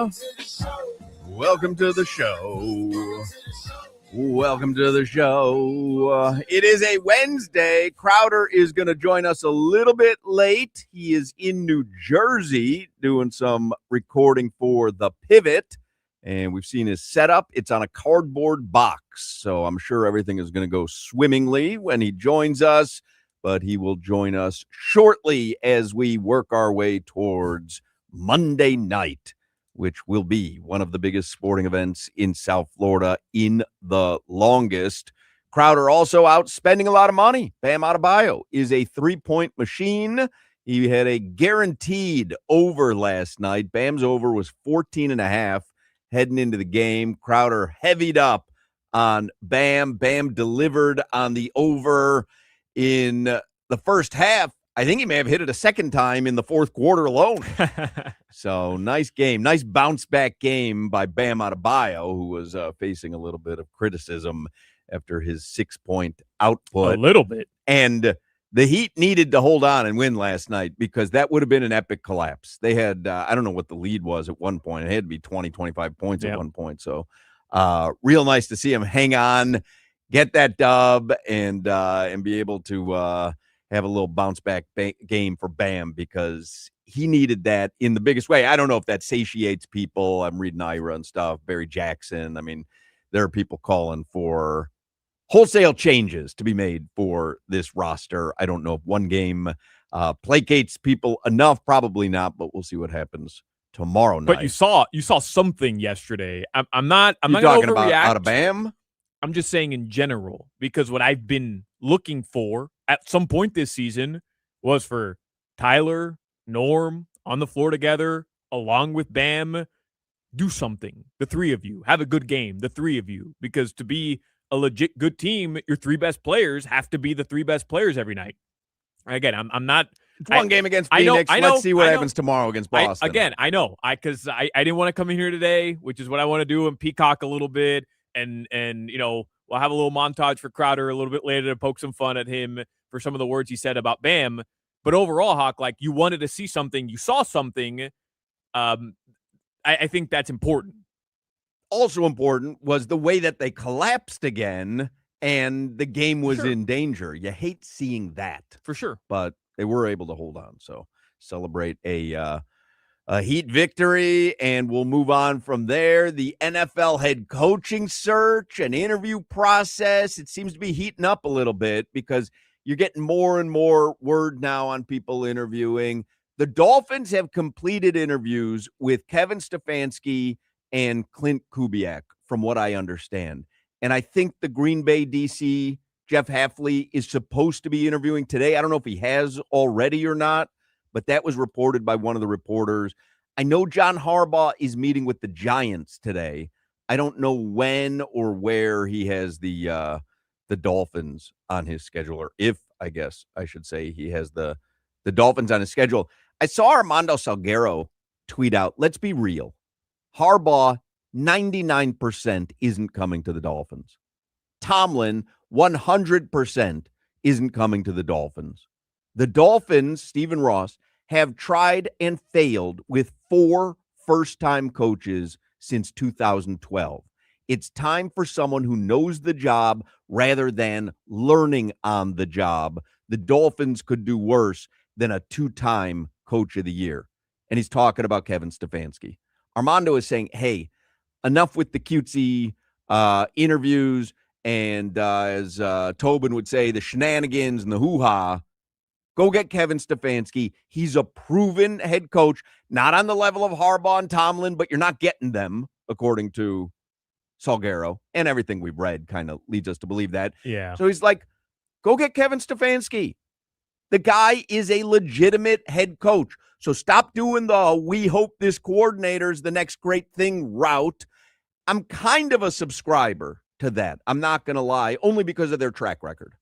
Welcome to the show. Welcome to the show. It is a Wednesday. Crowder is going to join us a little bit late. He is in New Jersey doing some recording for The Pivot, and we've seen his setup. It's on a cardboard box, so I'm sure everything is going to go swimmingly when he joins us, but he will join us shortly as we work our way towards Monday night, which will be one of the biggest sporting events in South Florida in the longest. Crowder also out spending a lot of money. Bam Adebayo is a three-point machine. He had a guaranteed over last night. Bam's over was 14.5 heading into the game. Crowder heavied up on Bam. Bam delivered on the over in the first half. I think he may have hit it a second time in the fourth quarter alone. So nice game, nice bounce back game by Bam Adebayo, who was facing a little bit of criticism after his 6-point output. A little bit. And the Heat needed to hold on and win last night because that would have been an epic collapse. They had, I don't know what the lead was at one point. It had to be 20, 25 points at one point. So real nice to see him hang on, get that dub, and be able to have a little bounce back game for Bam because he needed that in the biggest way. I don't know if that satiates people. I'm reading Ira and stuff, Barry Jackson. I mean, there are people calling for wholesale changes to be made for this roster. I don't know if one game placates people enough. Probably not, but we'll see what happens tomorrow night. But you saw something yesterday. I'm not talking going to about overreact. Out of Bam? I'm just saying in general, because what I've been looking for at some point this season was for Tyler, Norm on the floor together, along with Bam, do something. The three of you have a good game. The three of you, because to be a legit good team, your three best players have to be the three best players every night. Again, I'm not. It's one game against Phoenix. Let's see what happens tomorrow against Boston. I know. Because I didn't want to come in here today, which is what I want to do and peacock a little bit. And you know, we'll have a little montage for Crowder a little bit later to poke some fun at him for some of the words he said about Bam. But overall, Hoch, like, you wanted to see something. You saw something. I think that's important. Also important was the way that they collapsed again and the game was in danger. You hate seeing that. For sure. But they were able to hold on. So celebrate a Heat victory, and we'll move on from there. The NFL head coaching search and interview process, it seems to be heating up a little bit because you're getting more and more word now on people interviewing. The Dolphins have completed interviews with Kevin Stefanski and Clint Kubiak, from what I understand. And I think the Green Bay DC, Jeff Hafley, is supposed to be interviewing today. I don't know if he has already or not, but that was reported by one of the reporters. I know John Harbaugh is meeting with the Giants today. I don't know when or where he has the Dolphins on his schedule, or if, I guess I should say, he has the Dolphins on his schedule. I saw Armando Salguero tweet out, let's be real. Harbaugh, 99% isn't coming to the Dolphins. Tomlin, 100% isn't coming to the Dolphins. The Dolphins, Stephen Ross, have tried and failed with 4 first-time coaches since 2012. It's time for someone who knows the job rather than learning on the job. The Dolphins could do worse than a 2-time coach of the year. And he's talking about Kevin Stefanski. Armando is saying, hey, enough with the cutesy interviews and, as Tobin would say, the shenanigans and the hoo-ha. Go get Kevin Stefanski. He's a proven head coach, not on the level of Harbaugh and Tomlin, but you're not getting them, according to Salguero. And everything we've read kind of leads us to believe that. Yeah. So he's like, go get Kevin Stefanski. The guy is a legitimate head coach. So stop doing the we hope this coordinator's the next great thing route. I'm kind of a subscriber to that. I'm not going to lie, only because of their track record.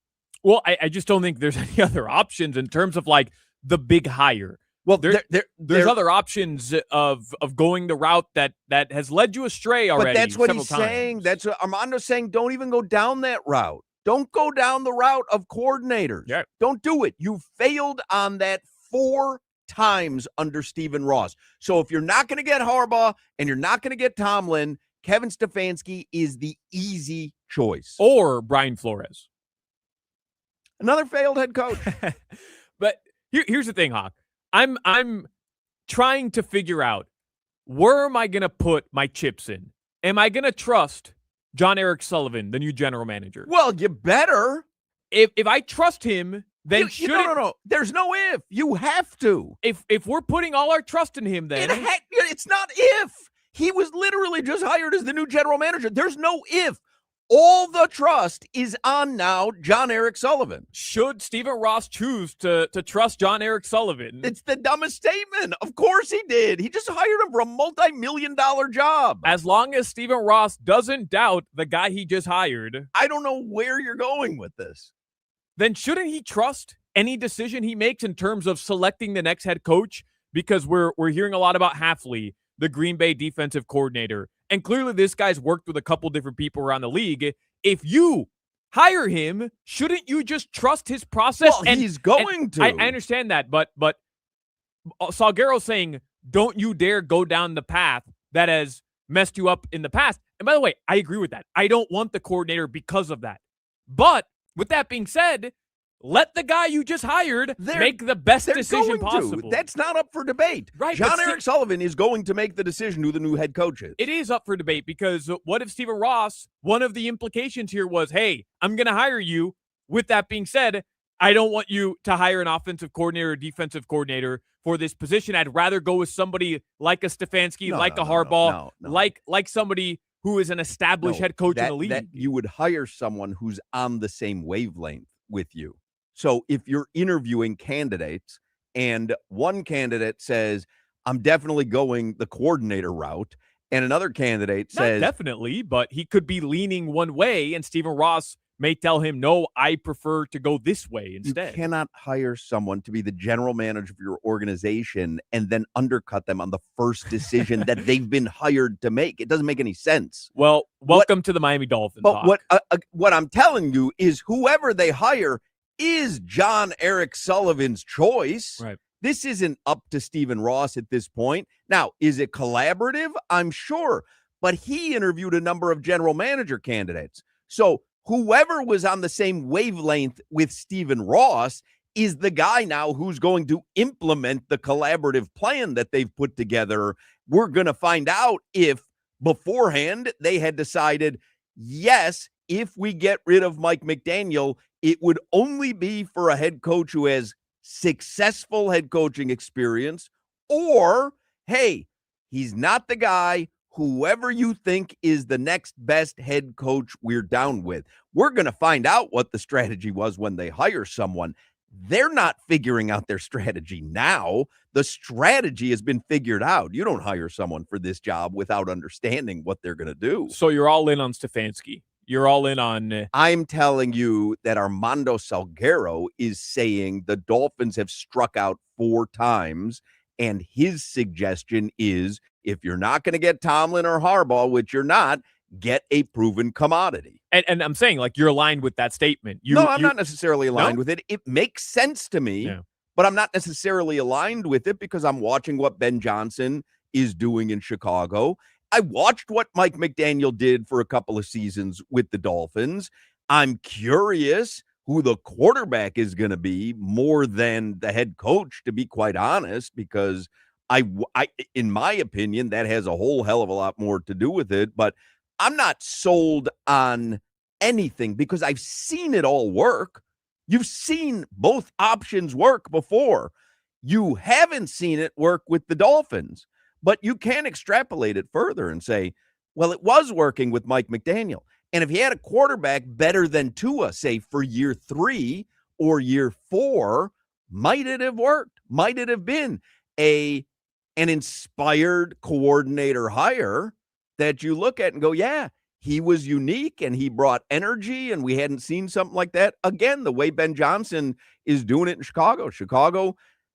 Well, I just don't think there's any other options in terms of, like, the big hire. Well, there's other options of going the route that has led you astray already. But that's what he's times. saying. That's what Armando's saying. Don't even go down that route. Don't go down the route of coordinators. Yeah. Don't do it. You failed on that 4 times under Stephen Ross. So if you're not going to get Harbaugh and you're not going to get Tomlin, Kevin Stefanski is the easy choice. Or Brian Flores. Another failed head coach. But here's the thing, Hoch. I'm trying to figure out, where am I going to put my chips in? Am I going to trust John Eric Sullivan, the new general manager? Well, you better. If I trust him, then no. There's no if. You have to. If we're putting all our trust in him, then it's not if. He was literally just hired as the new general manager. There's no if. All the trust is on now John Eric Sullivan. Should Stephen Ross choose to trust John Eric Sullivan? It's the dumbest statement. Of course he did. He just hired him for a multi-million-dollar job. As long as Stephen Ross doesn't doubt the guy he just hired. I don't know where you're going with this. Then shouldn't he trust any decision he makes in terms of selecting the next head coach? Because we're hearing a lot about Hafley, the Green Bay defensive coordinator. And clearly this guy's worked with a couple different people around the league. If you hire him, shouldn't you just trust his process? Well, he's going to. I understand that, but Salguero's saying, don't you dare go down the path that has messed you up in the past. And by the way, I agree with that. I don't want the coordinator because of that. But with that being said, let the guy you just hired make the best decision possible. That's not up for debate. Right, John Eric Sullivan is going to make the decision who the new head coach is. It is up for debate, because what if Stephen Ross, one of the implications here was, hey, I'm going to hire you. With that being said, I don't want you to hire an offensive coordinator or defensive coordinator for this position. I'd rather go with somebody like a Stefanski, a Harbaugh, like somebody who is an established head coach in the league. That you would hire someone who's on the same wavelength with you. So if you're interviewing candidates and one candidate says, I'm definitely going the coordinator route, and another candidate says, not definitely, but he could be leaning one way, and Stephen Ross may tell him, no, I prefer to go this way instead. You cannot hire someone to be the general manager of your organization and then undercut them on the first decision that they've been hired to make. It doesn't make any sense. Well, welcome to the Miami Dolphins. But what I'm telling you is whoever they hire is John Eric Sullivan's choice. Right. This isn't up to Stephen Ross at this point. Now, is it collaborative? I'm sure. But he interviewed a number of general manager candidates. So whoever was on the same wavelength with Stephen Ross is the guy now who's going to implement the collaborative plan that they've put together. We're going to find out if beforehand they had decided, yes, if we get rid of Mike McDaniel, it would only be for a head coach who has successful head coaching experience, or, hey, he's not the guy. Whoever you think is the next best head coach, we're down with. We're going to find out what the strategy was when they hire someone. They're not figuring out their strategy now. The strategy has been figured out. You don't hire someone for this job without understanding what they're going to do. So you're all in on Stefanski. You're all in on... I'm telling you that Armando Salguero is saying the Dolphins have struck out 4 times, and his suggestion is, if you're not going to get Tomlin or Harbaugh, which you're not, get a proven commodity. And I'm saying, like, you're aligned with that statement. I'm not necessarily aligned with it. It makes sense to me, but I'm not necessarily aligned with it because I'm watching what Ben Johnson is doing in Chicago. I watched what Mike McDaniel did for a couple of seasons with the Dolphins. I'm curious who the quarterback is going to be more than the head coach, to be quite honest, because I, in my opinion, that has a whole hell of a lot more to do with it. But I'm not sold on anything because I've seen it all work. You've seen both options work before. You haven't seen it work with the Dolphins. But you can extrapolate it further and say, well, it was working with Mike McDaniel. And if he had a quarterback better than Tua, say, for year 3 or year 4, might it have worked? Might it have been an inspired coordinator hire that you look at and go, yeah, he was unique and he brought energy and we hadn't seen something like that. Again, the way Ben Johnson is doing it in Chicago,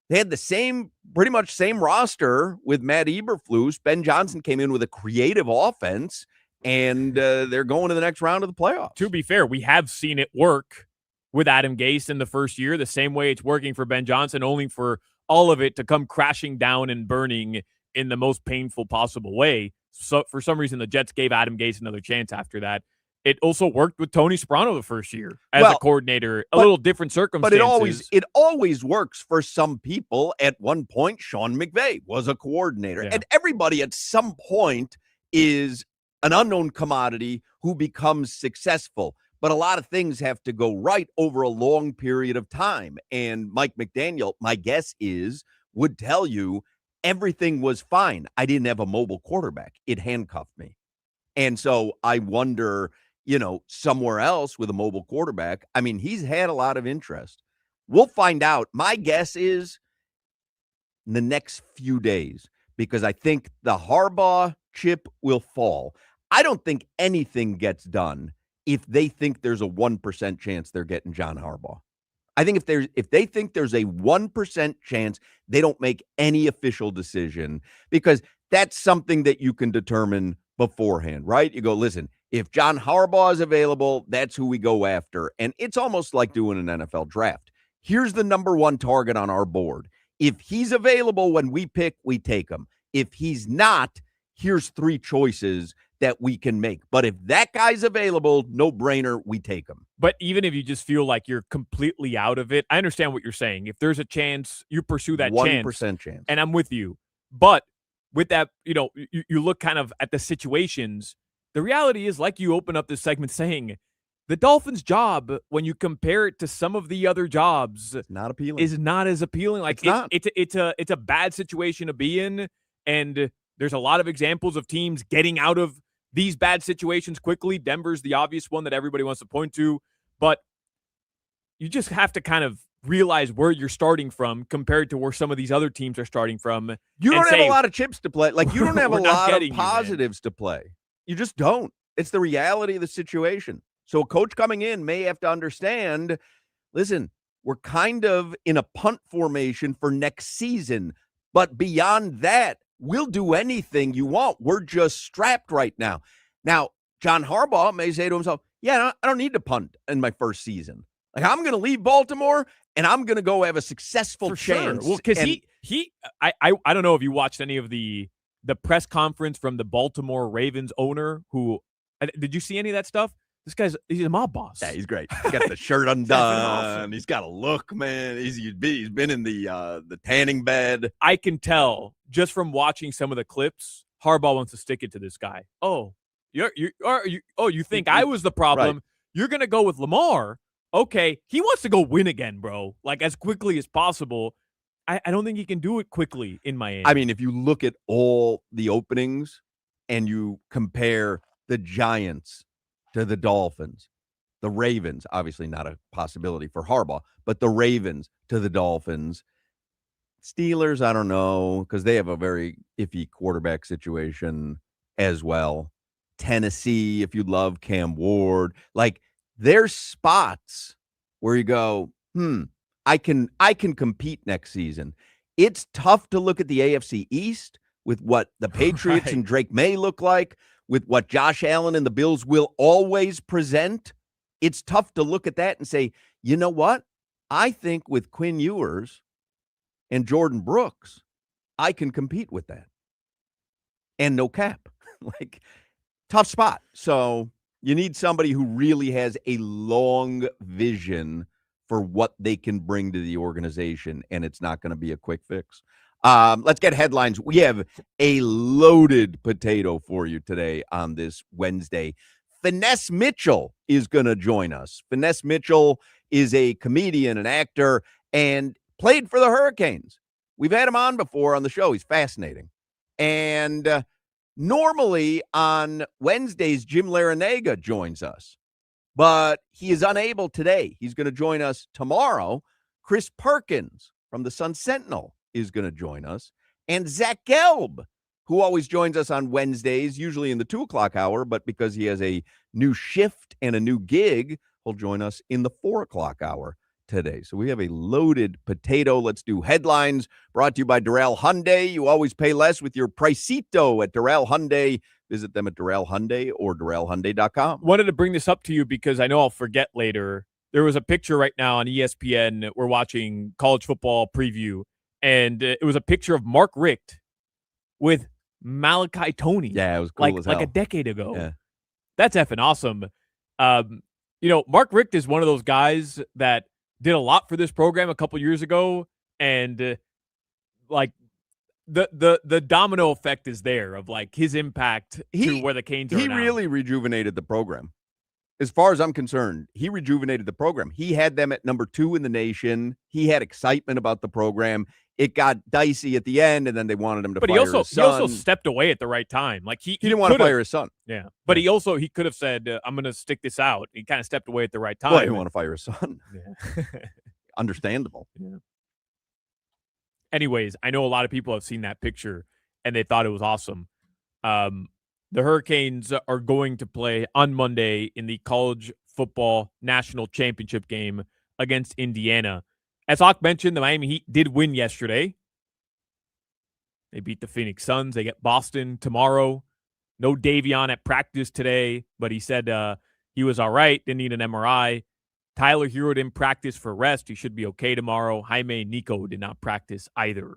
they had the pretty much same roster with Matt Eberflus. Ben Johnson came in with a creative offense, and they're going to the next round of the playoffs. To be fair, we have seen it work with Adam Gase in the first year, the same way it's working for Ben Johnson, only for all of it to come crashing down and burning in the most painful possible way. So for some reason, the Jets gave Adam Gase another chance after that. It also worked with Tony Sprono the first year as a coordinator, a little different circumstances. But it always works for some people. At one point, Sean McVay was a coordinator. Yeah. And everybody at some point is an unknown commodity who becomes successful. But a lot of things have to go right over a long period of time. And Mike McDaniel, my guess is, would tell you everything was fine. I didn't have a mobile quarterback. It handcuffed me. And so I wonder, somewhere else with a mobile quarterback, I mean, he's had a lot of interest. We'll find out. My guess is in the next few days, because I think the Harbaugh chip will fall. I don't think anything gets done if they think there's a 1% chance they're getting John Harbaugh. I think if they think there's a 1% chance, they don't make any official decision, because that's something that you can determine beforehand, right? You go, listen, if John Harbaugh is available, that's who we go after. And it's almost like doing an NFL draft. Here's the number one target on our board. If he's available when we pick, we take him. If he's not, here's 3 choices that we can make. But if that guy's available, no brainer, we take him. But even if you just feel like you're completely out of it, I understand what you're saying. If there's a chance, you pursue that 1% chance. And I'm with you. But with that, you look kind of at the situations. The reality is, like you open up this segment saying, the Dolphins' job, when you compare it to some of the other jobs, not appealing. Is not as appealing. Like it's a bad situation to be in, and there's a lot of examples of teams getting out of these bad situations quickly. Denver's the obvious one that everybody wants to point to, but you just have to kind of realize where you're starting from compared to where some of these other teams are starting from. You don't have a lot of chips to play. Like, you don't have a lot of positives to play. You just don't. It's the reality of the situation. So a coach coming in may have to understand, listen, we're kind of in a punt formation for next season, but beyond that, we'll do anything you want. We're just strapped right now. Now, John Harbaugh may say to himself, I don't need to punt in my first season. Like, I'm going to leave Baltimore and I'm going to go have a successful chance. Sure. Well, because I don't know if you watched any of the press conference from the Baltimore Ravens owner did you see any of that stuff? He's a mob boss. Yeah, he's great. He's got the shirt undone. He's got a look, man. He's been in the tanning bed. I can tell just from watching some of the clips, Harbaugh wants to stick it to this guy. Oh, you think I was the problem? Right. You're gonna go with Lamar. Okay, he wants to go win again, bro. Like, as quickly as possible. I don't think he can do it quickly in Miami. I mean, if you look at all the openings and you compare the Giants to the Dolphins, the Ravens, obviously not a possibility for Harbaugh, but the Ravens to the Dolphins, Steelers, I don't know, because they have a very iffy quarterback situation as well. Tennessee, if you love Cam Ward, like, there's spots where you go, I can compete next season. It's tough to look at the AFC East with what the Patriots and Drake May look like, with what Josh Allen and the Bills will always present. It's tough to look at that and say, you know what? I think with Quinn Ewers and Jordan Brooks, I can compete with that. And no cap. Like, tough spot. So you need somebody who really has a long vision for what they can bring to the organization, and it's not going to be a quick fix. Let's get headlines. We have a loaded potato for you today on this Wednesday. Finesse Mitchell is going to join us. Finesse Mitchell is a comedian, an actor, and played for the Hurricanes. We've had him on before on the show. He's fascinating. And normally on Wednesdays, Jim Larinaga joins us, but he is unable today. He's going to join us tomorrow. Chris Perkins from the Sun Sentinel is going to join us. And Zach Gelb, who always joins us on Wednesdays, usually in the 2:00 hour, but because he has a new shift and a new gig, he'll join us in the 4:00 hour today. So we have a loaded potato. Let's do headlines, brought to you by Doral Hyundai. You always pay less with your Pricito at Doral Hyundai. Visit them at Doral Hyundai or DoralHyundai.com. Wanted to bring this up to you because I know I'll forget later. There was a picture right now on ESPN. We're watching college football preview, and it was a picture of Mark Richt with Malachi Toney. Yeah, it was cool as hell. Like a decade ago. Yeah. That's effing awesome. Mark Richt is one of those guys that did a lot for this program a couple years ago, and the domino effect is there of like his impact to where the Canes are now. He really rejuvenated the program. As far as I'm concerned, he rejuvenated the program. He had them at number 2 in the nation. He had excitement about the program. It got dicey at the end, and then they wanted him to fire his son. He also stepped away at the right time. Like he didn't want to fire his son. Yeah, but he could have said, "I'm going to stick this out." He kind of stepped away at the right time. Well, he didn't want to fire his son. Yeah, understandable. Yeah. Anyways, I know a lot of people have seen that picture and they thought it was awesome. The Hurricanes are going to play on Monday in the college football national championship game against Indiana. As Hoch mentioned, the Miami Heat did win yesterday. They beat the Phoenix Suns. They get Boston tomorrow. No Davion at practice today, but he said he was all right, didn't need an MRI. Tyler Hero didn't practice for rest. He should be okay tomorrow. Jaime and Nico did not practice either.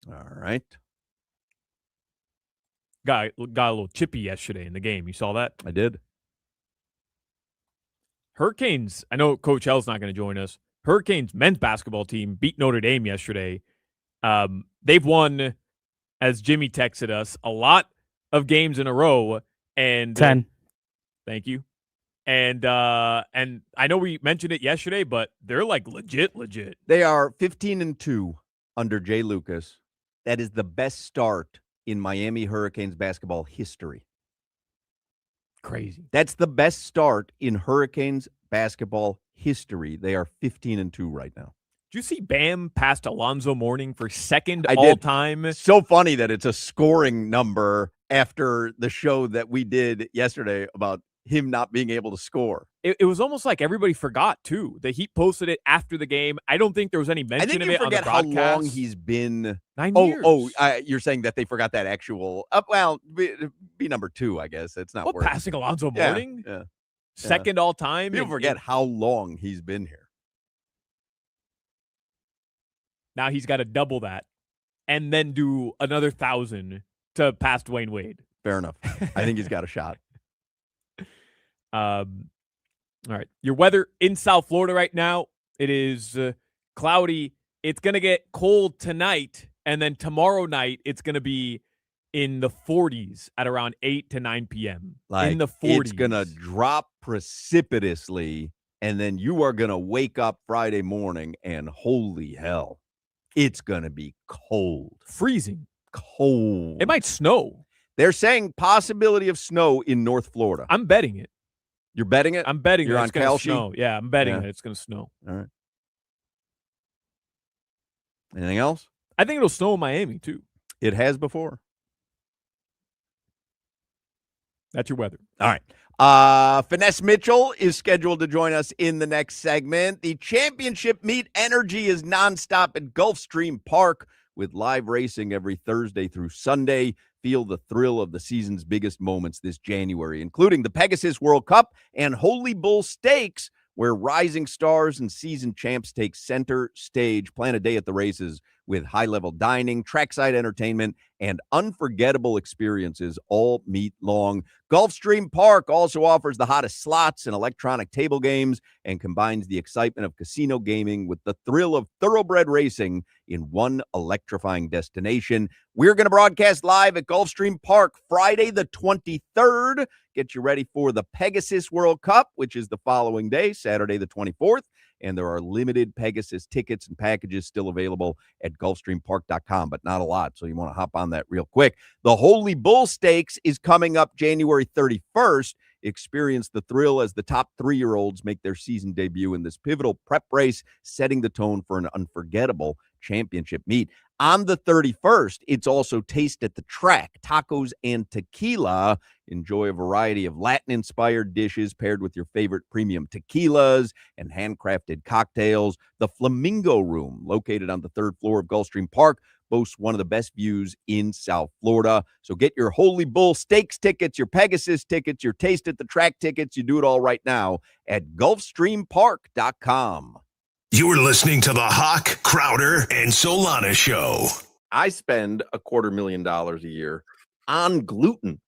All right. Got a little chippy yesterday in the game. You saw that? I did. Hurricanes, I know Coach Hell's not going to join us. Hurricanes men's basketball team beat Notre Dame yesterday. They've won, as Jimmy texted us, a lot of games in a row. And 10. Thank you. And I know we mentioned it yesterday, but they're like legit. They are 15-2 under Jay Lucas. That is the best start in Miami Hurricanes basketball history. Crazy. That's the best start in Hurricanes basketball history. They are 15-2 right now. Did you see Bam passed Alonzo Mourning for second all-time? So funny that it's a scoring number after the show that we did yesterday about him not being able to score. It was almost like everybody forgot, too. The Heat posted it after the game. I don't think there was any mention of it on the broadcast. I think you forget how long he's been. 9 years. You're saying that they forgot that actual. Be number 2, I guess. It's not worth passing Alonzo Mourning? Yeah. Second all-time? People forget how long he's been here. Now he's got to double that and then do another 1,000 to pass Dwayne Wade. Fair enough. I think he's got a shot. All right. Your weather in South Florida right now, it is cloudy. It's going to get cold tonight, and then tomorrow night it's going to be in the 40s at around 8 to 9 p.m. Like, in the 40s. It's going to drop precipitously, and then you are going to wake up Friday morning, and holy hell, it's going to be cold. Freezing. Cold. It might snow. They're saying possibility of snow in North Florida. I'm betting it. You're betting it? I'm betting You're that on it's going to Kalshi? snow. Yeah, I'm betting that it's going to snow. All right. Anything else? I think it'll snow in Miami, too. It has before. That's your weather. All right. Finesse Mitchell is scheduled to join us in the next segment. The championship meet energy is nonstop at Gulfstream Park with live racing every Thursday through Sunday. Feel the thrill of the season's biggest moments this January, including the Pegasus World Cup and Holy Bull Stakes, where rising stars and seasoned champs take center stage. Plan a day at the races with high-level dining, trackside entertainment, and unforgettable experiences all meet long. Gulfstream Park also offers the hottest slots and electronic table games and combines the excitement of casino gaming with the thrill of thoroughbred racing in one electrifying destination. We're going to broadcast live at Gulfstream Park Friday the 23rd. Get you ready for the Pegasus World Cup, which is the following day, Saturday the 24th. And there are limited Pegasus tickets and packages still available at GulfstreamPark.com, but not a lot, so you want to hop on that real quick. The Holy Bull Stakes is coming up January 31st. Experience the thrill as the top 3-year-olds make their season debut in this pivotal prep race, setting the tone for an unforgettable championship meet. On the 31st, it's also Taste at the Track, tacos and tequila. Enjoy a variety of Latin-inspired dishes paired with your favorite premium tequilas and handcrafted cocktails. The Flamingo Room, located on the 3rd floor of Gulfstream Park, boasts one of the best views in South Florida. So get your Holy Bull Stakes tickets, your Pegasus tickets, your Taste at the Track tickets. You do it all right now at GulfstreamPark.com. You're listening to the Hoch, Crowder, and Solana Show. I spend $250,000 a year on gluten.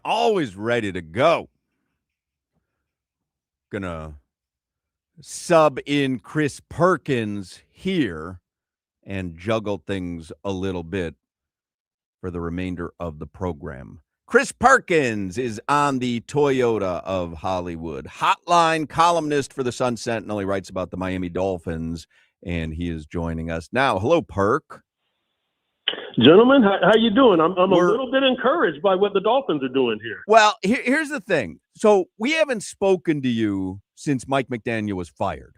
Always ready to go. Gonna sub in Chris Perkins here and juggle things a little bit for the remainder of the program. Chris Perkins is on the Toyota of Hollywood hotline, columnist for the Sun Sentinel. He writes about the Miami Dolphins, and he is joining us now. Hello, Perk. Gentlemen, how you doing? I'm a little bit encouraged by what the Dolphins are doing here. Well, here's the thing. So we haven't spoken to you since Mike McDaniel was fired.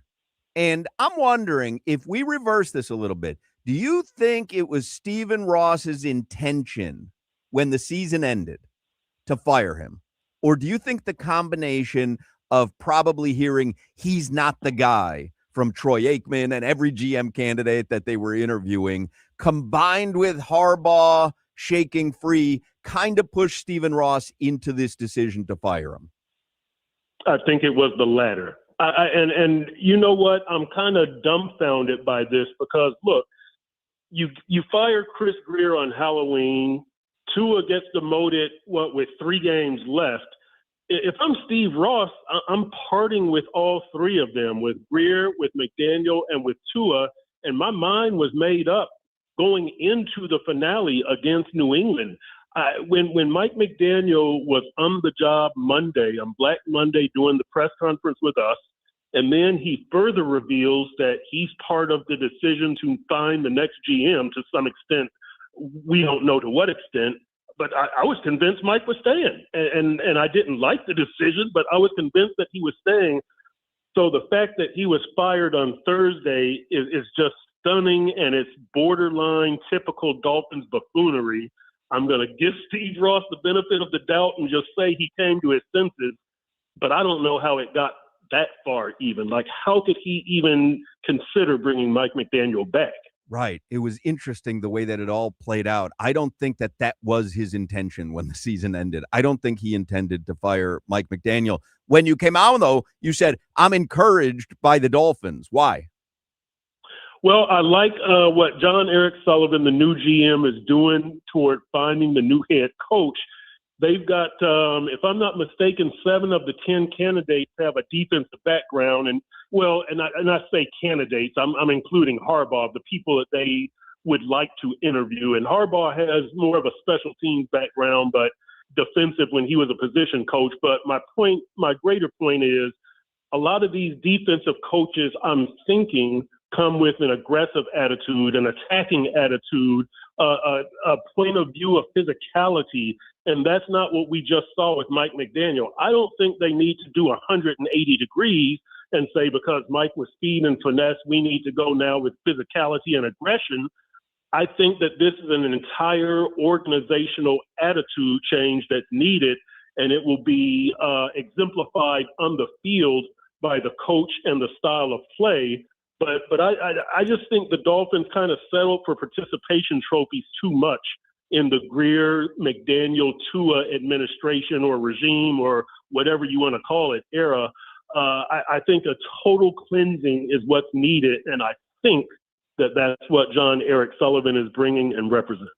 And I'm wondering if we reverse this a little bit. Do you think it was Stephen Ross's intention when the season ended to fire him? Or do you think the combination of probably hearing he's not the guy from Troy Aikman and every GM candidate that they were interviewing, combined with Harbaugh shaking free, kind of pushed Stephen Ross into this decision to fire him? I think it was the latter. And you know what? I'm kind of dumbfounded by this because, look, you fire Chris Greer on Halloween. Tua gets demoted, with 3 games left. If I'm Steve Ross, I'm parting with all 3 of them, with Greer, with McDaniel, and with Tua. And my mind was made up going into the finale against New England. When Mike McDaniel was on the job Monday, on Black Monday, doing the press conference with us, and then he further reveals that he's part of the decision to find the next GM to some extent. We don't know to what extent, but I was convinced Mike was staying. And I didn't like the decision, but I was convinced that he was staying. So the fact that he was fired on Thursday is just stunning, and it's borderline typical Dolphins buffoonery. I'm going to give Steve Ross the benefit of the doubt and just say he came to his senses, but I don't know how it got that far even. Like, how could he even consider bringing Mike McDaniel back? Right. It was interesting the way that it all played out. I don't think that was his intention when the season ended. I don't think he intended to fire Mike McDaniel. When you came out, though, you said, I'm encouraged by the Dolphins. Why? Well, I like what John Eric Sullivan, the new GM, is doing toward finding the new head coach. They've got, if I'm not mistaken, 7 of the 10 candidates have a defensive background. And I say candidates, I'm including Harbaugh, the people that they would like to interview. And Harbaugh has more of a special teams background, but defensive when he was a position coach. But my greater point is, a lot of these defensive coaches, I'm thinking, come with an aggressive attitude, an attacking attitude, a point of view of physicality. And that's not what we just saw with Mike McDaniel. I don't think they need to do 180 degrees and say, because Mike was speed and finesse, we need to go now with physicality and aggression. I think that this is an entire organizational attitude change that's needed, and it will be exemplified on the field by the coach and the style of play. But I just think the Dolphins kind of settled for participation trophies too much in the Greer, McDaniel, Tua administration or regime or whatever you want to call it era. I think a total cleansing is what's needed, and I think that's what John Eric Sullivan is bringing and represents.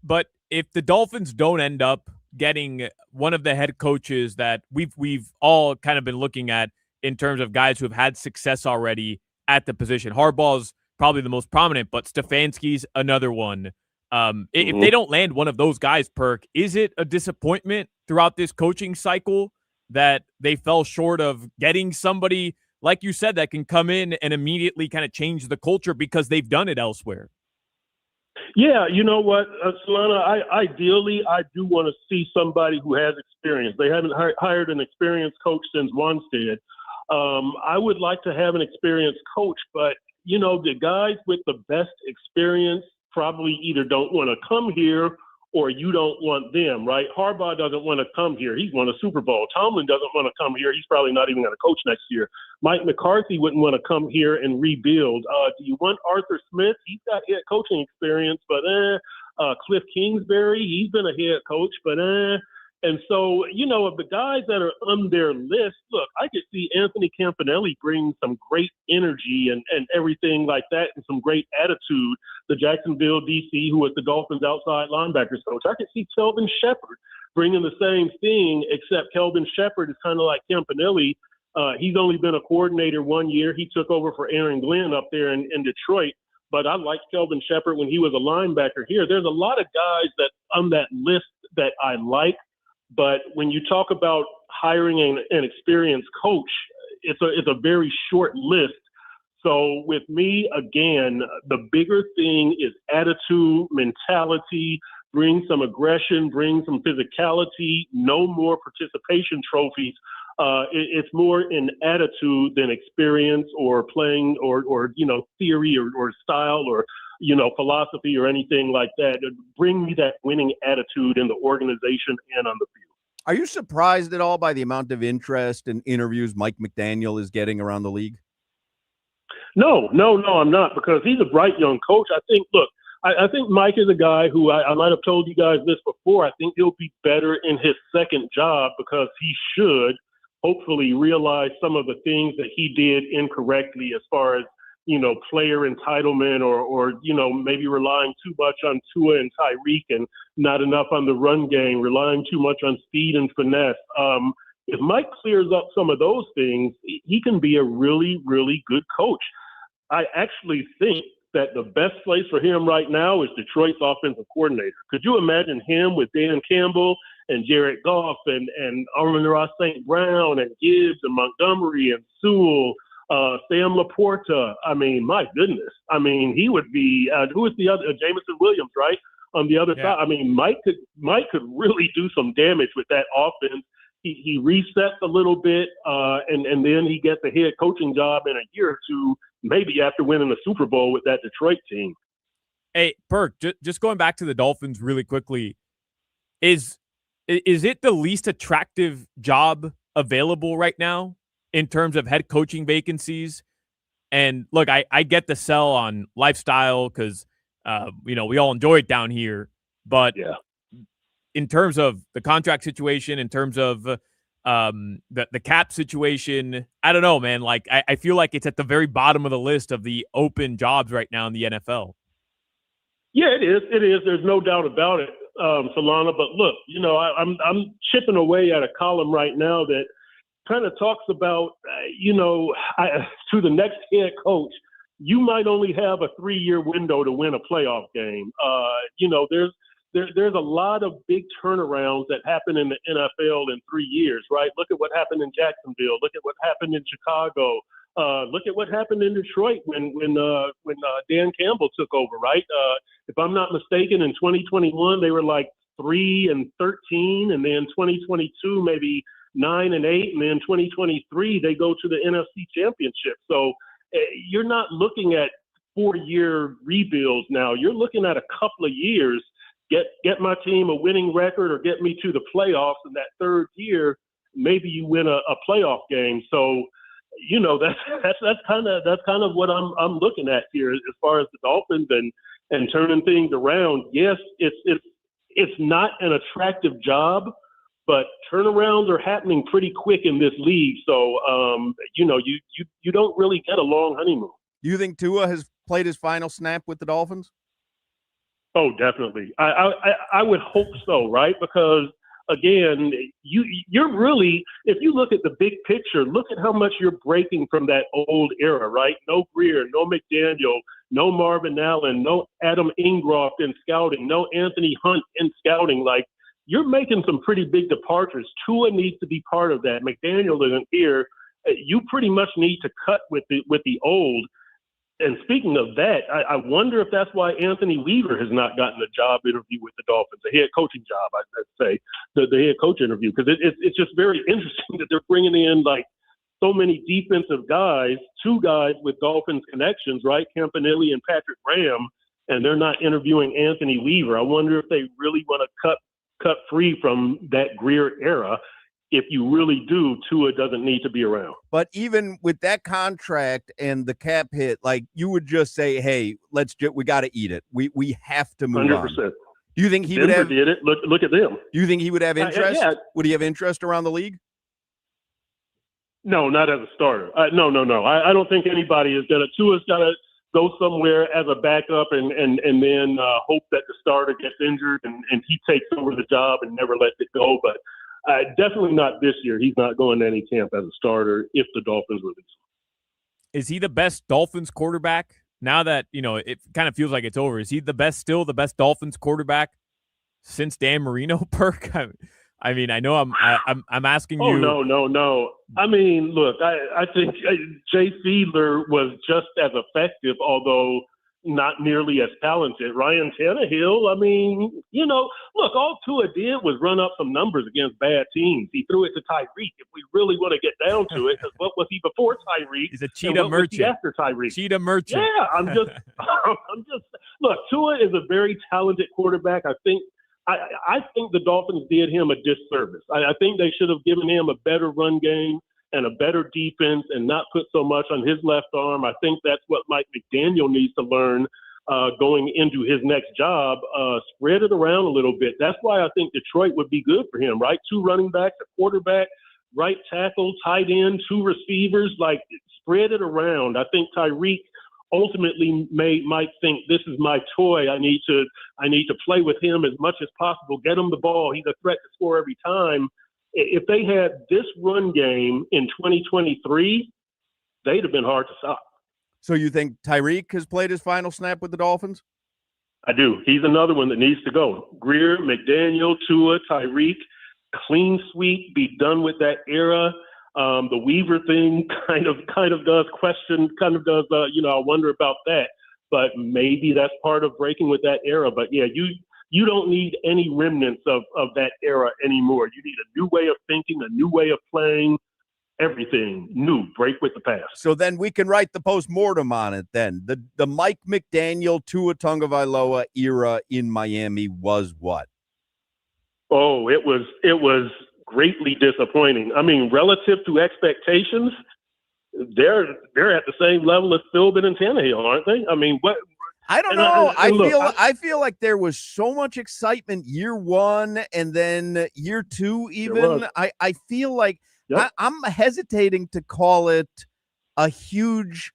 But if the Dolphins don't end up getting one of the head coaches that we've all kind of been looking at in terms of guys who have had success already at the position, Harbaugh's probably the most prominent, but Stefanski's another one. If they don't land one of those guys, Perk, is it a disappointment throughout this coaching cycle that they fell short of getting somebody, like you said, that can come in and immediately kind of change the culture because they've done it elsewhere? Yeah, you know what, Solana, ideally, I do want to see somebody who has experience. They haven't hired an experienced coach since Wanstead. I would like to have an experienced coach, but, the guys with the best experience probably either don't want to come here or you don't want them, right? Harbaugh doesn't want to come here. He's won a Super Bowl. Tomlin doesn't want to come here. He's probably not even going to coach next year. Mike McCarthy wouldn't want to come here and rebuild. Do you want Arthur Smith? He's got head coaching experience, but Cliff Kingsbury, he's been a head coach, but And so, of the guys that are on their list, look, I could see Anthony Campanelli bring some great energy and everything like that and some great attitude. The Jacksonville DC, who was the Dolphins outside linebackers coach. I could see Kelvin Shepard bringing the same thing, except Kelvin Shepherd is kind of like Campanelli. He's only been a coordinator 1 year. He took over for Aaron Glenn up there in Detroit. But I liked Kelvin Shepherd when he was a linebacker here. There's a lot of guys that on that list that I like. But when you talk about hiring an experienced coach, it's a very short list. So with me, again, the bigger thing is attitude, mentality, bring some aggression, bring some physicality, no more participation trophies. It's more in attitude than experience or playing or theory or style or, philosophy or anything like that. Bring me that winning attitude in the organization and on the field. Are you surprised at all by the amount of interest and interviews Mike McDaniel is getting around the league? No, I'm not, because he's a bright young coach. I think Mike is a guy who I might have told you guys this before. I think he'll be better in his second job because he should hopefully realize some of the things that he did incorrectly as far as, player entitlement or maybe relying too much on Tua and Tyreek and not enough on the run game, relying too much on speed and finesse. If Mike clears up some of those things, he can be a really, really good coach. I actually think that the best place for him right now is Detroit's offensive coordinator. Could you imagine him with Dan Campbell and Jared Goff and Amon-Ra St. Brown and Gibbs and Montgomery and Sewell, Sam Laporta? I mean, my goodness. I mean, he would be who is the other? Jameson Williams, right? On the other side. I mean, Mike could really do some damage with that offense. He resets a little bit, and then he gets a head coaching job in a year or two, maybe after winning the Super Bowl with that Detroit team. Hey, Perk, just going back to the Dolphins really quickly, is it the least attractive job available right now in terms of head coaching vacancies? And look, I get the sell on lifestyle because, we all enjoy it down here, but yeah. In terms of the contract situation, in terms of the cap situation, I don't know, man. Like, I feel like it's at the very bottom of the list of the open jobs right now in the NFL. Yeah, it is. It is. There's no doubt about it, Solana. But look, I'm chipping away at a column right now that kind of talks about, to the next head coach, you might only have a 3-year window to win a playoff game. There's a lot of big turnarounds that happen in the NFL in 3 years, right? Look at what happened in Jacksonville. Look at what happened in Chicago. Look at what happened in Detroit when Dan Campbell took over, right? If I'm not mistaken, in 2021 they were like 3-13, and then 2022 maybe 9-8, and then 2023 they go to the NFC Championship. So you're not looking at 4-year rebuilds now. You're looking at a couple of years. Get my team a winning record or get me to the playoffs. In that third year, maybe you win a playoff game. So, that's kind of what I'm looking at here as far as the Dolphins and turning things around. Yes, it's not an attractive job, but turnarounds are happening pretty quick in this league. So, you don't really get a long honeymoon. Do you think Tua has played his final snap with the Dolphins? Oh, definitely. I would hope so, right? Because again, you're really, if you look at the big picture, look at how much you're breaking from that old era, right? No Greer, no McDaniel, no Marvin Allen, no Adam Ingroff in scouting, no Anthony Hunt in scouting. Like, you're making some pretty big departures. Tua needs to be part of that. McDaniel isn't here. You pretty much need to cut with the old. And speaking of that, I wonder if that's why Anthony Weaver has not gotten a job interview with the Dolphins, a head coaching job, I'd say, the head coach interview, because it's just very interesting that they're bringing in like so many defensive guys, 2 guys with Dolphins connections, right? Campanelli and Patrick Graham, and they're not interviewing Anthony Weaver. I wonder if they really want to cut free from that Greer era. If you really do, Tua doesn't need to be around. But even with that contract and the cap hit, like, you would just say, "Hey, we got to eat it. We have to move 100%. On." Do you think he would have? Did it? Look at them. Do you think he would have interest? Yeah. Would he have interest around the league? No, not as a starter. No. I don't think anybody is gonna. Tua's got go somewhere as a backup and then hope that the starter gets injured and he takes over the job and never lets it go. But definitely not this year. He's not going to any camp as a starter if the Dolphins release him. Is he the best Dolphins quarterback now that, it kind of feels like it's over? Is he the best Dolphins quarterback since Dan Marino, Perk? I mean, I know I'm asking you. Oh, no. I mean, look, I think Jay Fiedler was just as effective, although not nearly as talented. Ryan Tannehill, I mean, look, all Tua did was run up some numbers against bad teams. He threw it to Tyreek. If we really want to get down to it, because what was he before Tyreek? He's a cheetah merchant. Was he after Tyreek? Cheetah merchant. Yeah, I'm just look, Tua is a very talented quarterback. I think the Dolphins did him a disservice. I think they should have given him a better run game and a better defense and not put so much on his left arm. I think that's what Mike McDaniel needs to learn going into his next job. Spread it around a little bit. That's why I think Detroit would be good for him, right? 2 running backs, a quarterback, right tackle, tight end, 2 receivers. Like, spread it around. I think Tyreek ultimately might think, this is my toy. I need to play with him as much as possible. Get him the ball. He's a threat to score every time. If they had this run game in 2023, they'd have been hard to stop. So you think Tyreek has played his final snap with the Dolphins? I do. He's another one that needs to go. Greer, McDaniel, Tua, Tyreek, clean sweep, be done with that era. The Weaver thing kind of does I wonder about that. But maybe that's part of breaking with that era. But yeah, you don't need any remnants of that era anymore. You need a new way of thinking, a new way of playing, everything new. Break with the past. So then we can write the postmortem on it then. The Mike McDaniel, Tua Tagovailoa era in Miami was what? Oh, it was greatly disappointing. I mean, relative to expectations, they're at the same level as Philbin and Tannehill, aren't they? I mean, what? I don't know. I feel like there was so much excitement year 1 and then year 2 even. I feel like I'm hesitating to call it a huge,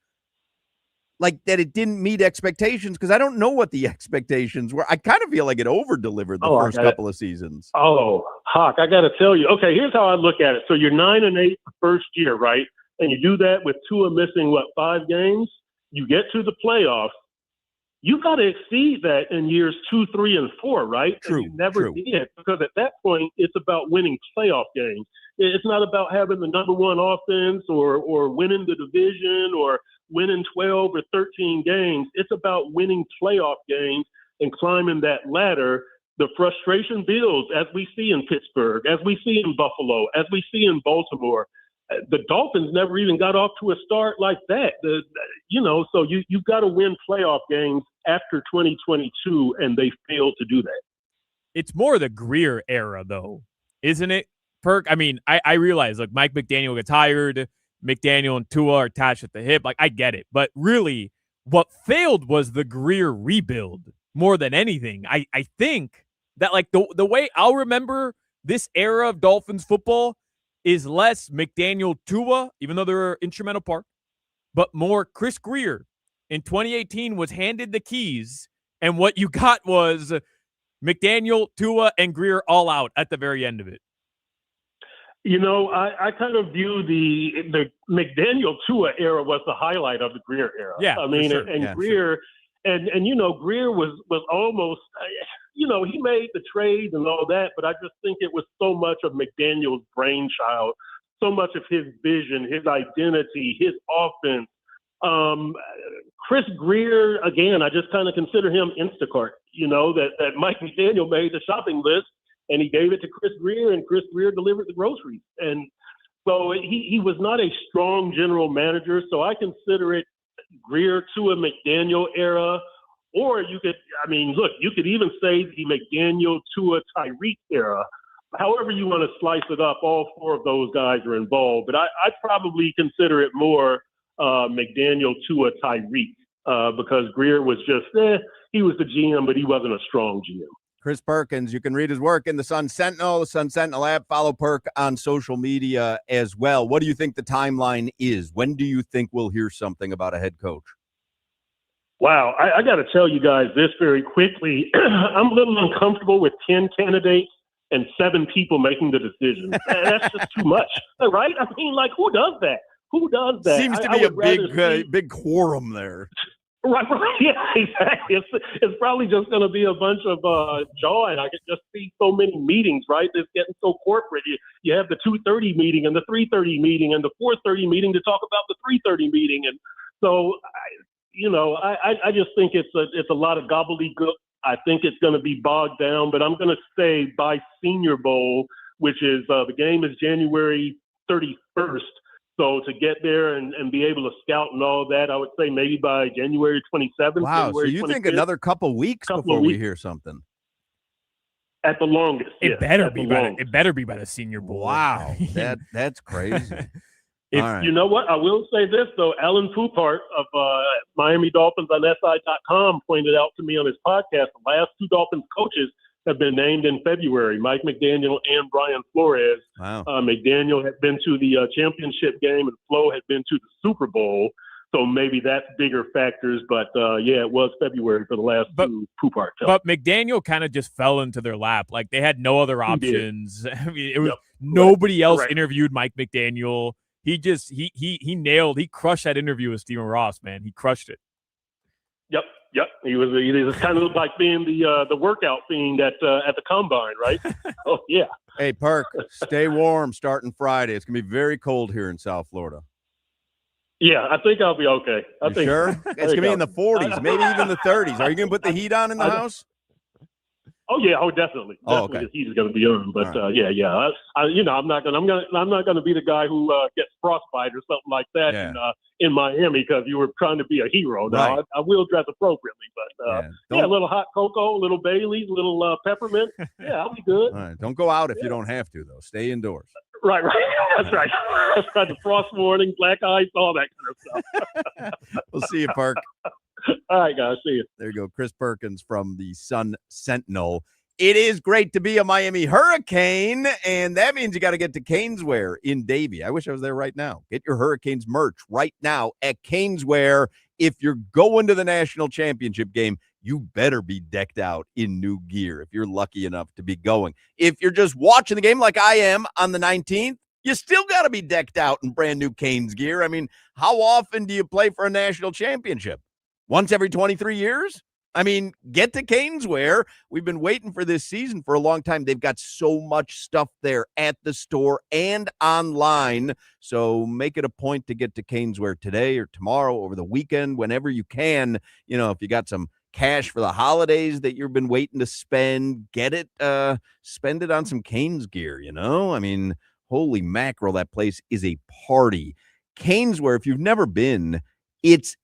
like that it didn't meet expectations because I don't know what the expectations were. I kind of feel like it over-delivered the first couple of seasons. Oh, Hoch, I got to tell you. Okay, here's how I look at it. So you're 9-8 the first year, right? And you do that with Tua missing, 5 games? You get to the playoffs. You got to exceed that in years 2, 3, and 4, right? True. And you never did, because at that point, it's about winning playoff games. It's not about having the number 1 offense or winning the division or winning 12 or 13 games. It's about winning playoff games and climbing that ladder. The frustration builds, as we see in Pittsburgh, as we see in Buffalo, as we see in Baltimore. The Dolphins never even got off to a start like that. So you've got to win playoff games after 2022, and they failed to do that. It's more the Greer era, though, isn't it, Perk? I mean, I realize, Mike McDaniel gets hired, McDaniel and Tua are attached at the hip. I get it. But really, what failed was the Greer rebuild more than anything. I think that, the way I'll remember this era of Dolphins football is less McDaniel Tua, even though they're an instrumental part, but more Chris Greer in 2018 was handed the keys, and what you got was McDaniel, Tua, and Greer all out at the very end of it. I kind of view the McDaniel Tua era was the highlight of the Greer era. Yeah, I mean, sure. and Greer, and Greer was almost, he made the trades and all that, but I just think it was so much of McDaniel's brainchild, so much of his vision, his identity, his offense. Chris Greer, again, I just kind of consider him Instacart, that Mike McDaniel made the shopping list and he gave it to Chris Greer, and Chris Greer delivered the groceries. And so he was not a strong general manager, so I consider it Greer to a McDaniel era. Or you could even say the McDaniel to a Tyreek era. However you want to slice it up, all 4 of those guys are involved. But I'd probably consider it more McDaniel to a Tyreek because Greer was just, he was the GM, but he wasn't a strong GM. Chris Perkins, you can read his work in the Sun Sentinel, the Sun Sentinel app. Follow Perk on social media as well. What do you think the timeline is? When do you think we'll hear something about a head coach? Wow, I got to tell you guys this very quickly. I'm a little uncomfortable with 10 candidates and 7 people making the decision. That's just too much, right? I mean, like, who does that? Who does that? Seems to I be a would rather see- big quorum there. Right, yeah, exactly. It's probably just going to be a bunch of joy. I can just see so many meetings, right? It's getting so corporate. You have the 2:30 meeting and the 3:30 meeting and the 4:30 meeting to talk about the 3:30 meeting, and so I just think it's a lot of gobbledygook. I think it's going to be bogged down, but I'm going to say by Senior Bowl, which is the game is January 31st. So to get there and be able to scout and all that, I would say maybe by January 27th. Wow, January so you 25th, think another couple weeks before we hear something? At the longest, It better be by the Senior Bowl. Wow, that's crazy. If, all right. You know what? I will say this, though. Alan Poupart of Miami Dolphins on SI.com pointed out to me on his podcast the last 2 Dolphins coaches have been named in February, Mike McDaniel and Brian Flores. Wow. McDaniel had been to the championship game and Flo had been to the Super Bowl. So maybe that's bigger factors. But, it was February for the last 2 Poupart. But McDaniel kind of just fell into their lap. Like, they had no other options. I mean, it was nobody else interviewed Mike McDaniel. He just he crushed that interview with Stephen Ross, man. He crushed it. Yep. He was kind of like being the workout fiend at the combine, right? Oh yeah. Hey, Perk, stay warm starting Friday. It's gonna be very cold here in South Florida. Yeah, I think I'll be okay. I think sure? It's gonna be in the 40s, maybe even the 30s. Are you gonna put the heat on in the house? Oh yeah, definitely. Okay. The heat is going to be on, but right. I'm not going to be the guy who gets frostbite or something like that in Miami because you were trying to be a hero. Now Right. I will dress appropriately, but a little hot cocoa, a little Bailey's, a little peppermint. Yeah, I'll be good. All right. Don't go out if you don't have to, though. Stay indoors. Right. That's right. That's right. The frost warning, black ice, all that kind of stuff. We'll see you, Perk. All right, guys. See you. There you go. Chris Perkins from the Sun Sentinel. It is great to be a Miami Hurricane, and that means you got to get to Caneswear in Davie. I wish I was there right now. Get your Hurricanes merch right now at Caneswear. If you're going to the national championship game, you better be decked out in new gear if you're lucky enough to be going. If you're just watching the game like I am on the 19th, you still got to be decked out in brand new Canes gear. I mean, how often do you play for a national championship? Once every 23 years? I mean, get to Caneswear. We've been waiting for this season for a long time. They've got so much stuff there at the store and online. So make it a point to get to Caneswear today or tomorrow, over the weekend, whenever you can. You know, if you got some cash for the holidays that you've been waiting to spend, get it, spend it on some Canes gear, you know? I mean, holy mackerel, that place is a party. Caneswear, if you've never been, it's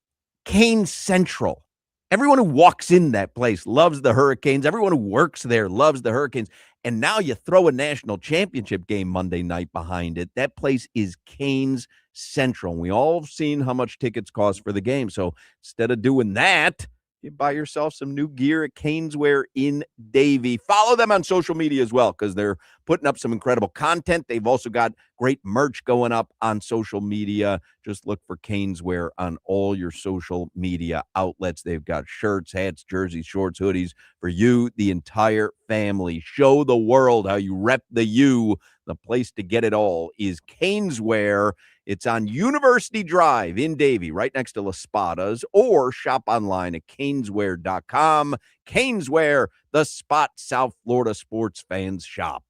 Cane Central. Everyone who walks in that place loves the Hurricanes. Everyone who works there loves the Hurricanes. And now you throw a national championship game Monday night behind it. That place is Canes Central. And we all have seen how much tickets cost for the game. So instead of doing that, you buy yourself some new gear at Caneswear in Davie. Follow them on social media as well, because they're putting up some incredible content. They've also got great merch going up on social media. Just look for Caneswear on all your social media outlets. They've got shirts, hats, jerseys, shorts, hoodies for you, the entire family. Show the world how you rep the U. The place to get it all is Caneswear. It's on University Drive in Davie, right next to La Spada's, or shop online at caneswear.com. Caneswear, the spot South Florida sports fans shop.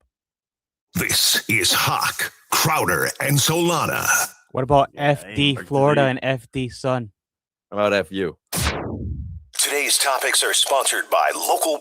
This is Hoch, Crowder, and Solana. What about FD Florida and FD Sun? How about FU? Today's topics are sponsored by local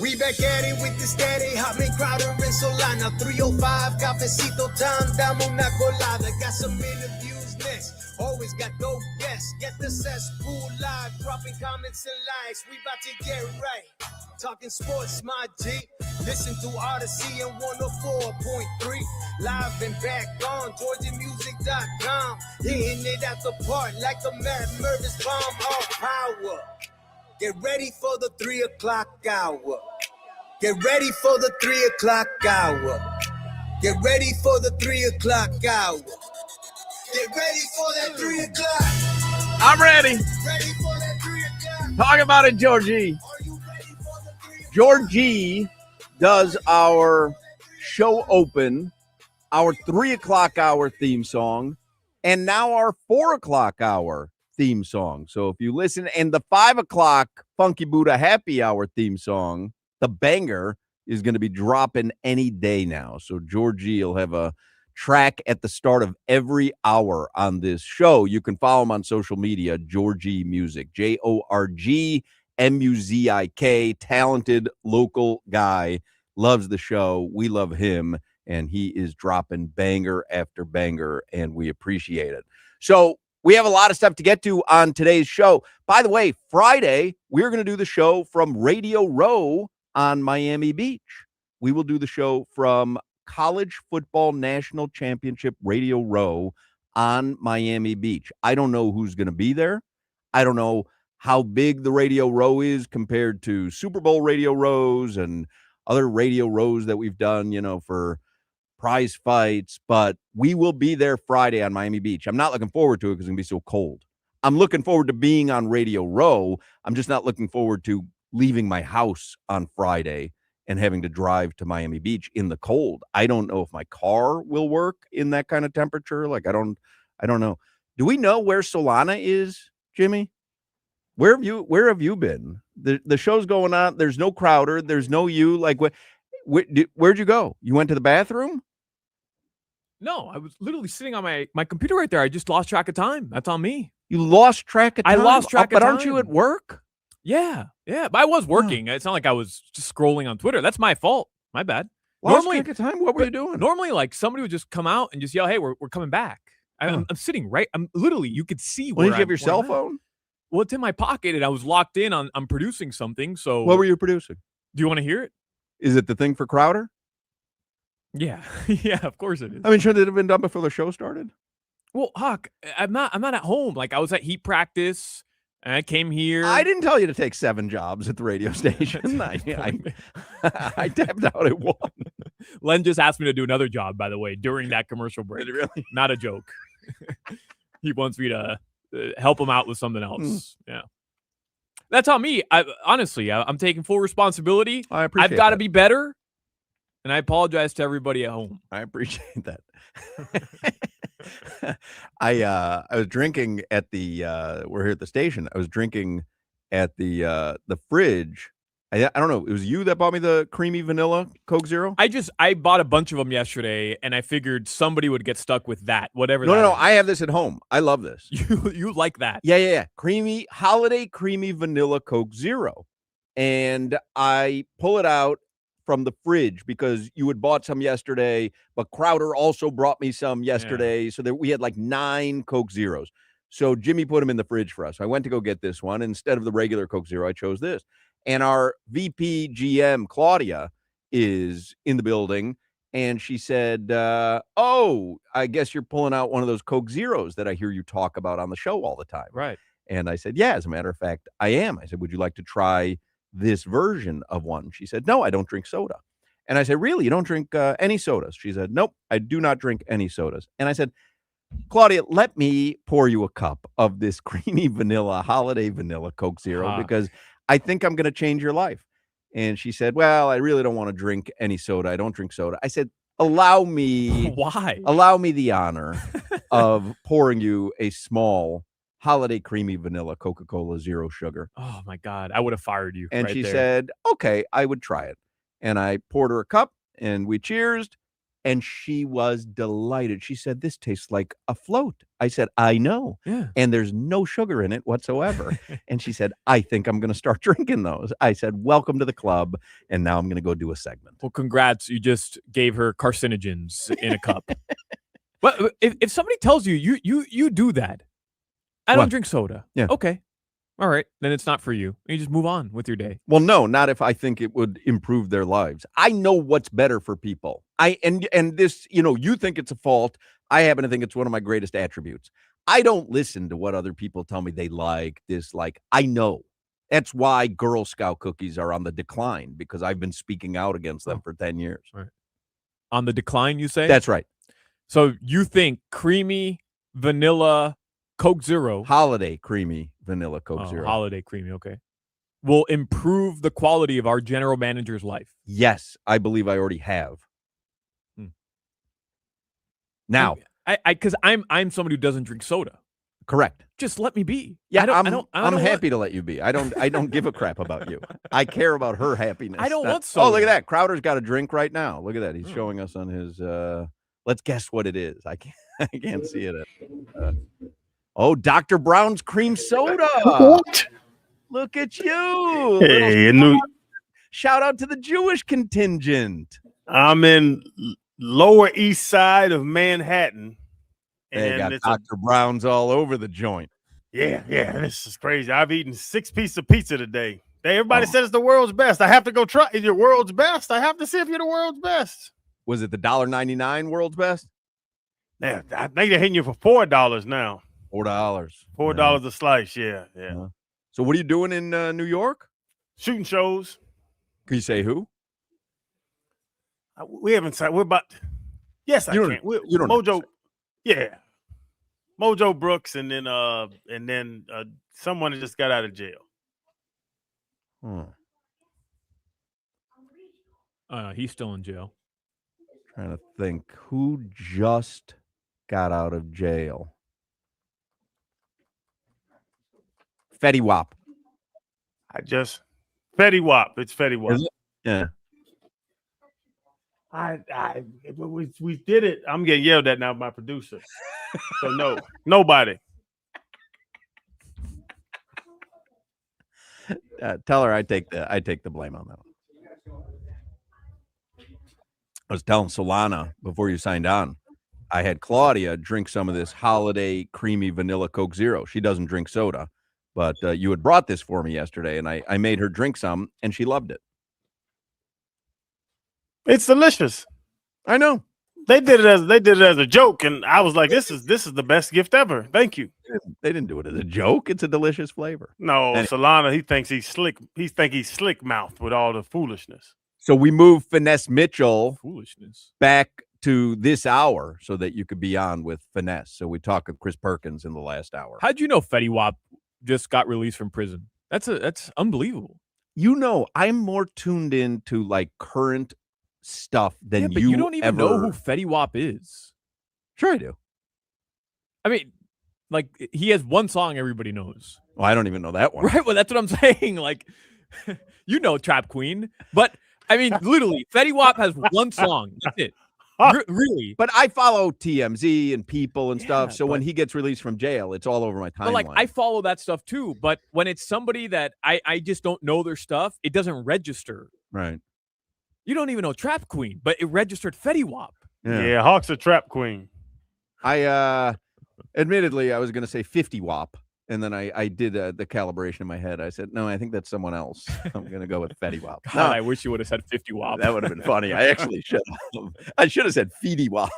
We back at it with the steady, Hotman, Crowder, and Solana. 305, cafecito time, dame una colada. Got some interviews next, always got dope guests. Get the cesspool live, dropping comments and likes. We about to get right, talking sports, my G. Listen to Odyssey and 104.3. Live and back on GeorgiaMusic.com. Hitting it at the park like the Matt Mervis bomb of power. Get ready for the 3 o'clock hour. Get ready for the 3 o'clock hour. Get ready for the 3 o'clock hour. Get ready for that 3 o'clock. I'm ready. Ready for that 3 o'clock. Talk about it, Georgie. Are you ready for the 3 o'clock? Georgie does our show open, our 3 o'clock hour theme song, and now our 4 o'clock hour theme song. So if you listen, and the 5 o'clock Funky Buddha Happy Hour theme song, the banger, is going to be dropping any day now. So Georgie will have a track at the start of every hour on this show. You can follow him on social media, Georgie Music, JorgMuzik. Talented local guy, loves the show. We love him, and he is dropping banger after banger, and we appreciate it. So we have a lot of stuff to get to on today's show. By the way, Friday, we're going to do the show from Radio Row on Miami Beach. We will do the show from College Football National Championship Radio Row on Miami Beach. I don't know who's going to be there. I don't know how big the Radio Row is compared to Super Bowl Radio Rows and other Radio Rows that we've done, for prize fights, but we will be there Friday on Miami Beach. I'm not looking forward to it because it's going to be so cold. I'm looking forward to being on Radio Row. I'm just not looking forward to leaving my house on Friday and having to drive to Miami Beach in the cold. I don't know if my car will work in that kind of temperature. Like, I don't know. Do we know where Solana is, Jimmy? Where have you been? The show's going on. There's no Crowder. There's no you. Like, where'd you go? You went to the bathroom? No, I was literally sitting on my computer right there. I just lost track of time. That's on me. You lost track of time? I lost track of but time. Aren't you at work? Yeah. But I was working. It's not like I was just scrolling on Twitter. That's my fault. My bad. Lost track of time? What were you doing? Normally, like, somebody would just come out and just yell, "Hey, we're coming back." I'm sitting right. I'm literally, you could see where. Did you have your cell phone? Well, it's in my pocket, and I was locked in on producing something. So, what were you producing? Do you want to hear it? Is it the thing for Crowder? Yeah, yeah, of course it is. I mean, shouldn't it have been done before the show started? Well, Hoch, I'm not at home. Like, I was at heat practice, and I came here. I didn't tell you to take 7 jobs at the radio station. I tapped out at 1. Len just asked me to do another job, by the way, during that commercial break. Really? Not a joke. He wants me to help him out with something else. Yeah. That's on me. Honestly, I'm taking full responsibility. I appreciate I've got to that. be better. And I apologize to everybody at home. I appreciate that. I was drinking at the we're here at the station. I was drinking at the fridge. I don't know. It was you that bought me the creamy vanilla Coke Zero? I bought a bunch of them yesterday, and I figured somebody would get stuck with that, whatever that No. is. I have this at home. I love this. You like that. Yeah. Creamy, holiday creamy vanilla Coke Zero. And I pull it out from the fridge because you had bought some yesterday, but Crowder also brought me some yesterday. Yeah. So that we had like 9 Coke Zeros. So Jimmy put them in the fridge for us. I went to go get this one. Instead of the regular Coke Zero, I chose this. And our VP GM, Claudia, is in the building. And she said, oh, I guess you're pulling out one of those Coke Zeros that I hear you talk about on the show all the time. Right. And I said, yeah, as a matter of fact, I am. I said, would you like to try this version of one? She said, no, I don't drink soda. And I said, really? You don't drink any sodas? She said, nope, I do not drink any sodas. And I said, Claudia, let me pour you a cup of this creamy vanilla, holiday vanilla Coke Zero, because I think I'm going to change your life. And she said, well, I really don't want to drink any soda. I don't drink soda. I said, allow me. Why? Allow me the honor of pouring you a small holiday creamy vanilla Coca-Cola Zero Sugar. Oh, my God. I would have fired you. And right she there. said, okay, I would try it. And I poured her a cup, and we cheersed. And she was delighted. She said, "This tastes like a float." I said, "I know. Yeah. And there's no sugar in it whatsoever." And she said, "I think I'm going to start drinking those." I said, "Welcome to the club." And now I'm going to go do a segment. Well, congrats. You just gave her carcinogens in a cup. But if somebody tells you you do that, I don't What? drink soda. Yeah. Okay. All right. Then it's not for you. You just move on with your day. Well, no, not if I think it would improve their lives. I know what's better for people. And this, you think it's a fault. I happen to think it's one of my greatest attributes. I don't listen to what other people tell me they like, dislike. I know. That's why Girl Scout cookies are on the decline, because I've been speaking out against them for 10 years. Right. On the decline, you say? That's right. So you think creamy vanilla Coke Zero, Holiday creamy vanilla Coke Zero. holiday creamy, okay, will improve the quality of our general manager's life? Yes, I believe I already have. Now, because I'm somebody who doesn't drink soda. correct. Just let me be. Yeah, I'm happy to let you be. I don't give a crap about you. I care about her happiness. I don't want soda. Oh, look at that. Crowder's got a drink right now. Look at that. He's showing us on his let's guess what it is. I can't see it. Dr. Brown's cream soda. What? Look at you. Hey, Shout out to the Jewish contingent. I'm in Lower East Side of Manhattan. They And got it's Dr. Brown's all over the joint. yeah, this is crazy. I've eaten 6 pieces of pizza today. Everybody said it's the world's best. I have to go try. Is your world's best? I have to see if you're the world's best. Was it the $1.99 world's best? Yeah, I think they're hitting you for $4 now. $4. $4 a slice. Yeah. So what are you doing in New York? Shooting shows. Can you say who? We haven't said we're about. Yes, I can. You don't Mojo. Yeah, Mojo Brooks, and then someone that just got out of jail. He's still in jail. Trying to think who just got out of jail. Fetty Wap. Fetty Wap. It's Fetty Wap. Is it? Yeah. We did it. I'm getting yelled at now by my producer. So no, nobody. Tell her I take the blame on that one. I was telling Solana before you signed on, I had Claudia drink some of this holiday creamy vanilla Coke Zero. She doesn't drink soda, but you had brought this for me yesterday, and I made her drink some, and she loved it. It's delicious. I know. They did it as a joke, and I was like, "This is the best gift ever." Thank you. They didn't do it as a joke. It's a delicious flavor. No, Solana, he thinks he's slick. He thinks he's slick mouthed with all the foolishness. So we moved Finesse Mitchell Foolishness back to this hour so that you could be on with Finesse. So we talked with Chris Perkins in the last hour. How'd you know Fetty Wap just got released from prison? That's unbelievable. I'm more tuned in to like current stuff than but you don't even know who Fetty Wap is. Sure I do. I mean, like, he has one song everybody knows. Well, I don't even know that one. Right, well, that's what I'm saying. Like, Trap Queen. But, I mean, literally, Fetty Wap has one song. That's it. Really. But I follow TMZ and people and stuff, so when he gets released from jail, it's all over my timeline. But, like, I follow that stuff, too. But when it's somebody that I just don't know their stuff, it doesn't register. Right. You don't even know Trap Queen, but it registered Fetty Wap. Yeah, Hawk's a trap queen. Admittedly, I was going to say 50 Wap, and then I did the calibration in my head. I said, no, I think that's someone else. I'm going to go with Fetty Wap. God, no, I wish you would have said 50 Wap. That would have been funny. I actually should have. I should have said Feedy Wap.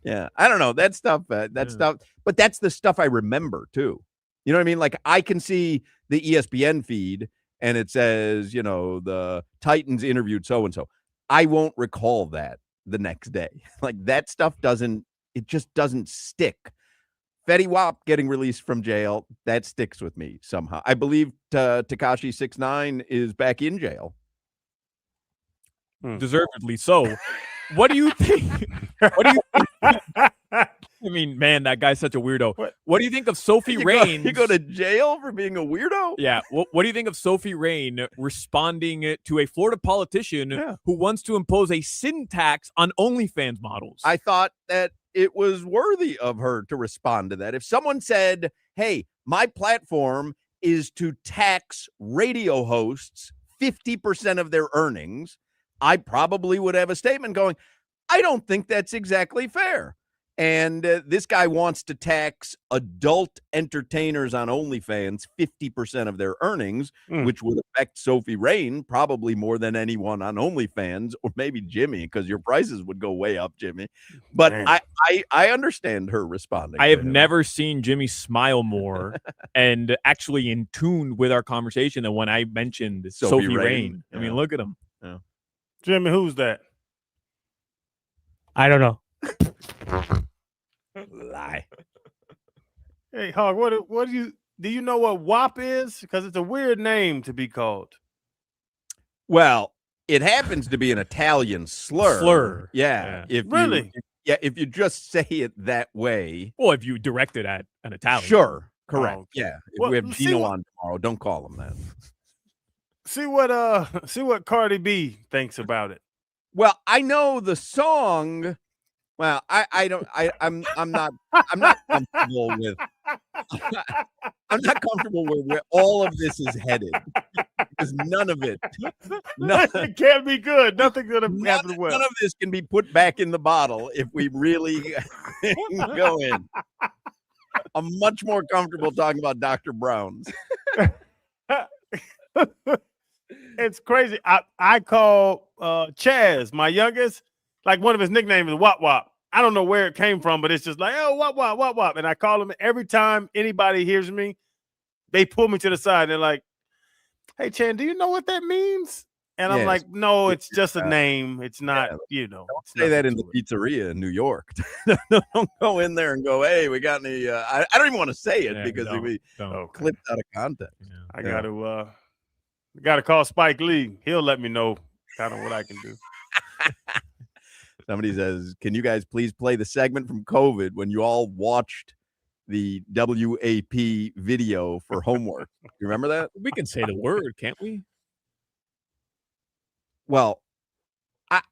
Yeah, I don't know. That stuff, stuff, but that's the stuff I remember, too. You know what I mean? Like, I can see the ESPN feed, and it says, the Titans interviewed so-and-so. I won't recall that the next day. Like, that stuff just doesn't stick. Fetty Wap getting released from jail, that sticks with me somehow. I believe Tekashi 6ix9ine is back in jail. Deservedly so. What do you think? I mean, man, that guy's such a weirdo. What do you think of Sophie You Raines? go to jail for being a weirdo? Yeah. What do you think of Sophie Rain responding to a Florida politician who wants to impose a sin tax on OnlyFans models? I thought that it was worthy of her to respond to that. If someone said, hey, my platform is to tax radio hosts 50% of their earnings, I probably would have a statement going, I don't think that's exactly fair. And this guy wants to tax adult entertainers on OnlyFans 50% of their earnings, which would affect Sophie Rain probably more than anyone on OnlyFans, or maybe Jimmy, because your prices would go way up, Jimmy. But I understand her responding. I have never seen Jimmy smile more and actually in tune with our conversation than when I mentioned Sophie Rain. I mean, look at him. Yeah. Jimmy, who's that? I don't know. Lie. Hey, Hog, what do you know what WAP is? Because it's a weird name to be called. Well, it happens to be an Italian slur. Yeah. If you just say it that way. Well, if you direct it at an Italian. Sure. Correct. Oh, okay. Yeah. If we have Gino on tomorrow, don't call him that. See what Cardi B thinks about it. Well, I know the song. Well, I'm not comfortable with I'm not comfortable with where all of this is headed, because none of it can't be good. Nothing's gonna happen well. None of this can be put back in the bottle if we really go in. I'm much more comfortable talking about Dr. Brown's. It's crazy. I call Chaz, my youngest, like one of his nicknames is Wop Wop. I don't know where it came from, but it's just like, oh, Wop Wop, Wop Wop. And I call him every time anybody hears me, they pull me to the side. They're like, hey, Chan, do you know what that means? And I'm like, no, it's just a name. It's not, Don't say that in the pizzeria in New York. Don't go in there and go, hey, we got any, I don't even want to say it because it'll be clipped out of context. Yeah. I got to call Spike Lee. He'll let me know kind of what I can do. Somebody says, can you guys please play the segment from COVID when you all watched the WAP video for homework? You remember that? We can say the word, can't we? Well,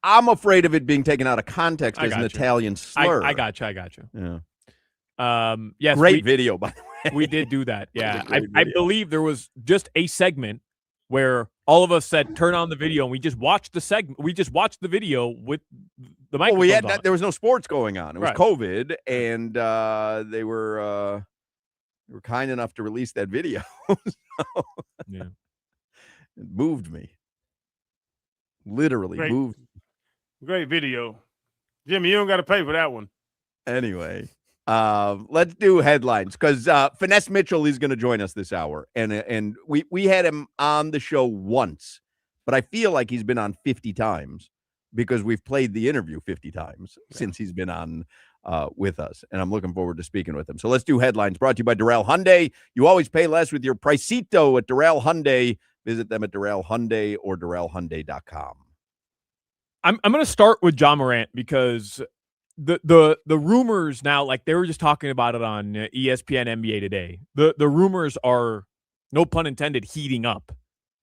I'm afraid of it being taken out of context as an Italian slur. I got you. Yeah. Yes. Great video, by the way. We did do that. Yeah. I believe there was just a segment where all of us said, turn on the video, and we just watched the segment. We just watched the video with the microphone. Well, we had that. There was no sports going on. It was COVID, and they were kind enough to release that video. It moved me. Literally moved. Great video. Jimmy, you don't got to pay for that one. Anyway, let's do headlines, because Finesse Mitchell is going to join us this hour, and we had him on the show once, but I feel like he's been on 50 times because we've played the interview 50 times since he's been on with us, and I'm looking forward to speaking with him. So let's do headlines, brought to you by Doral Hyundai. You always pay less with your Pricito at Doral Hyundai. Visit them at Doral Hyundai or DoralHyundai.com. I'm going to start with John Morant, because the rumors now, like they were just talking about it on ESPN NBA today. The rumors are, no pun intended, heating up.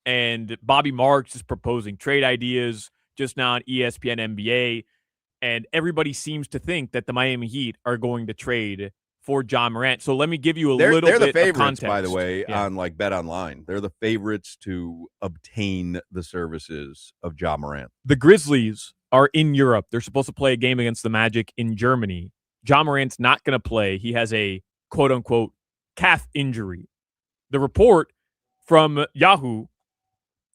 And Bobby Marks is proposing trade ideas just now on ESPN NBA. And everybody seems to think that the Miami Heat are going to trade for John Morant. So let me give you they're little the bit favorites, of context. by the way, on like Bet Online. They're the favorites to obtain the services of John Morant. The Grizzlies are in Europe. They're supposed to play a game against the Magic in Germany. John Morant's not going to play. He has a quote-unquote calf injury. The report from Yahoo,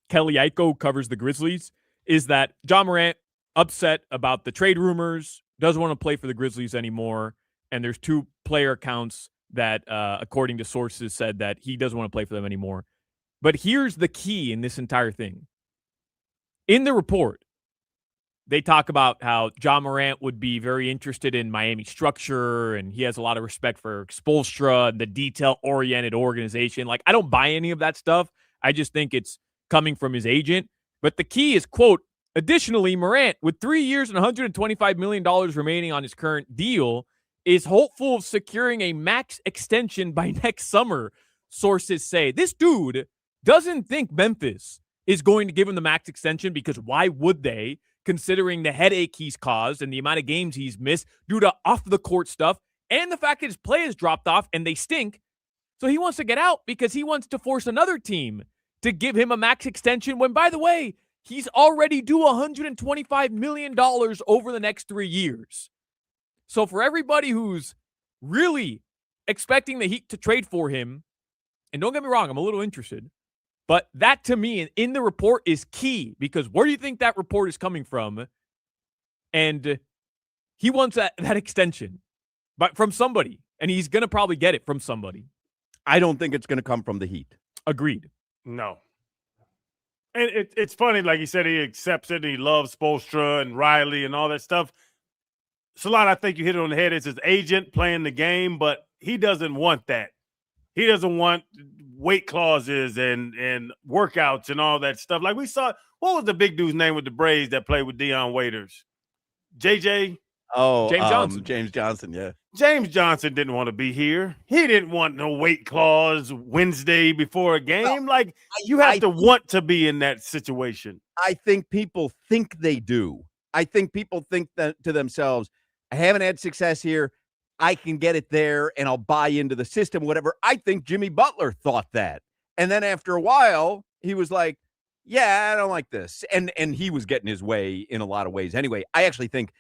Kelly Aiko covers the Grizzlies, is that John Morant upset about the trade rumors, doesn't want to play for the Grizzlies anymore, and there's two player accounts that, according to sources, said that he doesn't want to play for them anymore. But here's the key in this entire thing. In the report, they talk about how John Morant would be very interested in Miami structure, and he has a lot of respect for Spoelstra and the detail-oriented organization. Like, I don't buy any of that stuff. I just think it's coming from his agent. But the key is, quote, additionally, Morant, with 3 years and $125 million remaining on his current deal, is hopeful of securing a max extension by next summer, sources say. This dude doesn't think Memphis is going to give him the max extension because why would they, considering the headache he's caused and the amount of games he's missed due to off-the-court stuff and the fact that his play has dropped off and they stink. So he wants to get out because he wants to force another team to give him a max extension when, by the way, he's already due $125 million over the next 3 years. So for everybody who's really expecting the Heat to trade for him, and don't get me wrong, I'm a little interested, but that to me in the report is key because where do you think that report is coming from? And he wants that extension, but from somebody, and he's going to probably get it from somebody. I don't think it's going to come from the Heat. Agreed. No. And it's funny, like he said, he accepts it. He loves Spoelstra and Riley and all that stuff. Solana, I think you hit it on the head. It's his agent playing the game, but he doesn't want that. He doesn't want weight clauses and workouts and all that stuff. Like we saw, what was the big dude's name with the Braves that played with Deion Waiters? JJ? Oh, James Johnson. James Johnson, yeah. James Johnson didn't want to be here. He didn't want no weight clause Wednesday before a game. Like, you have to want to be in that situation. I think people think they do. I think people think that to themselves, I haven't had success here. I can get it there and I'll buy into the system, whatever. I think Jimmy Butler thought that. And then after a while, he was like, yeah, I don't like this. And he was getting his way in a lot of ways. Anyway, I actually think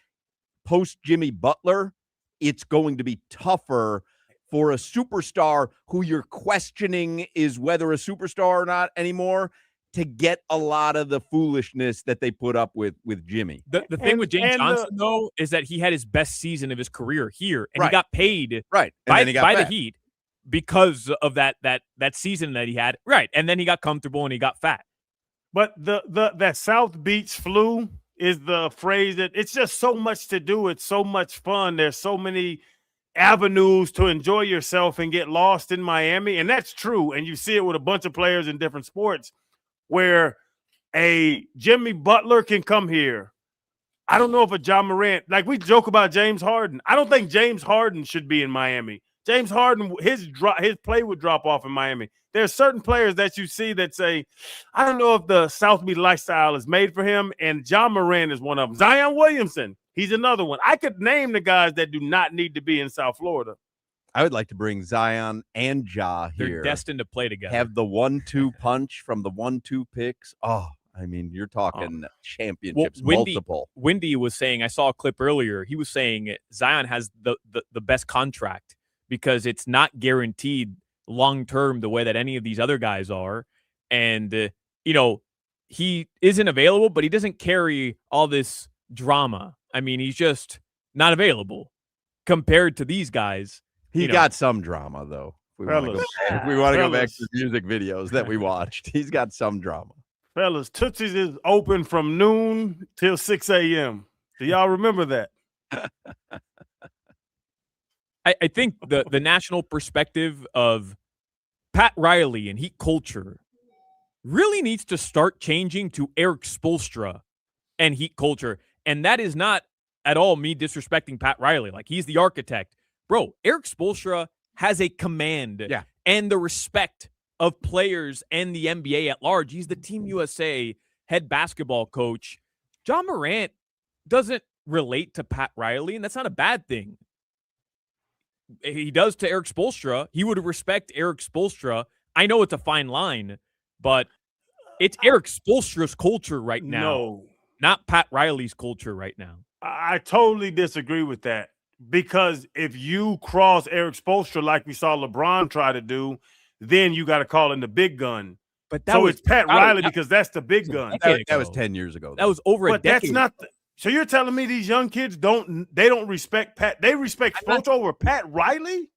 post Jimmy Butler, it's going to be tougher for a superstar who you're questioning is whether a superstar or not anymore to get a lot of the foolishness that they put up with Jimmy. The thing with James Johnson, though, is that he had his best season of his career here, and he got paid by the Heat because of that season that he had. Right, and then he got comfortable and he got fat. But that South Beach flu is the phrase that it's just so much to do. It's so much fun. There's so many avenues to enjoy yourself and get lost in Miami. And that's true. And you see it with a bunch of players in different sports where a Jimmy Butler can come here. I don't know if a John Morant, like we joke about James Harden. I don't think James Harden should be in Miami. James Harden, his play would drop off in Miami. There's certain players that you see that say, I don't know if the South Beach lifestyle is made for him, and John Morant is one of them. Zion Williamson, he's another one. I could name the guys that do not need to be in South Florida. I would like to bring Zion and Ja here. They're destined to play together. Have the 1-2 punch from the 1-2 picks. Oh, I mean, you're talking championships, multiple. Wendy was saying, I saw a clip earlier. He was saying Zion has the best contract because it's not guaranteed long-term the way that any of these other guys are. And, he isn't available, but he doesn't carry all this drama. I mean, he's just not available compared to these guys. He got some drama, though. If we want to go back to the music videos that we watched, he's got some drama. Fellas, Tootsie's is open from noon till 6 a.m. Do y'all remember that? I think the national perspective of Pat Riley and Heat culture really needs to start changing to Eric Spoelstra and Heat culture. And that is not at all me disrespecting Pat Riley. Like, he's the architect. Bro, Eric Spoelstra has a command and the respect of players and the NBA at large. He's the Team USA head basketball coach. John Morant doesn't relate to Pat Riley, and that's not a bad thing. He does to Eric Spoelstra. He would respect Eric Spoelstra. I know it's a fine line, but it's Eric Spoelstra's culture right now. No. Not Pat Riley's culture right now. I totally disagree with that because if you cross Eric Spoelstra like we saw LeBron try to do, then you got to call in the big gun. But it's Pat Riley because that's the big gun. That was 10 years ago. That was over a decade. That's not so you're telling me these young kids don't respect Pat? They respect Spoelstra over Pat Riley?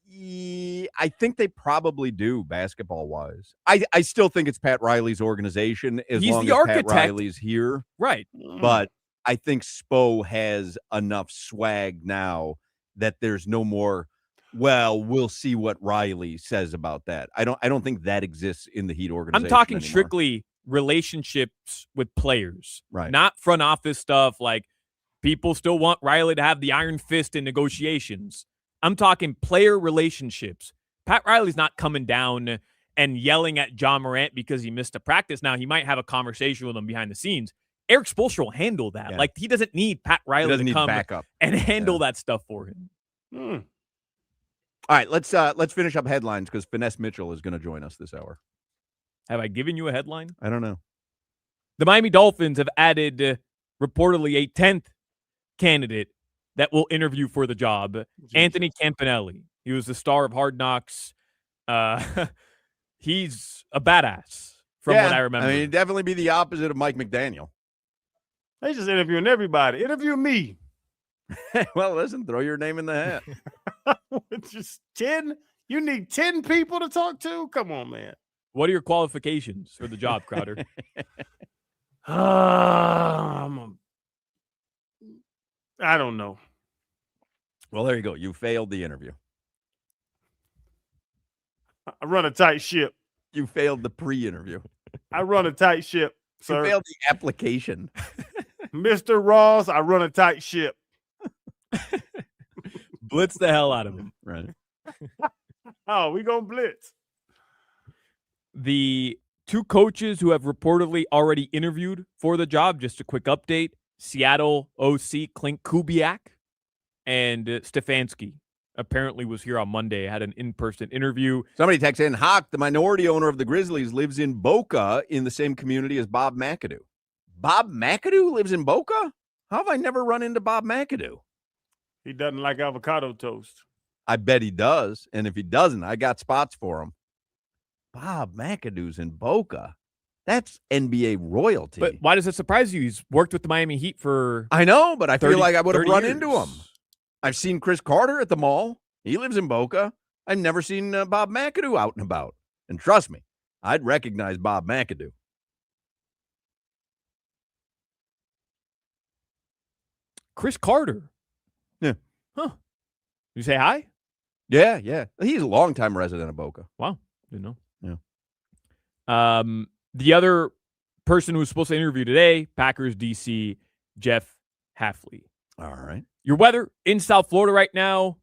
I think they probably do, basketball-wise. I still think it's Pat Riley's organization as long as Pat Riley's here. Right. But I think Spo has enough swag now that there's no more, well, we'll see what Riley says about that. I don't think that exists in the Heat organization I'm talking anymore. Strictly relationships with players, right? Not front office stuff like people still want Riley to have the iron fist in negotiations. I'm talking player relationships. Pat Riley's not coming down and yelling at John Morant because he missed a practice. Now, he might have a conversation with him behind the scenes. Eric Spoelstra will handle that. Yeah. Like, he doesn't need Pat Riley to come backup and handle that stuff for him. All right, let's finish up headlines because Finesse Mitchell is going to join us this hour. Have I given you a headline? I don't know. The Miami Dolphins have added reportedly a 10th candidate that will interview for the job, Anthony Campanelli. He was the star of Hard Knocks. He's a badass from what I remember. I mean, he'd definitely be the opposite of Mike McDaniel. They just interviewing everybody. Interview me. Well, listen, throw your name in the hat. Just 10? You need 10 people to talk to? Come on, man. What are your qualifications for the job, Crowder? I don't know. Well, there you go. You failed the interview. I run a tight ship. You failed the pre-interview. I run a tight ship, sir. You failed the application. Mr. Ross, I run a tight ship. Blitz the hell out of him. Right. Oh, we gonna blitz. The two coaches who have reportedly already interviewed for the job, just a quick update, Seattle OC Clint Kubiak and Stefanski apparently was here on Monday, had an in-person interview. Somebody texted in, Hoch, the minority owner of the Grizzlies, lives in Boca in the same community as Bob McAdoo. Bob McAdoo lives in Boca? How have I never run into Bob McAdoo? He doesn't like avocado toast. I bet he does. And if he doesn't, I got spots for him. Bob McAdoo's in Boca. That's NBA royalty. But why does it surprise you? He's worked with the Miami Heat for I know, but I feel like I would have run years. into him. I've seen Chris Carter at the mall. He lives in Boca. I've never seen Bob McAdoo out and about. And trust me, I'd recognize Bob McAdoo. Chris Carter. Yeah. Huh. You say hi? Yeah. He's a longtime resident of Boca. Wow. Didn't know. Yeah. The other person who was supposed to interview today, Packers DC, Jeff Hafley. All right. Your weather in South Florida right now,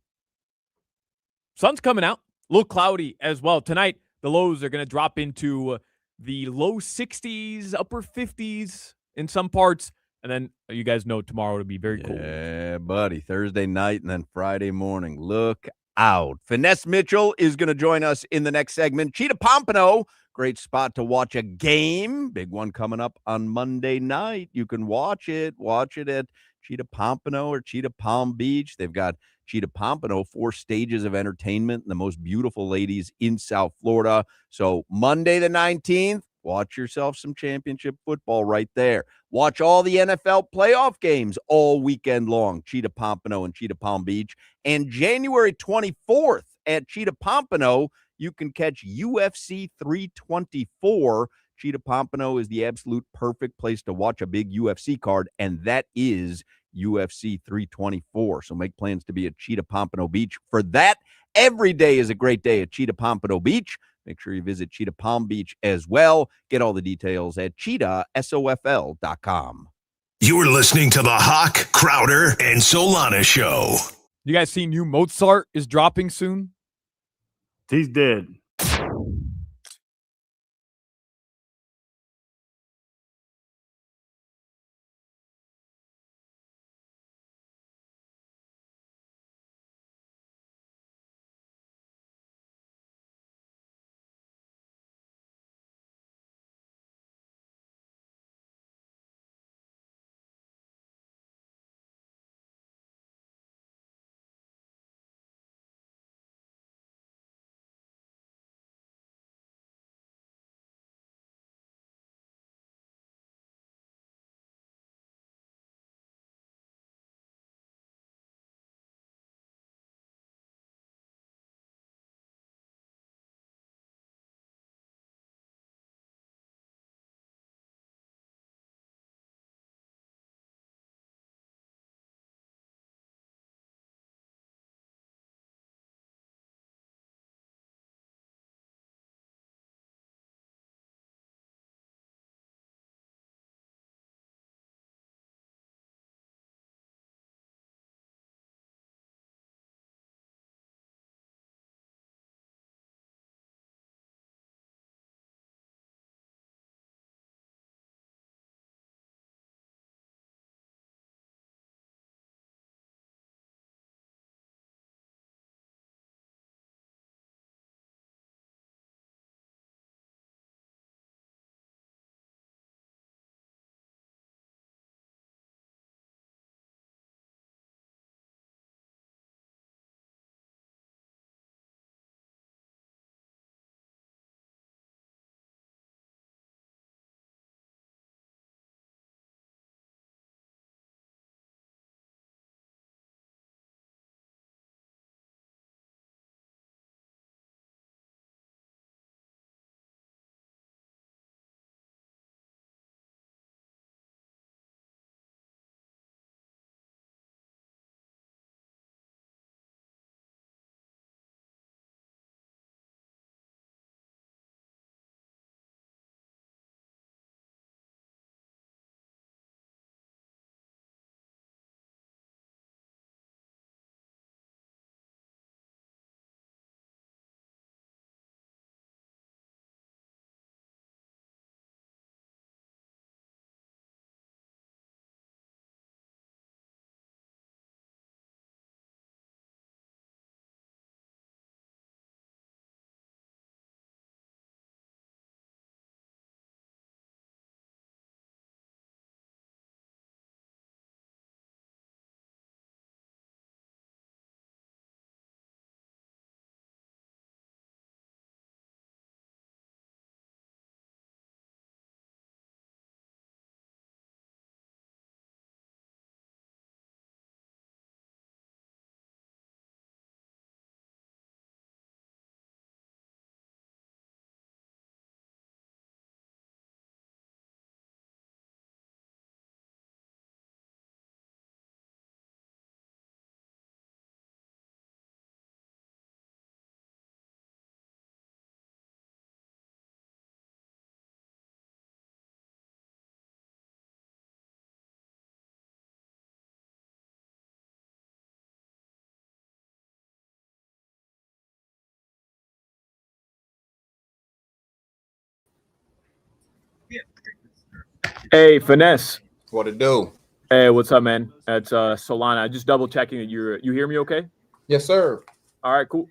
sun's coming out. A little cloudy as well. Tonight, the lows are going to drop into the low 60s, upper 50s in some parts. And then you guys know tomorrow it'll be very cold. Yeah, buddy. Thursday night and then Friday morning. Look out. Finesse Mitchell is going to join us in the next segment. Cheetah Pompano, great spot to watch a game. Big one coming up on Monday night. You can watch it. Watch it at Cheetah Pompano or Cheetah Palm Beach. They've got Cheetah Pompano, 4 stages of entertainment and the most beautiful ladies in South Florida. So Monday the 19th, watch yourself some championship football right there. Watch all the NFL playoff games all weekend long, Cheetah Pompano and Cheetah Palm Beach. And January 24th at Cheetah Pompano, you can catch UFC 324. Cheetah Pompano is the absolute perfect place to watch a big UFC card, and that is UFC 324. So make plans to be at Cheetah Pompano Beach for that. Every day is a great day at Cheetah Pompano Beach. Make sure you visit Cheetah Palm Beach as well. Get all the details at cheetahsofl.com. You're listening to the Hoch, Crowder, and Solana Show. You guys see new Mozart is dropping soon? He's dead. Hey, Finesse. What it do? Hey, what's up, man? That's Solana. Just double checking that you hear me okay? Yes, sir. All right, cool.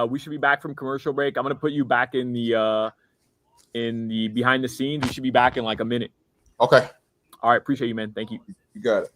We should be back from commercial break. I'm gonna put you back in the behind the scenes. We should be back in like a minute. Okay. All right, appreciate you, man. Thank you. You got it.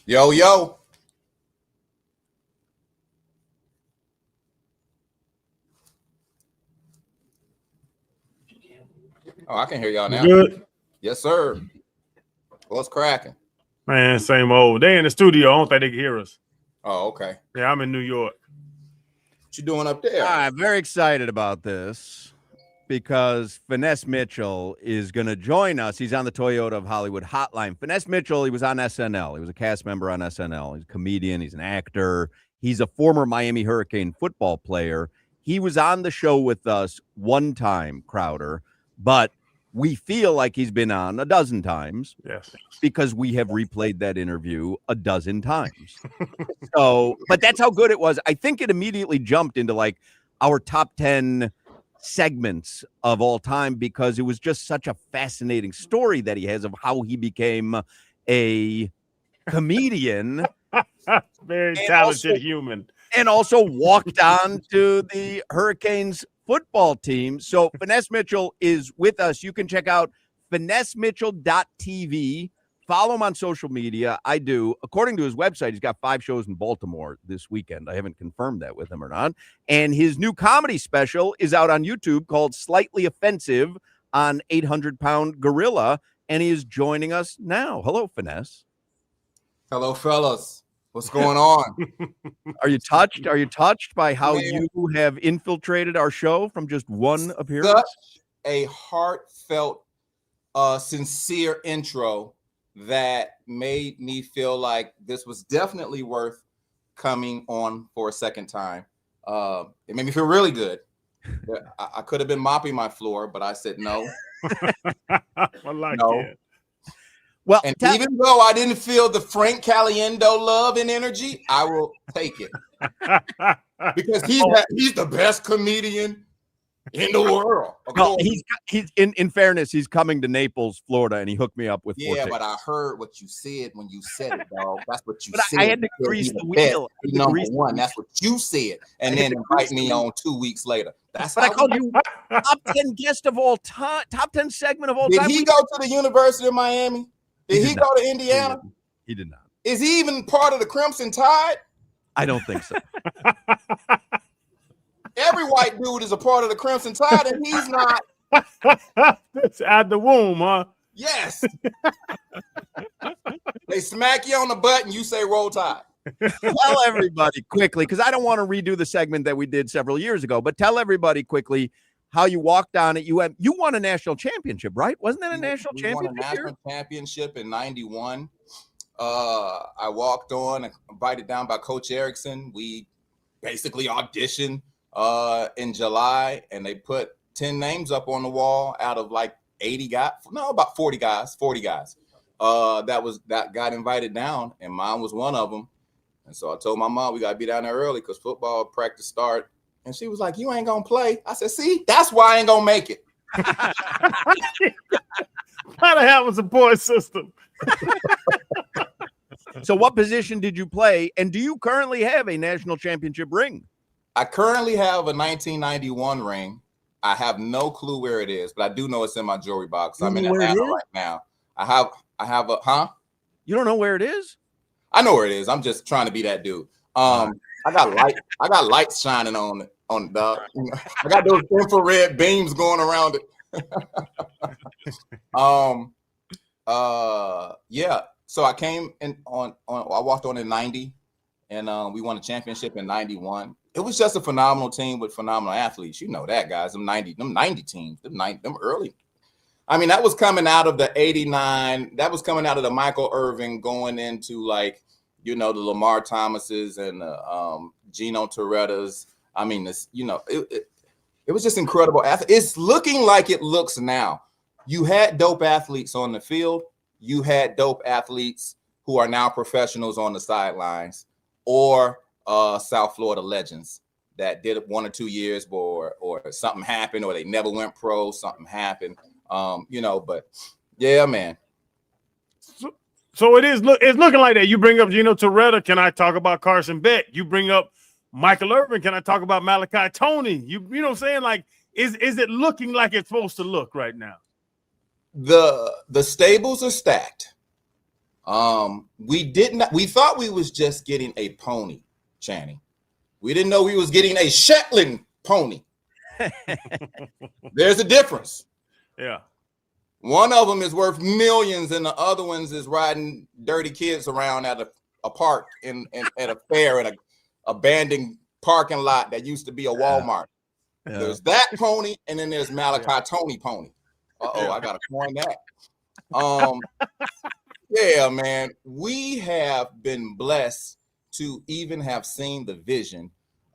Yo, yo. Oh, I can hear y'all now. Good. Yes, sir. What's cracking? Man, same old. They in the studio. I don't think they can hear us. Oh, okay. Yeah, I'm in New York. What you doing up there? I'm very excited about this because Finesse Mitchell is going to join us. He's on the Toyota of Hollywood hotline. Finesse Mitchell, he was on SNL. He was a cast member on SNL. He's a comedian. He's an actor. He's a former Miami Hurricane football player. He was on the show with us one time, Crowder, but we feel like he's been on a dozen times. Yes. Because we have replayed that interview a dozen times. So, but that's how good it was. I think it immediately jumped into like our top 10 segments of all time because it was just such a fascinating story that he has of how he became a comedian. Very talented human. And also walked on to the Hurricanes football team. So Finesse Mitchell is with us. You can check out finessemitchell.tv. Follow him on social media. I do. According to his website, he's got 5 shows in Baltimore this weekend. I haven't confirmed that with him or not. And his new comedy special is out on YouTube called Slightly Offensive on 800 Pound Gorilla. And he is joining us now. Hello, Finesse. Hello, fellas. What's going on? Are you touched? Are you touched by how Man. you have infiltrated our show from just one appearance? Such a heartfelt, sincere intro that made me feel like this was definitely worth coming on for a second time. It made me feel really good. I could have been mopping my floor, but I said no. I like No. it. Well, And even though I didn't feel the Frank Caliendo love and energy, I will take it because he's the best comedian in the world. well, he's in fairness, he's coming to Naples, Florida, and he hooked me up with four Yeah, tickets. but I heard what you said when you said it, dog. That's what you But said. I had to You said grease he's the best. wheel. He's number one. That's what you said. And then invite me on 2 weeks later. That's But I how called you top 10 guest of all time, top 10 segment of all Did time. he go to the University of Miami? Did he go to Indiana? He did not. Is he even part of the Crimson Tide? I don't think so. Every white dude is a part of the Crimson Tide, and he's not. It's out the womb, huh? Yes. They smack you on the butt and you say roll tide. Tell everybody quickly, because I don't want to redo the segment that we did several years ago, but tell everybody quickly how you walked on it. You won a national championship, right? Wasn't that a national We championship? won a national championship in '91. I walked on, invited down by Coach Erickson. We basically auditioned in July, and they put 10 names up on the wall out of like 80 guys. No, about 40 guys. That got invited down, and mine was one of them. And so I told my mom we got to be down there early because football practice start. And she was like, "You ain't gonna play." I said, "See, that's why I ain't gonna make it." Gotta have a support system. So what position did you play? And do you currently have a national championship ring? I currently have a 1991 ring. I have no clue where it is, but I do know it's in my jewelry box. I'm in Atlanta right now. I have a You don't know where it is? I know where it is. I'm just trying to be that dude. I got lights shining on the I got those infrared beams going around it. Yeah. So I came in I walked on in 90, and we won a championship in 91. It was just a phenomenal team with phenomenal athletes. You know that, guys. Them 90 teams, them early. I mean, that was coming out of the 89. That was coming out of the Michael Irvin going into like, the Lamar Thomases and the Gino Torettas. I mean, it was just incredible. It's looking like it looks now. You had dope athletes on the field. You had dope athletes who are now professionals on the sidelines, or South Florida legends that did it 1 or 2 years, or something happened, or they never went pro. Something happened, But yeah, man. So it's looking like that. You bring up Gino Toretta. Can I talk about Carson Beck? You bring up Michael Irvin. Can I talk about Malachi Tony? You know what I'm saying? Like, is it looking like it's supposed to look right now? The stables are stacked. We thought we was just getting a pony, Channing. We didn't know we was getting a Shetland pony. There's a difference. Yeah. One of them is worth millions, and the other ones is riding dirty kids around at a park at a fair in a abandoned parking lot that used to be a Walmart. Yeah. There's that pony, and then there's Malachi Tony pony. I gotta coin that. Yeah, man. We have been blessed to even have seen the vision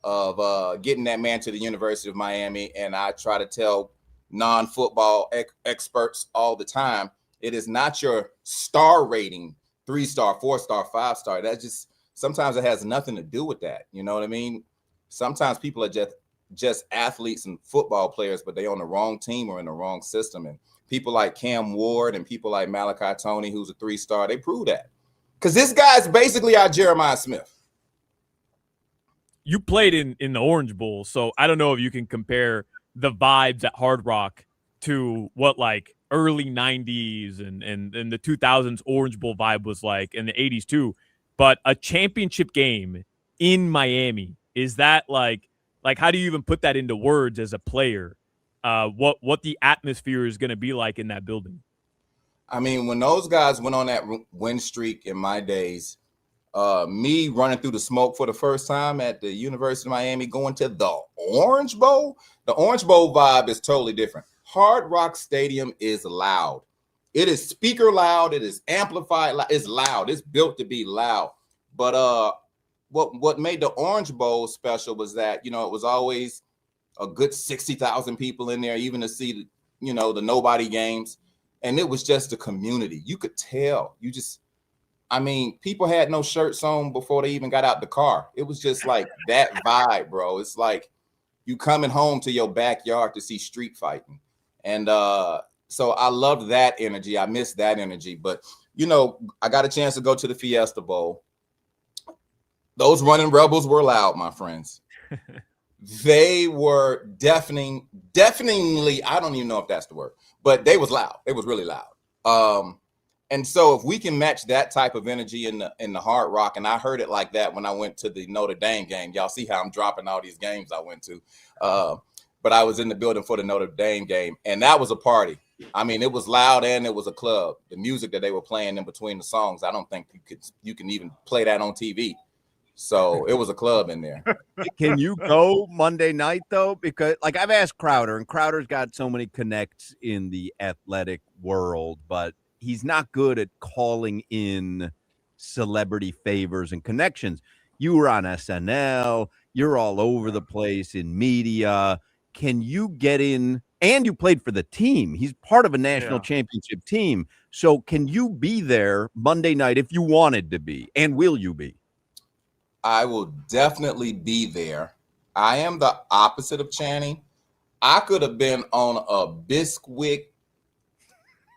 of getting that man to the University of Miami, and I try to tell non-football experts all the time, it is not your star rating, 3-star, 4-star, 5-star. That just sometimes it has nothing to do with that. You know what I mean? Sometimes people are just athletes and football players, but they on the wrong team or in the wrong system. And people like Cam Ward and people like Malachi Tony, who's a 3-star, they prove that. Because this guy's basically our Jeremiah Smith. You played in the Orange Bowl, so I don't know if you can compare the vibes at Hard Rock to what like early 90s and the 2000s Orange Bowl vibe was like, in the 80s too. But a championship game in Miami, is that like how do you even put that into words as a player? What the atmosphere is going to be like in that building? I mean, when those guys went on that win streak in my days, me running through the smoke for the first time at the University of Miami, going to the Orange Bowl. The Orange Bowl vibe is totally different. Hard Rock Stadium is loud. It is speaker loud. It is amplified. It's loud. It's built to be loud. But what made the Orange Bowl special was that, it was always a good 60,000 people in there, even to see, the nobody games. And it was just a community. You could tell. People had no shirts on before they even got out the car. It was just like that vibe, bro. It's like you coming home to your backyard to see street fighting. And so I loved that energy. I missed that energy. But, I got a chance to go to the Fiesta Bowl. Those running rebels were loud, my friends. They were deafeningly, I don't even know if that's the word, but they was loud. They was really loud. And so if we can match that type of energy in the Hard Rock, and I heard it like that when I went to the Notre Dame game. Y'all see how I'm dropping all these games I went to. But I was in the building for the Notre Dame game, and that was a party. It was loud and it was a club. The music that they were playing in between the songs, I don't think you can even play that on TV. So it was a club in there. Can you go Monday night, though? Because, I've asked Crowder, and Crowder's got so many connects in the athletic world, but he's not good at calling in celebrity favors and connections. You were on SNL. You're all over the place in media. Can you get in? And you played for the team. He's part of a national championship team. So can you be there Monday night if you wanted to be? And will you be? I will definitely be there. I am the opposite of Channing. I could have been on a Bisquick.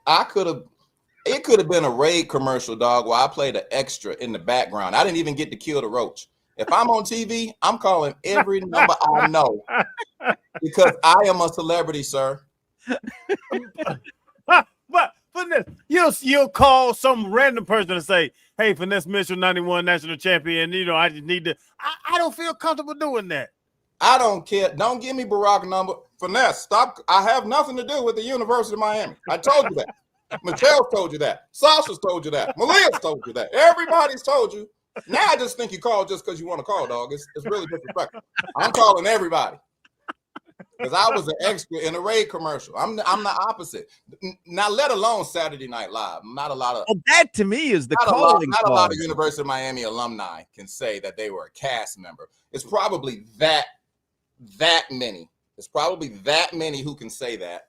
It could have been a Raid commercial, dog, where I played an extra in the background. I didn't even get to kill the roach. If I'm on TV, I'm calling every number I know because I am a celebrity, sir. But Finesse, you'll call some random person and say, "Hey, Finesse Mitchell, 91 national champion. I just need to." I don't feel comfortable doing that. I don't care. Don't give me Barack number. Finesse, stop. I have nothing to do with the University of Miami. I told you that. Michelle's told you that. Sasha's told you that. Malia's told you that. Everybody's told you. Now I just think you called just because you want to call, dog. It's really disrespectful. I'm calling everybody because I was an extra in a Raid commercial. I'm the opposite. Now, let alone Saturday Night Live. Not a lot of that to me is the calling. Not a lot of University of Miami alumni can say that they were a cast member. It's probably that many. It's probably that many who can say that.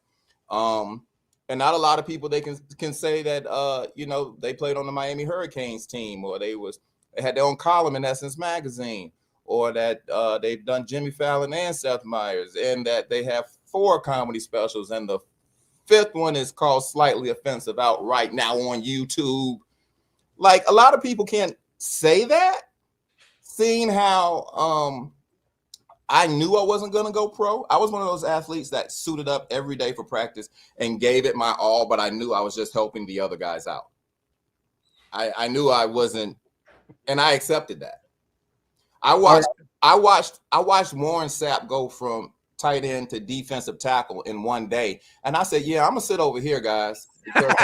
And not a lot of people they can say that they played on the Miami Hurricanes team, or they had their own column in Essence magazine, or that they've done Jimmy Fallon and Seth Meyers, and that they have 4 comedy specials, and the 5th one is called Slightly Offensive, out right now on YouTube. Like, a lot of people can't say that, seeing how I knew I wasn't going to go pro. I was one of those athletes that suited up every day for practice and gave it my all, but I knew I was just helping the other guys out. I knew I wasn't, and I accepted that. I watched Warren Sapp go from tight end to defensive tackle in one day, and I said, "Yeah, I'm gonna sit over here, guys, because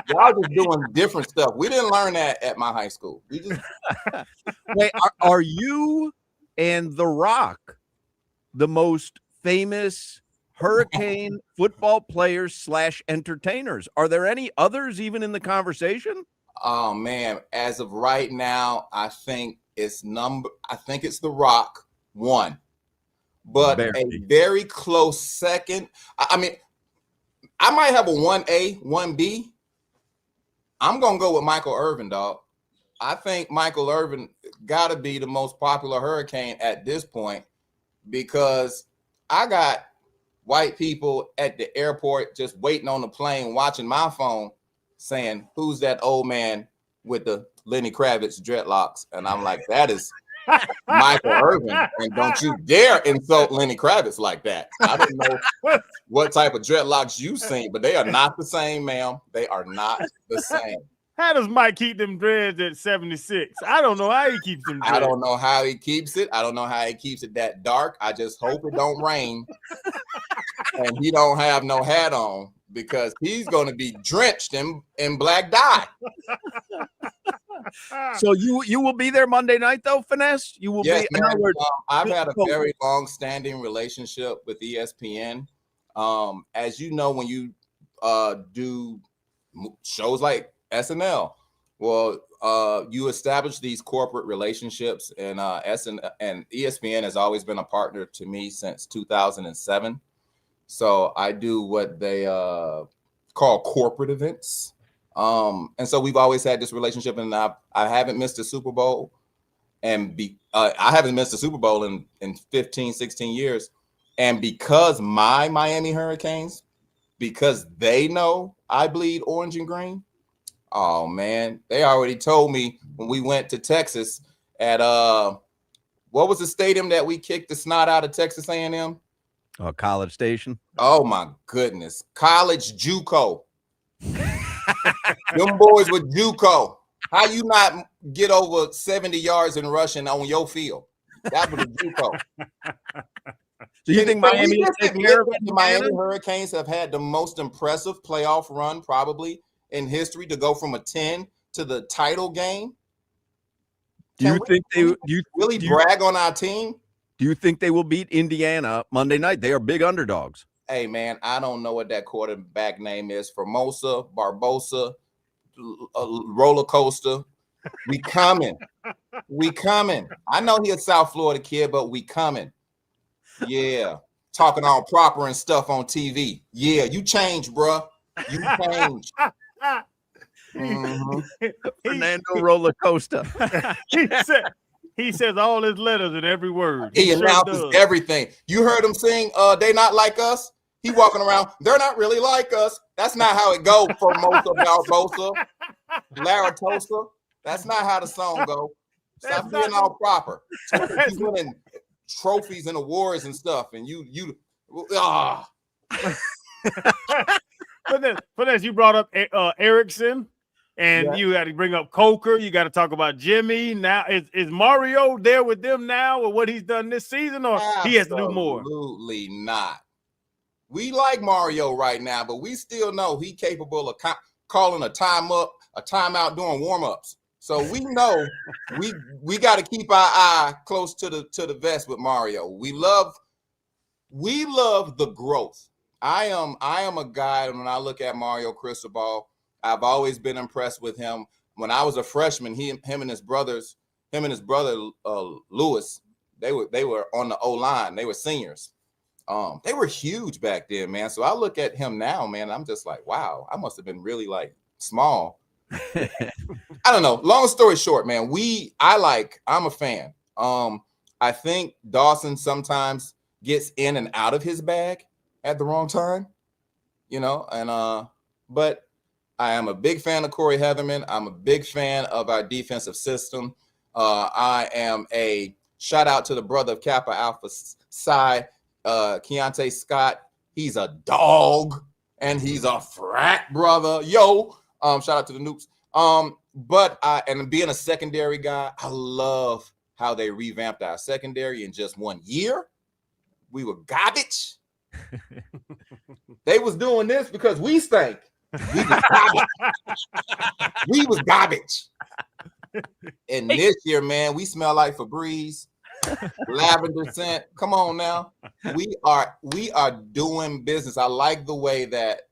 y'all just doing different stuff. We didn't learn that at my high school. We just." Wait, are you and The Rock the most famous Hurricane football players / entertainers? Are there any others even in the conversation? Oh man, as of right now, I think it's The Rock, 1, but a very close second. I might have a 1A, 1B. I'm gonna go with Michael Irvin, dog. I think Michael Irvin got to be the most popular Hurricane at this point, because I got white people at the airport just waiting on the plane, watching my phone, saying, "Who's that old man with the Lenny Kravitz dreadlocks?" And I'm like, "That is Michael Irvin, and don't you dare insult Lenny Kravitz like that." I don't know what type of dreadlocks you've seen, but they are not the same, ma'am. They are not the same. How does Mike keep them dreads at 76? I don't know how he keeps them dreads. I don't know how he keeps it. I don't know how he keeps it that dark. I just hope it don't rain and he don't have no hat on, because he's going to be drenched in black dye. So you will be there Monday night though, Finesse? You will Yes, be. man. I've had a very long-standing relationship with ESPN. As you know, when you do shows like SNL, well, you establish these corporate relationships, and and ESPN has always been a partner to me since 2007. So I do what they call corporate events. And so we've always had this relationship, and I haven't missed a Super Bowl, and I haven't missed a Super Bowl in 15, 16 years. And because my Miami Hurricanes, because they know I bleed orange and green, oh man, they already told me when we went to Texas at what was the stadium that we kicked the snot out of Texas A&M? College Station. Oh my goodness, College JUCO. Them boys with JUCO. How you not get over 70 yards in rushing on your field? That was a JUCO. Do you think Miami is taking care of the Miami Hurricanes have had the most impressive playoff run probably in history to go from a 10 to the title game? Do you brag on our team? Do you think they will beat Indiana Monday night? They are big underdogs. Hey man, I don't know what that quarterback name is. Formosa, Barbosa, roller coaster. We coming. We coming. I know he a South Florida kid, but we coming. Yeah. Talking all proper and stuff on TV. Yeah, you changed, bruh. You changed. Fernando Roller Coaster. He says all his letters in every word. He announces everything. You heard him sing They Not Like Us? He walking around, they're not really like us. That's not how it goes for Mosa Barbosa, Laratosa. That's not how the song go. Stop being all proper. He's winning trophies and awards and stuff, and But as you brought up Erickson, and you had to bring up Coker, you got to talk about Jimmy. Now, is Mario there with them now, or what he's done this season, or he has to do more? Absolutely not. We like Mario right now, but we still know he's capable of calling a timeout during warm-ups. So we know we got to keep our eye close to the vest with Mario. We love the growth. I am a guy, when I look at Mario Cristobal, I've always been impressed with him. When I was a freshman, him and his brother Lewis, they were on the O-line. They were seniors. They were huge back then, man. So I look at him now, man. I'm just like, wow, I must have been really like small. I don't know. Long story short, man, I'm a fan. I think Dawson sometimes gets in and out of his bag at the wrong time, but I am a big fan of Corey Heatherman. I'm a big fan of our defensive system. I am a shout out to the brother of Kappa Alpha Psi, Keontae Scott. He's a dog and he's a frat brother. Yo, shout out to the Noops. And being a secondary guy, I love how they revamped our secondary in just 1 year. We were garbage. They was doing this because we stink. We was garbage. And this year, man, we smell like Febreze, lavender scent. Come on now. We are doing business. I like the way that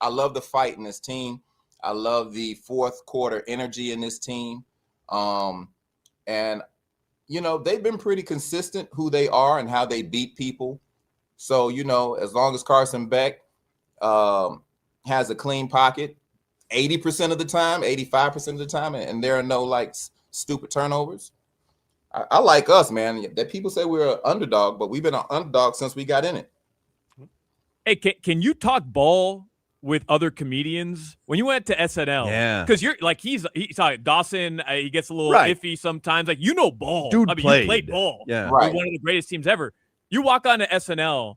I love the fight in this team. I love the fourth quarter energy in this team. And they've been pretty consistent who they are and how they beat people. So, as long as Carson Beck has a clean pocket 80% of the time, 85% of the time, and there are no stupid turnovers. I like us, man. That people say we're an underdog, but we've been an underdog since we got in it. Hey, can you talk ball with other comedians when you went to SNL? Yeah, because you're like he's like Dawson. He gets a little iffy sometimes. Like ball, dude. You played ball. Yeah, right. One of the greatest teams ever. You walk onto SNL.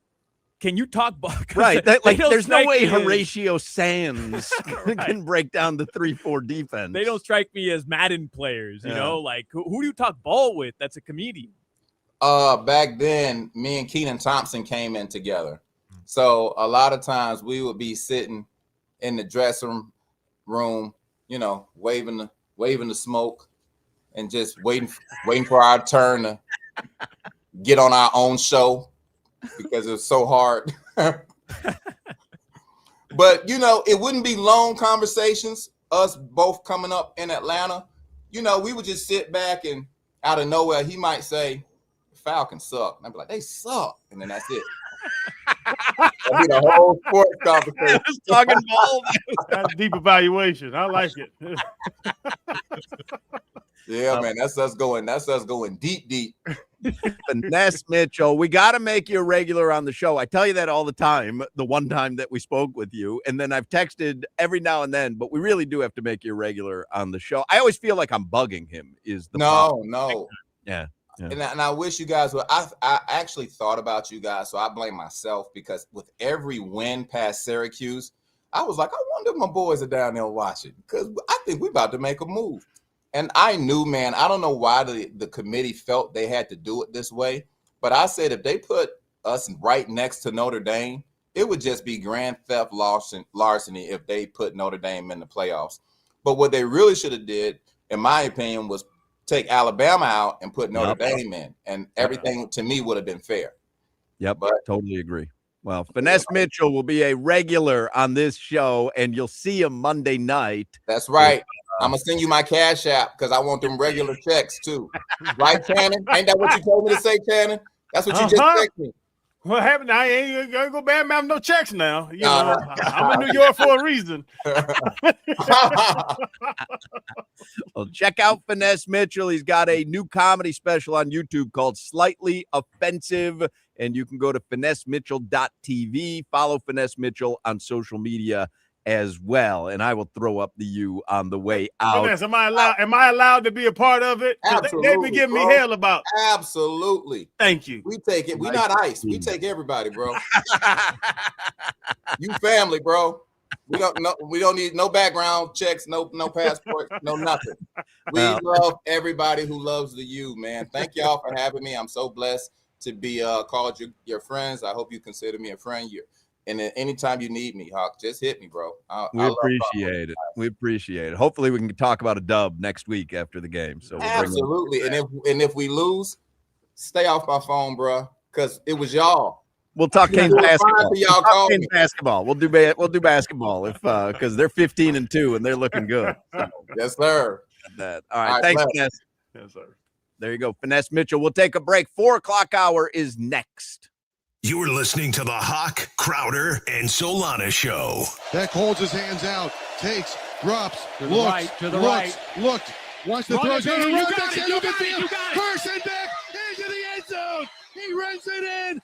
Can you talk ball? Right. There's no way Horatio Sands can break down the 3-4 defense. They don't strike me as Madden players, you know? Like, who do you talk ball with that's a comedian? Back then, me and Kenan Thompson came in together. So a lot of times we would be sitting in the dressing room, waving waving the smoke, and just waiting for our turn to get on our own show because it's so hard. But, it wouldn't be long conversations, us both coming up in Atlanta. We would just sit back and out of nowhere, he might say, Falcons suck. And I'd be like, they suck. And then that's it. That'd be the whole sports conversation. Talking ball. That's deep evaluation. I like it. Yeah, man, that's us going deep. Finesse Mitchell, we got to make you a regular on the show. I tell you that all the time, the one time that we spoke with you, and then I've texted every now and then, but we really do have to make you a regular on the show. I always feel like I'm bugging him is the problem. No. Yeah. And I wish you guys would. I actually thought about you guys, so I blame myself because with every win past Syracuse, I was like, I wonder if my boys are down there watching because I think we're about to make a move. And I knew, man, I don't know why the committee felt they had to do it this way, but I said if they put us right next to Notre Dame, it would just be grand theft larceny if they put Notre Dame in the playoffs. But what they really should have did, in my opinion, was take Alabama out and put Notre Dame in, and everything to me would have been fair. Yep, totally agree. Well, Finesse Mitchell will be a regular on this show, and you'll see him Monday night. That's right. I'm going to send you my Cash App because I want them regular checks, too. Right, Shannon? Ain't that what you told me to say, Shannon? That's what you just texted me. What happened? I ain't going to go bad man no checks now. I'm in New York for a reason. Well, check out Finesse Mitchell. He's got a new comedy special on YouTube called Slightly Offensive, and you can go to finessemitchell.tv. Follow Finesse Mitchell on social media as well, and I will throw up the U on the way out. Finesse, am I allowed to be a part of it? Absolutely, they've been giving me hell about. Absolutely. Thank you. We take it. We not ICE. We take everybody, bro. You family, bro. We don't need no background checks, no passport, no nothing. We love everybody who loves the U, man. Thank y'all for having me. I'm so blessed to be called your friends. I hope you consider me a friend. And anytime you need me, Hawk, just hit me, bro. We appreciate it. We appreciate it. Hopefully we can talk about a dub next week after the game. So absolutely. And if we lose, stay off my phone, bro, because it was y'all. We'll talk Canes basketball. We'll do basketball if because they're 15-2 and they're looking good. So. Yes, sir. All right. Thanks, Finesse. Yes, sir. There you go, Finesse Mitchell. We'll take a break. 4:00 hour is next. You're listening to the Hoch, Crowder, and Solana Show. Beck holds his hands out, takes, drops, looks, looked. Watch the throw. Person back into the end zone. He runs it in.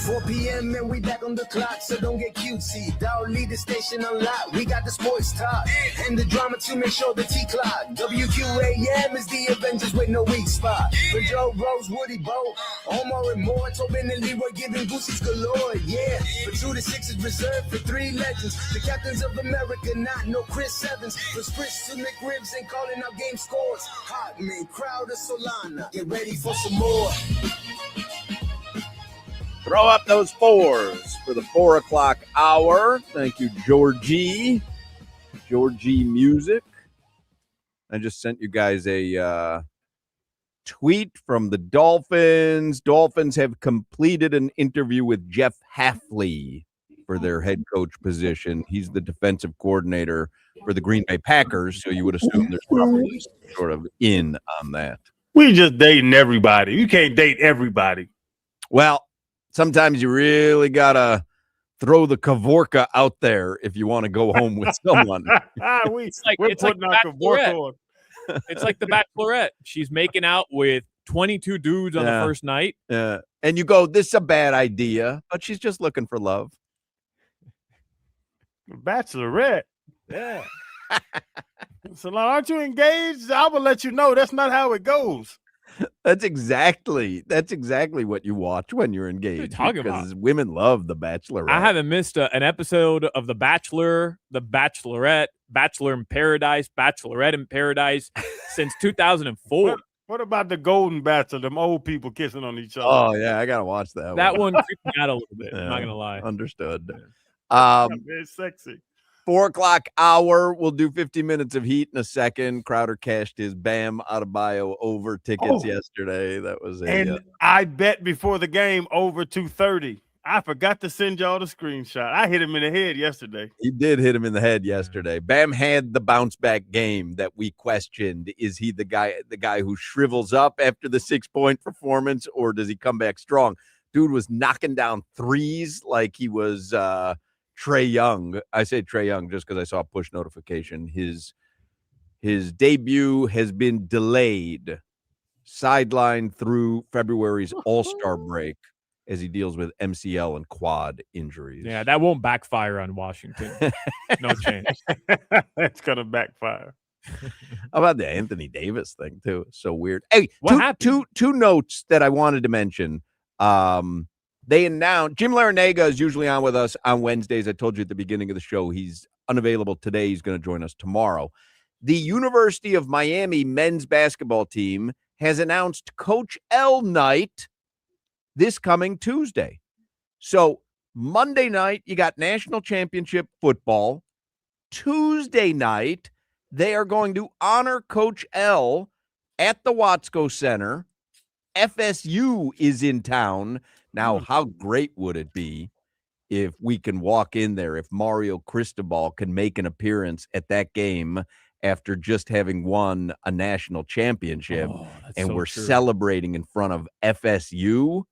Four p.m. and we back on the clock, so don't get cutesy. Dog lead the station unlocked. We got the sports talk and the drama to make sure the T-clock. WQAM is the Avengers with no weak spot. For Joe Rose, Woody Bo, Omar and Moore, Tobin and Leroy giving goosies galore. Yeah, for 2 to 6 is reserved for 3 legends. The captains of America, not no Chris Evans. For Spritz to McRibs and calling out game scores. Hotman, Crowder, Solana. Get ready for some more. Throw up those fours for the 4 o'clock hour. Thank you, Georgie. Georgie Music. I just sent you guys a tweet from the Dolphins. Dolphins have completed an interview with Jeff Hafley for their head coach position. He's the defensive coordinator for the Green Bay Packers, so you would assume there's probably sort of in on that. We just dating everybody. You can't date everybody. Well, sometimes you really got to throw the Kavorka out there if you want to go home with someone. We're putting our Kavorka on. It's like the Bachelorette. She's making out with 22 dudes on the first night. Yeah. And you go, this is a bad idea, but she's just looking for love. Bachelorette. Yeah. So, aren't you engaged? I will let you know that's not how it goes. That's exactly what you watch when you're engaged. What are you talking because about? Women love the Bachelorette. I haven't missed an episode of The Bachelor, The Bachelorette, Bachelor in Paradise, Bachelorette in Paradise since 2004. What about the Golden Bachelor? Them old people kissing on each other. Oh yeah, I gotta watch that. That one freaked me out a little bit. Yeah, I'm not gonna lie. Understood. Very sexy. 4 o'clock hour. We'll do 50 minutes of heat in a second. Crowder cashed his Bam Adebayo over tickets yesterday. That was and I bet before the game over 230. I forgot to send y'all the screenshot. I hit him in the head yesterday. He did hit him in the head yesterday. Bam had the bounce back game that we questioned. Is he the guy who shrivels up after the 6-point performance, or does he come back strong? Dude was knocking down threes like he was Trae Young. I say Trae Young just because I saw a push notification. His debut has been delayed, sidelined through February's All-Star break as he deals with MCL and quad injuries. Yeah, that won't backfire on Washington. No chance. It's gonna backfire. How about the Anthony Davis thing too? So weird. Hey, What happened? Two notes that I wanted to mention. They announced Jim Larinaga is usually on with us on Wednesdays. I told you at the beginning of the show he's unavailable today. He's going to join us tomorrow. The University of Miami men's basketball team has announced Coach L night this coming Tuesday. So Monday night, you got national championship football. Tuesday night, they are going to honor Coach L at the Watsco Center. FSU is in town. Now, how great would it be if we can walk in there, if Mario Cristobal can make an appearance at that game after just having won a national championship, and we're celebrating in front of FSU?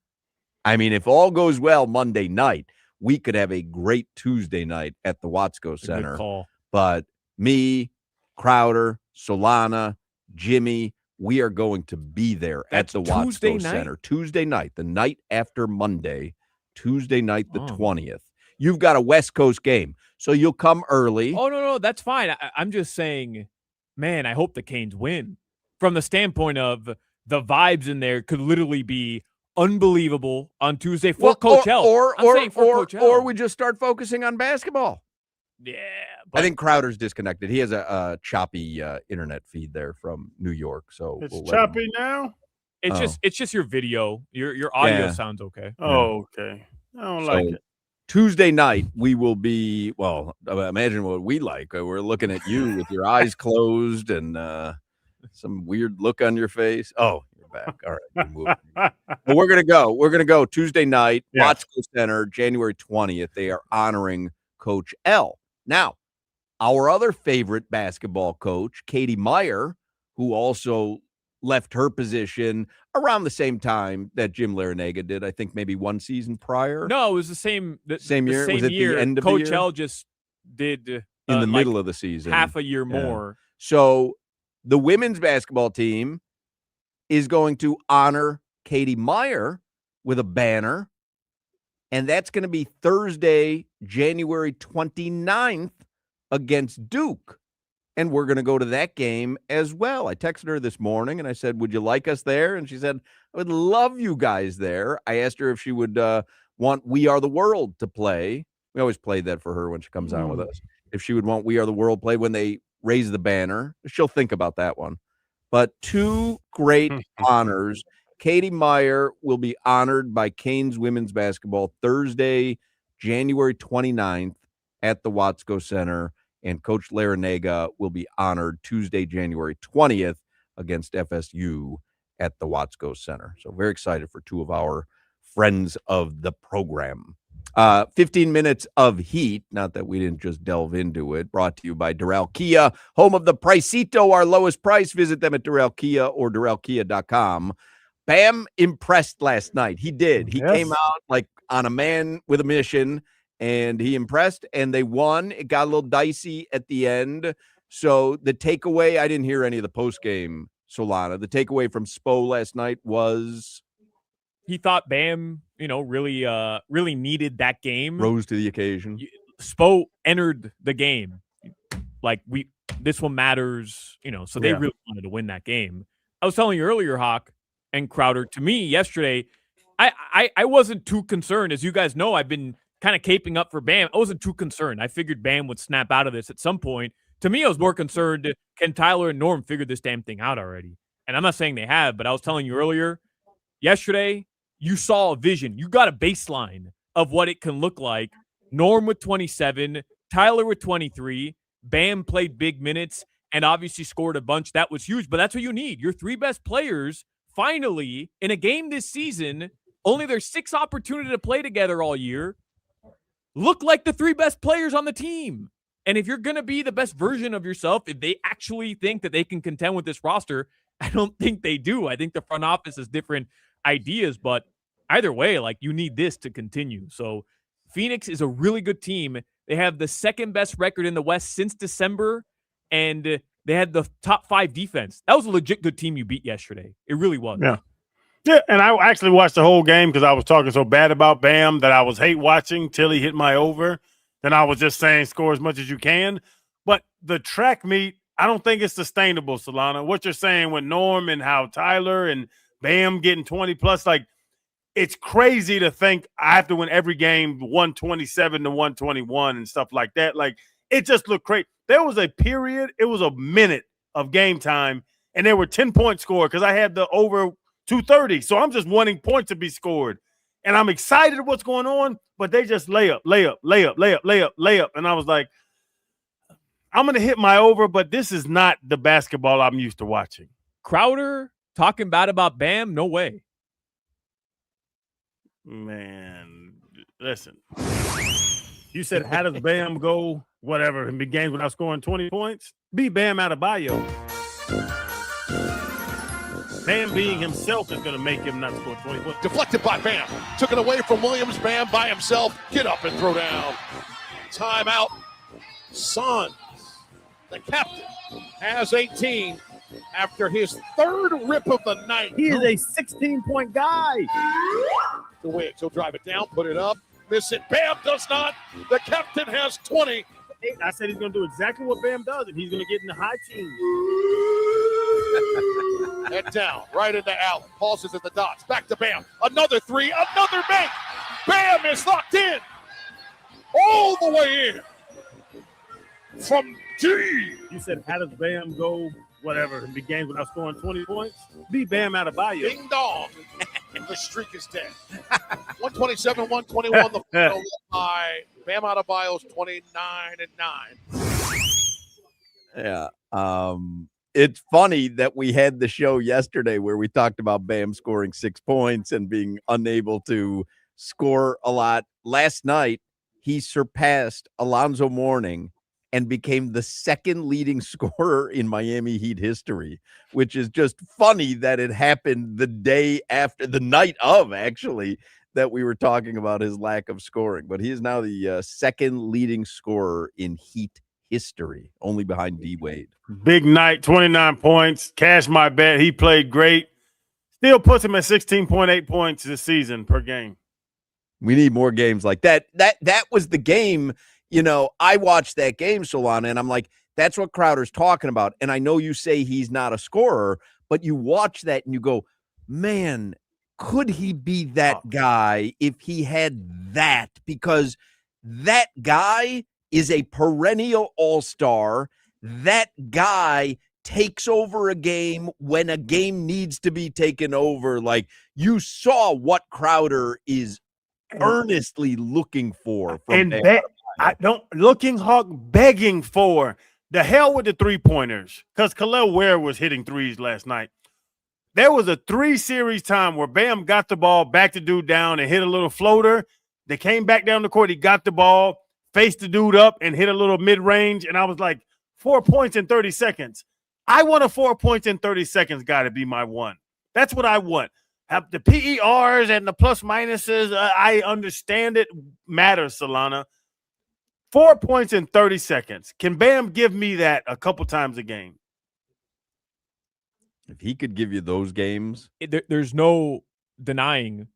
I mean, if all goes well Monday night, we could have a great Tuesday night at the Watsco Center. Good call. But me, Crowder, Solana, Jimmy, we are going to be there at the Watsco Center Tuesday night, the night after Monday, Tuesday night, the 20th. You've got a West Coast game, so you'll come early. Oh, no, that's fine. I'm just saying, man, I hope the Canes win. From the standpoint of the vibes in there could literally be unbelievable on Tuesday for Coach L. Or we just start focusing on basketball. Yeah. I think Crowder's disconnected. He has a choppy internet feed there from New York. So it's choppy now? It's just your video. Your audio sounds okay. Oh, okay. I don't like it. Tuesday night, we will be, well, imagine what we like. We're looking at you with your eyes closed and some weird look on your face. Oh, you're back. All right. You're moving. Well, we're going to go. We're going to go Tuesday night, Watsco Center, January 20th. They are honoring Coach L. Now, our other favorite basketball coach, Katie Meyer, who also left her position around the same time that Jim Larinaga did. I think maybe one season prior. No, it was the same same year. Was it year. the end of Coach the year? L just did In the like middle of the season, half a year Yeah. more. So the women's basketball team is going to honor Katie Meyer with a banner, and that's going to be Thursday, January 29th against Duke. And we're going to go to that game as well. I texted her this morning and I said, would you like us there? And she said, I would love you guys there. I asked her if she would want We Are the World to play. We always play that for her when she comes on with us. If she would want We Are the World play when they raise the banner, she'll think about that one. But two great honors. Katie Meyer will be honored by Canes women's basketball Thursday, January 29th at the Watsco Center. And Coach Larinaga will be honored Tuesday, January 20th against FSU at the Watsco Center. So very excited for two of our friends of the program. 15 minutes of heat, not that we didn't just delve into it, brought to you by Doral Kia, home of the Pricito, our lowest price. Visit them at Doral Kia or DoralKia.com. Bam impressed last night. He did. He came out like on a man with a mission, and he impressed, and they won. It got a little dicey at the end. So the takeaway, I didn't hear any of the post-game, Solana. The takeaway from Spo last night was he thought Bam, really needed that game. Rose to the occasion. Spo entered the game like this one matters, so they really wanted to win that game. I was telling you earlier, Hoch and Crowder, to me yesterday, I wasn't too concerned. As you guys know, I've been kind of caping up for Bam. I wasn't too concerned. I figured Bam would snap out of this at some point. To me, I was more concerned, can Tyler and Norm figure this damn thing out already? And I'm not saying they have, but I was telling you earlier, yesterday, you saw a vision. You got a baseline of what it can look like. Norm with 27, Tyler with 23, Bam played big minutes and obviously scored a bunch. That was huge, but that's what you need. Your three best players finally in a game this season, only their 6 opportunity to play together all year, look like the 3 best players on the team. And if you're going to be the best version of yourself, if they actually think that they can contend with this roster, I don't think they do. I think the front office has different ideas, but either way, you need this to continue. So Phoenix is a really good team. They have the second best record in the West since December, and they had the top 5 defense. That was a legit good team you beat yesterday. It really was. Yeah, and I actually watched the whole game because I was talking so bad about Bam that I was hate watching till he hit my over. Then I was just saying score as much as you can. But the track meet, I don't think it's sustainable, Solana. What you're saying with Norm and how Tyler and Bam getting 20+, it's crazy to think I have to win every game 127 to 121 and stuff like that. It just looked great. There was a period, it was a minute of game time, and there were 10-point scored because I had the over 230. So I'm just wanting points to be scored. And I'm excited what's going on, but they just layup. And I was like, I'm going to hit my over, but this is not the basketball I'm used to watching. Crowder talking bad about Bam? No way. Man, listen. You said, how does Bam go, whatever, in big games without scoring 20 points? Be Bam Adebayo. Bam being himself is going to make him not score 20 points. Deflected by Bam. Took it away from Williams. Bam by himself. Get up and throw down. Timeout. Suns. The captain has 18 after his 3rd rip of the night. He is a 16-point guy. The Wiggs. He'll drive it down, put it up, miss it. Bam does not. The captain has 20. I said he's going to do exactly what Bam does, and he's going to get in the high teens. Head down, right into Allen. Pauses at the dots. Back to Bam. Another 3, another bank. Bam is locked in. All the way in. From D. You said, how does Bam go, whatever, in big games without scoring 20 points? Be Bam Adebayo. Ding dong. The streak is dead. 127, 121. The final high. Bam Adebayo's 29-9. Yeah. It's funny that we had the show yesterday where we talked about Bam scoring 6 points and being unable to score a lot. Last night, he surpassed Alonzo Mourning and became the second leading scorer in Miami Heat history, which is just funny that it happened the night of, actually, that we were talking about his lack of scoring. But he is now the second leading scorer in Heat history, only behind D Wade. Big night, 29 points. Cash my bet. He played great. Still puts him at 16.8 points this season per game. We need more games like that. That was the game. I watched that game, Solana, and I'm like, that's what Crowder's talking about. And I know you say he's not a scorer, but you watch that and you go, man, could he be that guy if he had that? Because that guy is a perennial all-star. That guy takes over a game when a game needs to be taken over. Like, you saw what Crowder is earnestly looking for from Hawk begging for the hell with the 3-pointers, because Khalil Ware was hitting threes last night. There was a 3-series time where Bam got the ball, backed the dude down and hit a little floater. They came back down the court. He got the ball, faced the dude up and hit a little mid-range. And I was like, 4 points in 30 seconds. I want a 4 points in 30 seconds got to be my one. That's what I want. Have the PERs and the plus minuses. I understand it matters, Solana. 4 points in 30 seconds. Can Bam give me that a couple times a game? If he could give you those games. There's no denying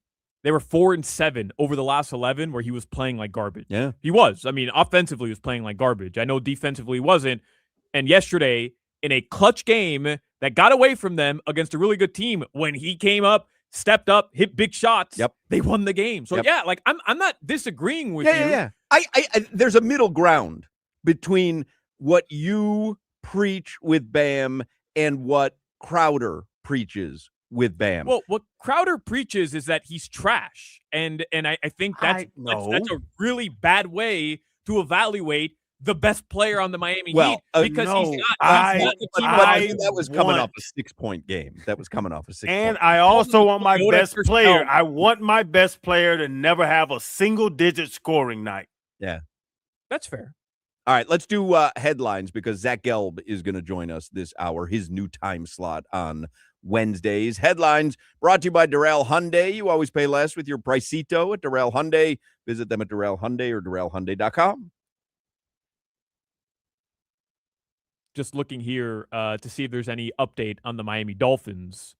they were 4-7 over the last 11 where he was playing like garbage. Yeah. He was. I mean, offensively, he was playing like garbage. I know defensively he wasn't. And yesterday, in a clutch game that got away from them against a really good team, when he came up, stepped up, hit big shots, they won the game. So, like, I'm not disagreeing with you. Yeah. I there's a middle ground between what you preach with Bam and what Crowder preaches with Bam. Well, what Crowder preaches is that he's trash. And I think that's a really bad way to evaluate the best player on the Miami Heat, because he's not the team. That was coming off a 6-point game. That was coming off a 6 And I also want my best player. I want my best player to never have a single-digit scoring night. Yeah. That's fair. All right, let's do headlines, because Zach Gelb is going to join us this hour, his new time slot on Wednesdays. Headlines brought to you by Doral Hyundai. You always pay less with your Pricito at Doral Hyundai. Visit them at Doral Hyundai or DoralHyundai.com. Just looking here to see if there's any update on the Miami Dolphins.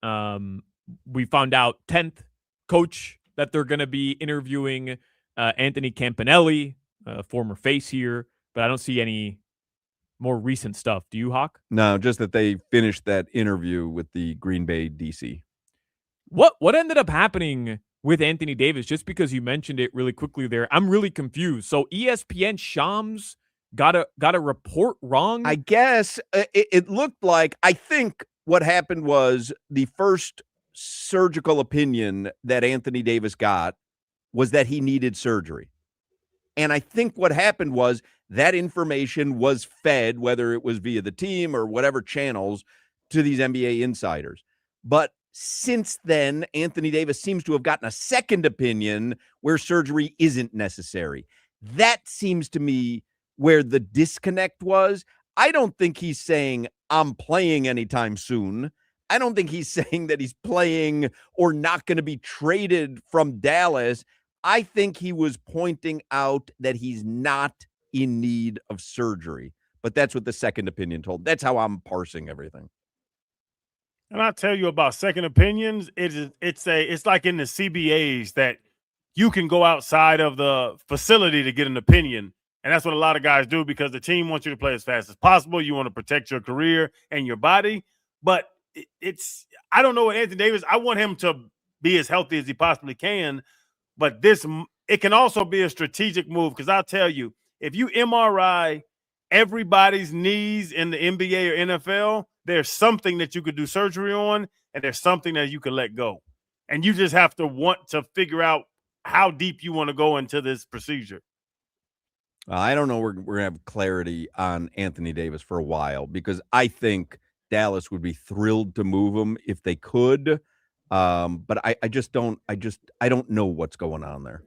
We found out 10th coach that they're going to be interviewing, Anthony Campanelli, former face here, but I don't see any more recent stuff. Do you, Hoch? No, just that they finished that interview with the Green Bay DC. What ended up happening with Anthony Davis? Just because you mentioned it really quickly there, I'm really confused. So ESPN Shams got a report wrong? I guess it looked like, I think what happened was the first surgical opinion that Anthony Davis got was that he needed surgery. And I think what happened was that information was fed, whether it was via the team or whatever channels, to these NBA insiders. But since then, Anthony Davis seems to have gotten a second opinion where surgery isn't necessary. That seems to me where the disconnect was. I don't think he's saying I'm playing anytime soon. I don't think he's saying that he's playing or not going to be traded from Dallas. I think he was pointing out that he's not in need of surgery. But that's what the second opinion told. That's how I'm parsing everything. And I'll tell you about second opinions. It's like in the CBAs that you can go outside of the facility to get an opinion. And that's what a lot of guys do, because the team wants you to play as fast as possible. You want to protect your career and your body. But I don't know what Anthony Davis, I want him to be as healthy as he possibly can. But it can also be a strategic move, because I'll tell you, if you MRI everybody's knees in the NBA or NFL, there's something that you could do surgery on, and there's something that you could let go. And you just have to want to figure out how deep you want to go into this procedure. I don't know. We're going to have clarity on Anthony Davis for a while, because I think Dallas would be thrilled to move him if they could. But I don't know what's going on there.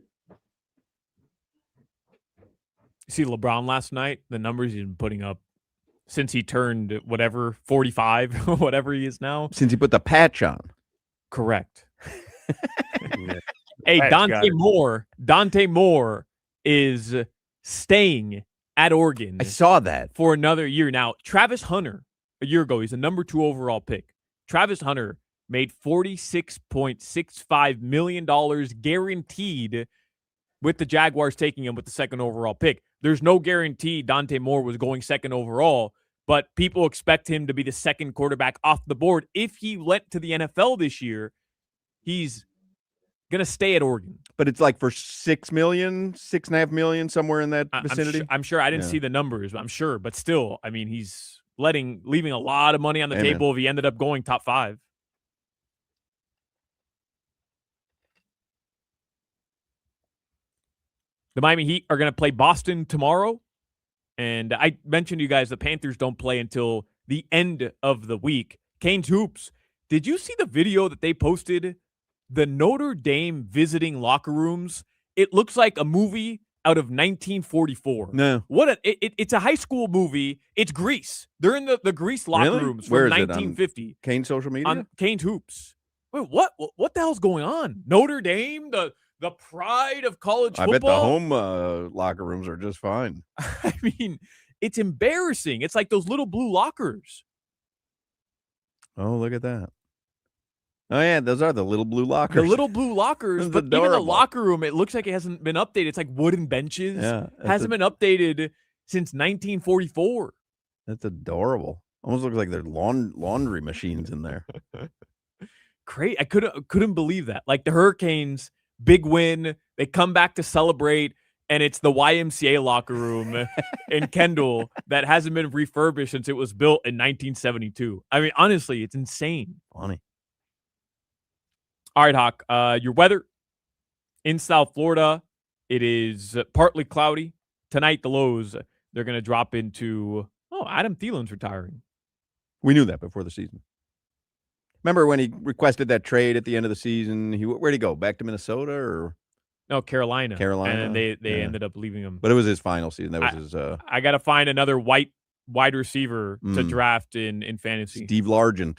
See LeBron last night, the numbers he's been putting up since he turned 45 or whatever he is now. Since he put the patch on. Correct. Yeah. Hey, Pat's got Dante Moore is staying at Oregon I saw that. for another year. Now, Travis Hunter, a year ago, he's a number 2 overall pick. Travis Hunter made $46.65 million guaranteed with the Jaguars taking him with the 2nd overall pick. There's no guarantee Dante Moore was going 2nd overall, but people expect him to be the 2nd quarterback off the board. If he went to the NFL this year, he's going to stay at Oregon. But it's like for $6 million, $6.5 million, somewhere in that vicinity. I'm sure. I didn't see the numbers, but I'm sure. But still, I mean, he's leaving a lot of money on the table if he ended up going top 5. The Miami Heat are going to play Boston tomorrow. And I mentioned to you guys the Panthers don't play until the end of the week. Canes Hoops, did you see the video that they posted? The Notre Dame visiting locker rooms. It looks like a movie out of 1944. No. It's a high school movie. It's Greece. They're in the Greece locker Really? rooms Where from is it? 1950. Kane social media? On Canes Hoops. Wait, what the hell's going on? Notre Dame, the pride of college football. I bet the home locker rooms are just fine. I mean, it's embarrassing. It's like those little blue lockers. Oh, look at that. Oh, yeah, those are the little blue lockers. The little blue lockers, That's but even the adorable. locker room, it looks like it hasn't been updated. It's like wooden benches. Yeah, hasn't been updated since 1944. That's adorable. Almost looks like there's laundry machines in there. Great. I couldn't believe that. Like the Hurricanes, big win. They come back to celebrate, and it's the YMCA locker room in Kendall that hasn't been refurbished since it was built in 1972. I mean, honestly, it's insane. Funny. All right, Hoch. Your weather in South Florida, it is partly cloudy. Tonight, the lows, they're going to drop into, Adam Thielen's retiring. We knew that before the season. Remember when he requested that trade at the end of the season? Where'd he go? Back to Minnesota or? No, Carolina. Carolina. And then they ended up leaving him. But it was his final season. That was his. I got to find another wide receiver to draft in fantasy. Steve Largent.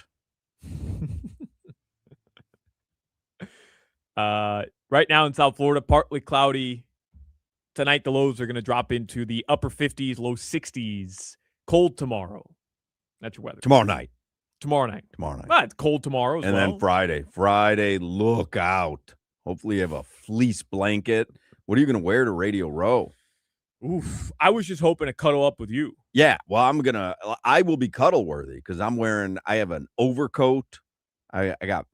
Right now in South Florida, partly cloudy. Tonight, the lows are going to drop into the upper 50s, low 60s. Cold tomorrow. That's your weather. Tomorrow night. Well, it's cold tomorrow as and well. then Friday, look out. Hopefully you have a fleece blanket. What are you going to wear to Radio Row? Oof. I was just hoping to cuddle up with you. Yeah, well, I will be cuddle worthy because I have an overcoat. I got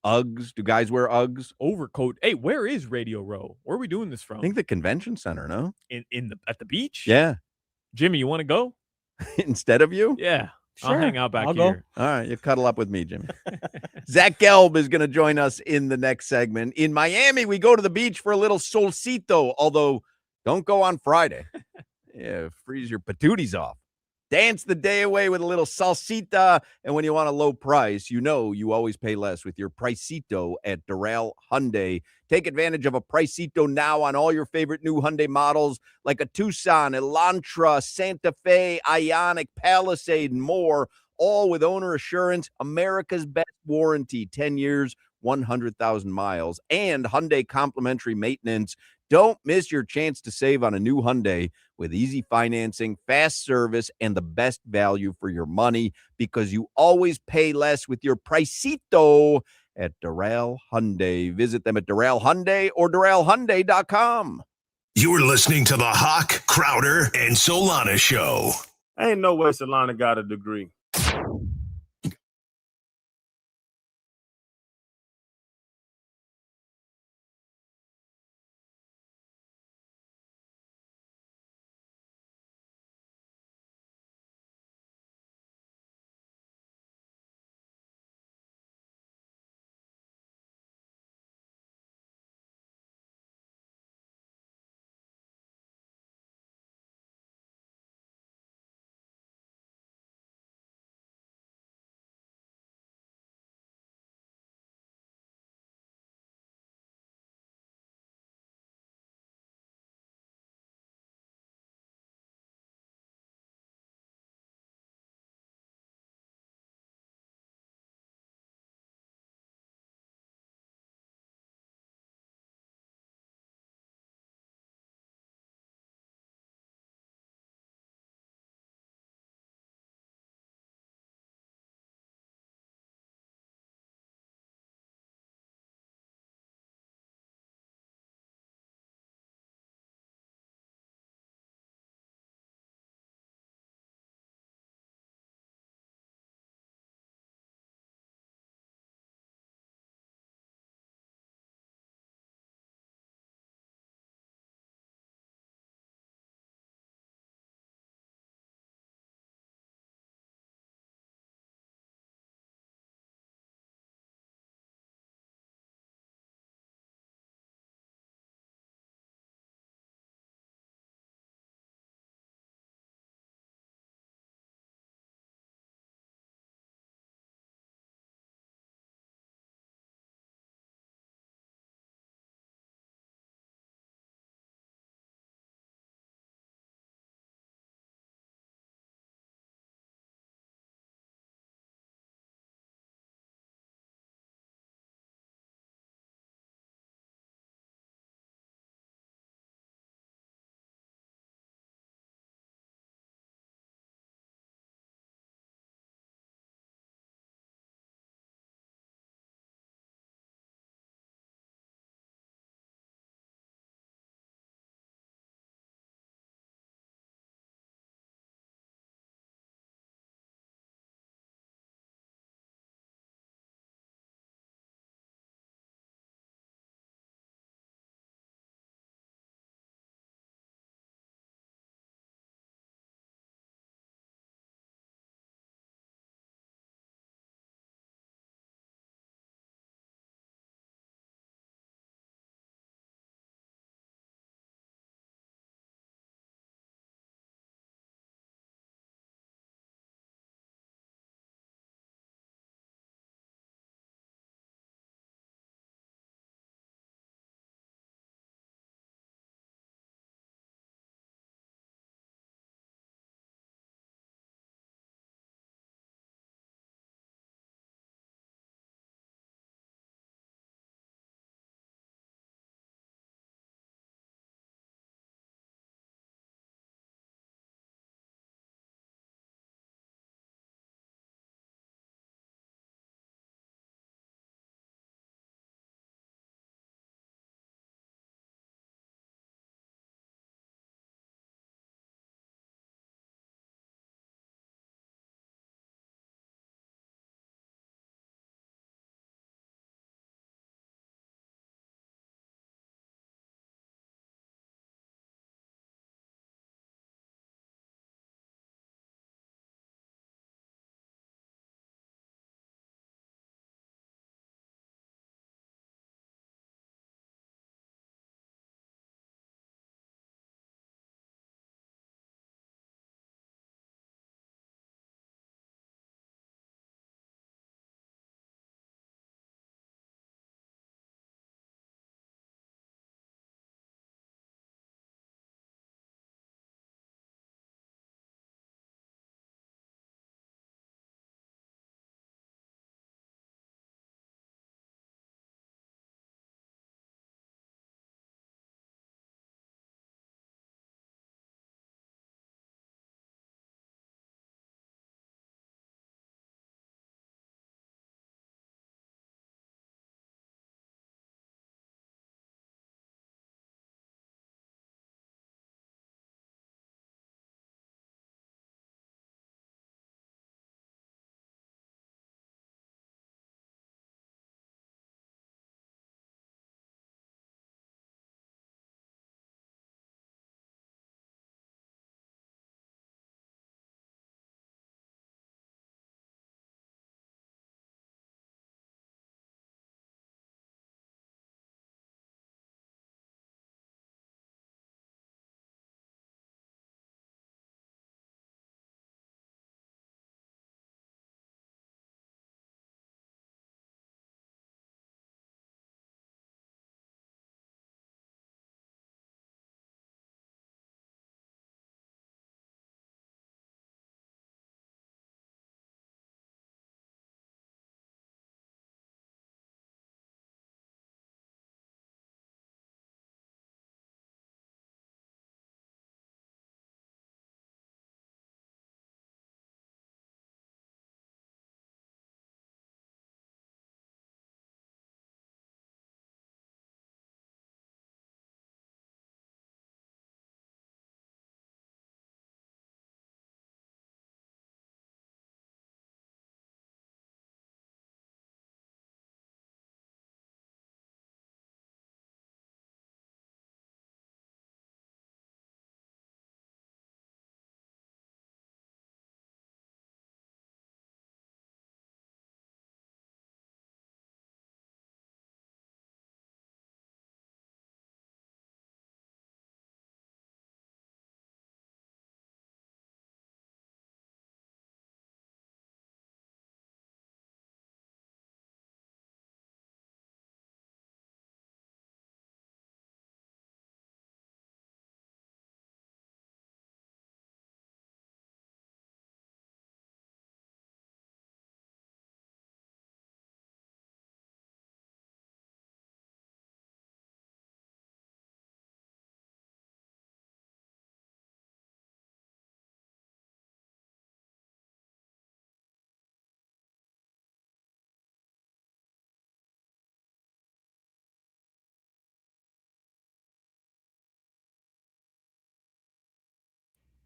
Uggs. Do guys wear Uggs? Overcoat. Hey, where is Radio Row? Where are we doing this from? I think the convention center, no? At the beach? Yeah. Jimmy, you want to go? Instead of you? Yeah. Sure, I'll hang out back I'll here. go. All right, you cuddle up with me, Jimmy. Zach Gelb is going to join us in the next segment. In Miami, we go to the beach for a little solcito, although don't go on Friday. Yeah, freeze your patooties off. Dance the day away with a little salsita. And when you want a low price, you always pay less with your Pricito at Doral Hyundai. Take advantage of a Pricito now on all your favorite new Hyundai models like a Tucson, Elantra, Santa Fe, Ioniq, Palisade, and more, all with owner assurance, America's best warranty, 10 years, 100,000 miles, and Hyundai complimentary maintenance. Don't miss your chance to save on a new Hyundai with easy financing, fast service, and the best value for your money because you always pay less with your Pricito at Doral Hyundai. Visit them at Doral Hyundai or DoralHyundai.com. You're listening to the Hoch, Crowder, and Solana Show. Ain't no way Solana got a degree.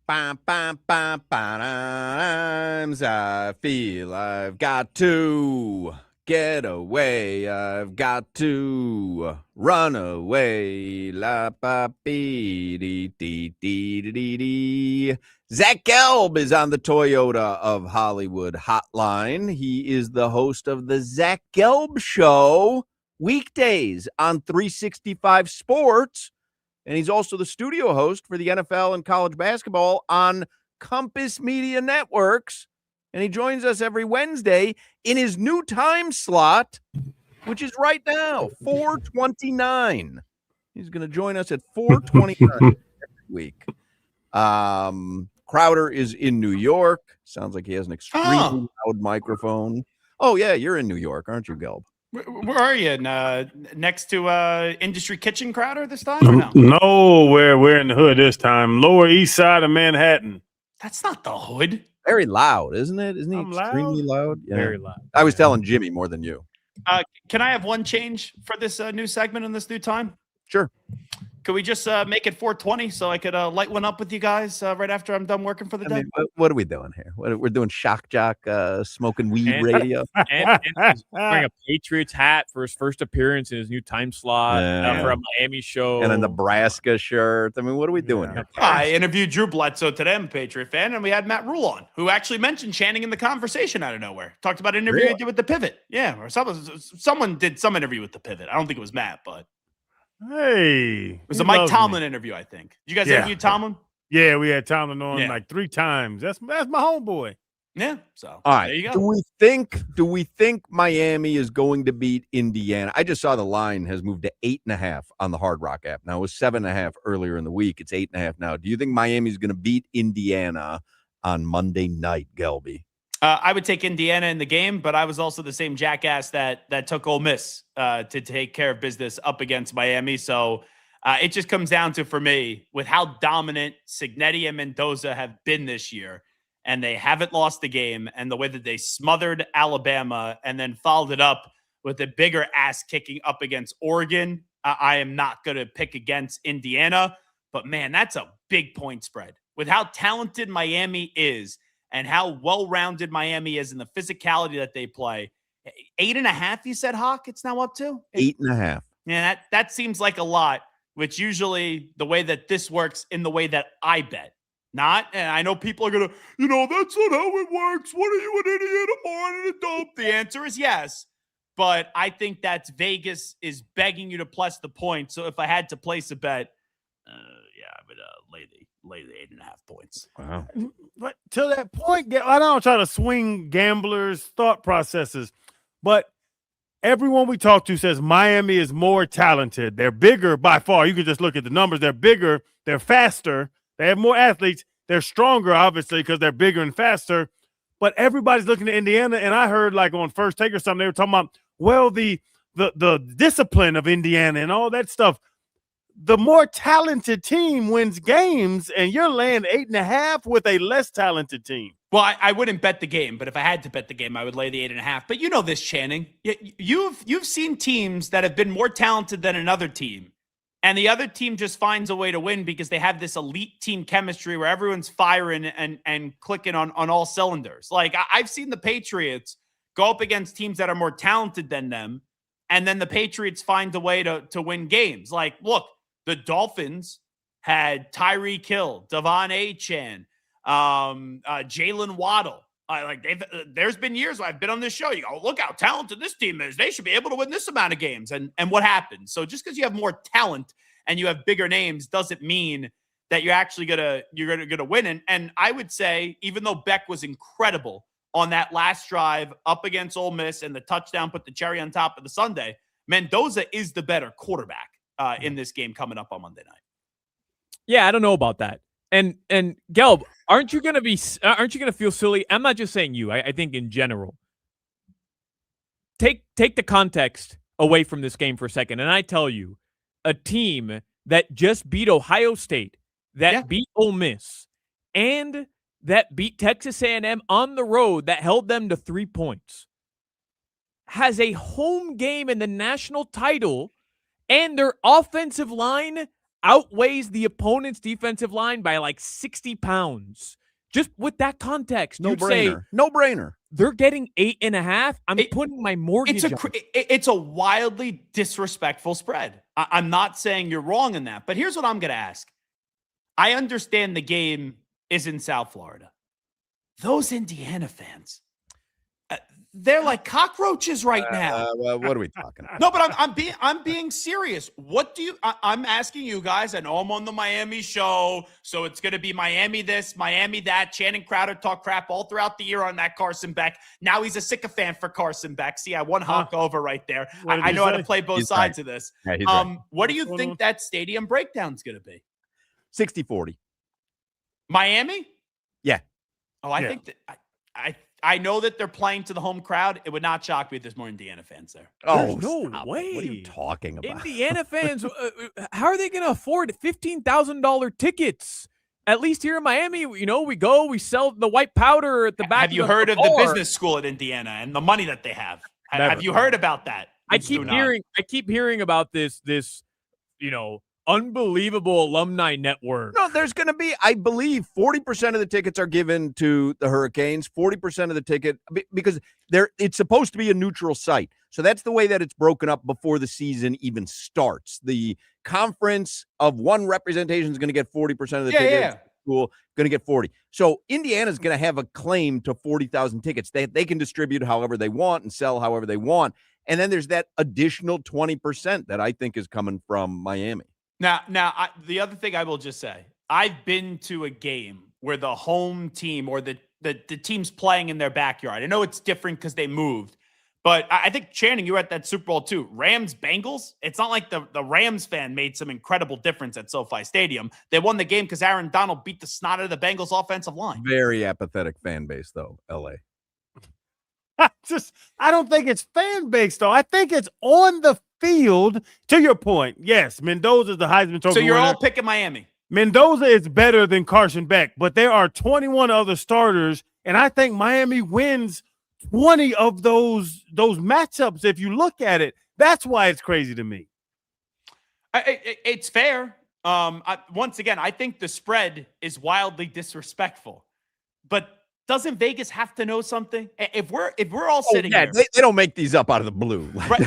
Sometimes I feel I've got to get away. I've got to run away. La ba bee dee dee dee dee dee dee. Zach Gelb is on the Toyota of Hollywood hotline. He is the host of the Zach Gelb Show weekdays on 365 Sports. And he's also the studio host for the NFL and college basketball on Compass Media Networks. And he joins us every Wednesday in his new time slot, which is right now, 4:29. He's going to join us at 4:29 every week. Crowder is in New York. Sounds like he has an extremely loud microphone. Oh, yeah, you're in New York, aren't you, Gelb? Where are you? Next to Industry Kitchen, Crowder, this time? Or no? No, we're in the hood this time. Lower East Side of Manhattan. That's not the hood. Very loud, isn't it? Isn't he I'm extremely loud? Yeah. Very loud. I was telling Jimmy more than you. Can I have one change for this new segment in this new time? Sure. Could we just make it 4:20 so I could light one up with you guys right after I'm done working for the day? Mean, what are we doing here? We're doing shock jock, smoking weed radio. And he's wearing a Patriots hat for his first appearance in his new time slot for a Miami show. And a Nebraska shirt. I mean, what are we doing here? I interviewed Drew Bledsoe today. I'm a Patriot fan, and we had Matt Rule on, who actually mentioned Channing in the conversation out of nowhere. Talked about an interview he did with the Pivot. Yeah, or someone did some interview with the Pivot. I don't think it was Matt, but hey, it was a Mike Tomlin interview, I think. Did you guys interview Tomlin? Yeah, we had Tomlin on like 3 times. That's my homeboy. Yeah. So all right. there you go. Do we think Miami is going to beat Indiana? I just saw the line has moved to 8.5 on the Hard Rock app. Now it was 7.5 earlier in the week. It's 8.5 now. Do you think Miami is going to beat Indiana on Monday night, Gelby? I would take Indiana in the game, but I was also the same jackass that took Ole Miss to take care of business up against Miami. So it just comes down to, for me, with how dominant Cignetti and Mendoza have been this year, and they haven't lost the game, and the way that they smothered Alabama and then followed it up with a bigger ass kicking up against Oregon, I am not going to pick against Indiana. But, man, that's a big point spread. With how talented Miami is, and how well-rounded Miami is in the physicality that they play. 8.5, you said, Hoch, it's now up to? 8.5. Yeah, that seems like a lot, which usually the way that this works in the way that I bet. Not, and I know people are going to, that's not how it works. What are you, an idiot, a moron, and a dope? The answer is yes. But I think that's Vegas is begging you to plus the point. So if I had to place a bet, I would lay the 8.5 points. Wow. But to that point, I don't try to swing gamblers' thought processes, but everyone we talk to says Miami is more talented. They're bigger by far. You can just look at the numbers. They're bigger. They're faster. They have more athletes. They're stronger, obviously, because they're bigger and faster. But everybody's looking at Indiana, and I heard like on First Take or something, they were talking about, well, the discipline of Indiana and all that stuff. The more talented team wins games, and you're laying 8.5 with a less talented team. Well, I wouldn't bet the game, but if I had to bet the game, I would lay the 8.5. But you know this, Channing. You've seen teams that have been more talented than another team, and the other team just finds a way to win because they have this elite team chemistry where everyone's firing and clicking on all cylinders. Like I've seen the Patriots go up against teams that are more talented than them, and then the Patriots find a way to win games. Like, look, the Dolphins had Tyreek Hill, Devon Achane, Jalen Waddle. There's been years where I've been on this show. You go, look how talented this team is. They should be able to win this amount of games. And what happens? So just because you have more talent and you have bigger names doesn't mean that you're actually gonna win. And I would say, even though Beck was incredible on that last drive up against Ole Miss and the touchdown put the cherry on top of the sundae, Mendoza is the better quarterback in this game coming up on Monday night. Yeah, I don't know about that. And Gelb, aren't you gonna feel silly? I'm not just saying you. I think in general. Take the context away from this game for a second, and I tell you, a team that just beat Ohio State, that beat Ole Miss, and that beat Texas A&M on the road, that held them to 3 points, has a home game in the national title, and their offensive line outweighs the opponent's defensive line by like 60 pounds. Just with that context, No you'd say brainer. No brainer. they're getting 8.5. I'm putting my mortgage on it. It's a wildly disrespectful spread. I'm not saying you're wrong in that, but here's what I'm going to ask. I understand the game is in South Florida. Those Indiana fans, they're like cockroaches right now. Well, what are we talking about? No, but I'm being serious. What do you? I'm asking you guys. I know I'm on the Miami show, so it's going to be Miami this, Miami that. Channing Crowder talk crap all throughout the year on that Carson Beck. Now he's a sycophant for Carson Beck. See, I won Hoch over right there. I know how to play both sides of this. Yeah, he's right. What do you think that stadium breakdown is going to be? 60-40. Miami? Yeah. Oh, I think that I know that they're playing to the home crowd. It would not shock me if there's more Indiana fans there. There's no way. What are you talking about? Indiana fans, how are they going to afford $15,000 tickets? At least here in Miami, you know, we go, we sell the white powder at the back. Have you heard of the business school at Indiana and the money that they have? Never. Have you heard about that? I keep hearing about this, you know, unbelievable alumni network. No, there's going to be, I believe, 40% of the tickets are given to the Hurricanes, 40% of the ticket, because it's supposed to be a neutral site. So that's the way that it's broken up before the season even starts. The conference of one representation is going to get 40% of the tickets. Yeah. School going to get 40. So Indiana's going to have a claim to 40,000 tickets. They can distribute however they want and sell however they want. And then there's that additional 20% that I think is coming from Miami. Now, the other thing I will just say, I've been to a game where the home team or the team's playing in their backyard. I know it's different because they moved, but I think, Channing, you were at that Super Bowl too. Rams-Bengals, it's not like the Rams fan made some incredible difference at SoFi Stadium. They won the game because Aaron Donald beat the snot out of the Bengals offensive line. Very apathetic fan base, though, L.A. I don't think it's fan based though. I think it's on the field. To your point, yes, Mendoza is the Heisman Trophy. So you're winner. all picking Miami. Mendoza is better than Carson Beck, but there are 21 other starters, and I think Miami wins 20 of those matchups. If you look at it, that's why it's crazy to me. It's fair. Once again, I think the spread is wildly disrespectful, but doesn't Vegas have to know something? If we're all sitting here, they don't make these up out of the blue. Right.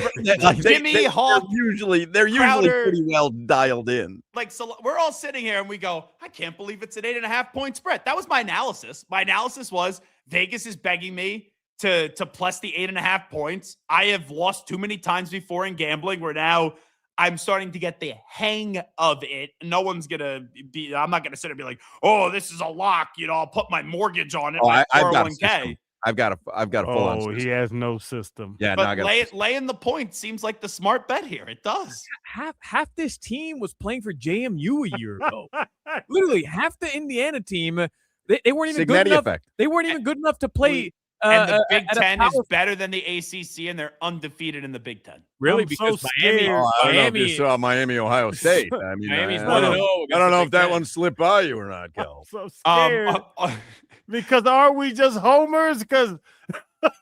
Jimmy, Hoch, they're usually pretty well dialed in. Like, so we're all sitting here and we go, I can't believe it's an 8.5-point spread. That was my analysis. My analysis was Vegas is begging me to plus the 8.5 points. I have lost too many times before in gambling where now I'm starting to get the hang of it. No one's going to be, I'm not going to sit and be like, oh, this is a lock. You know, I'll put my mortgage on it. I've got a system. I've got a full on system. He has no system. Yeah, but laying the point seems like the smart bet here. It does. Half this team was playing for JMU a year ago. Literally, half the Indiana team, they weren't even good enough. Effect. They weren't even good enough to play. And the Big Ten is better than the ACC, and they're undefeated in the Big Ten. Really? I'm because so Miami, scared. I don't know if you saw Miami, Ohio State. I mean, Miami's I don't 1-0 know if against the that Big one slipped by you or not, Kel. I'm so scared. Because are we just homers? Because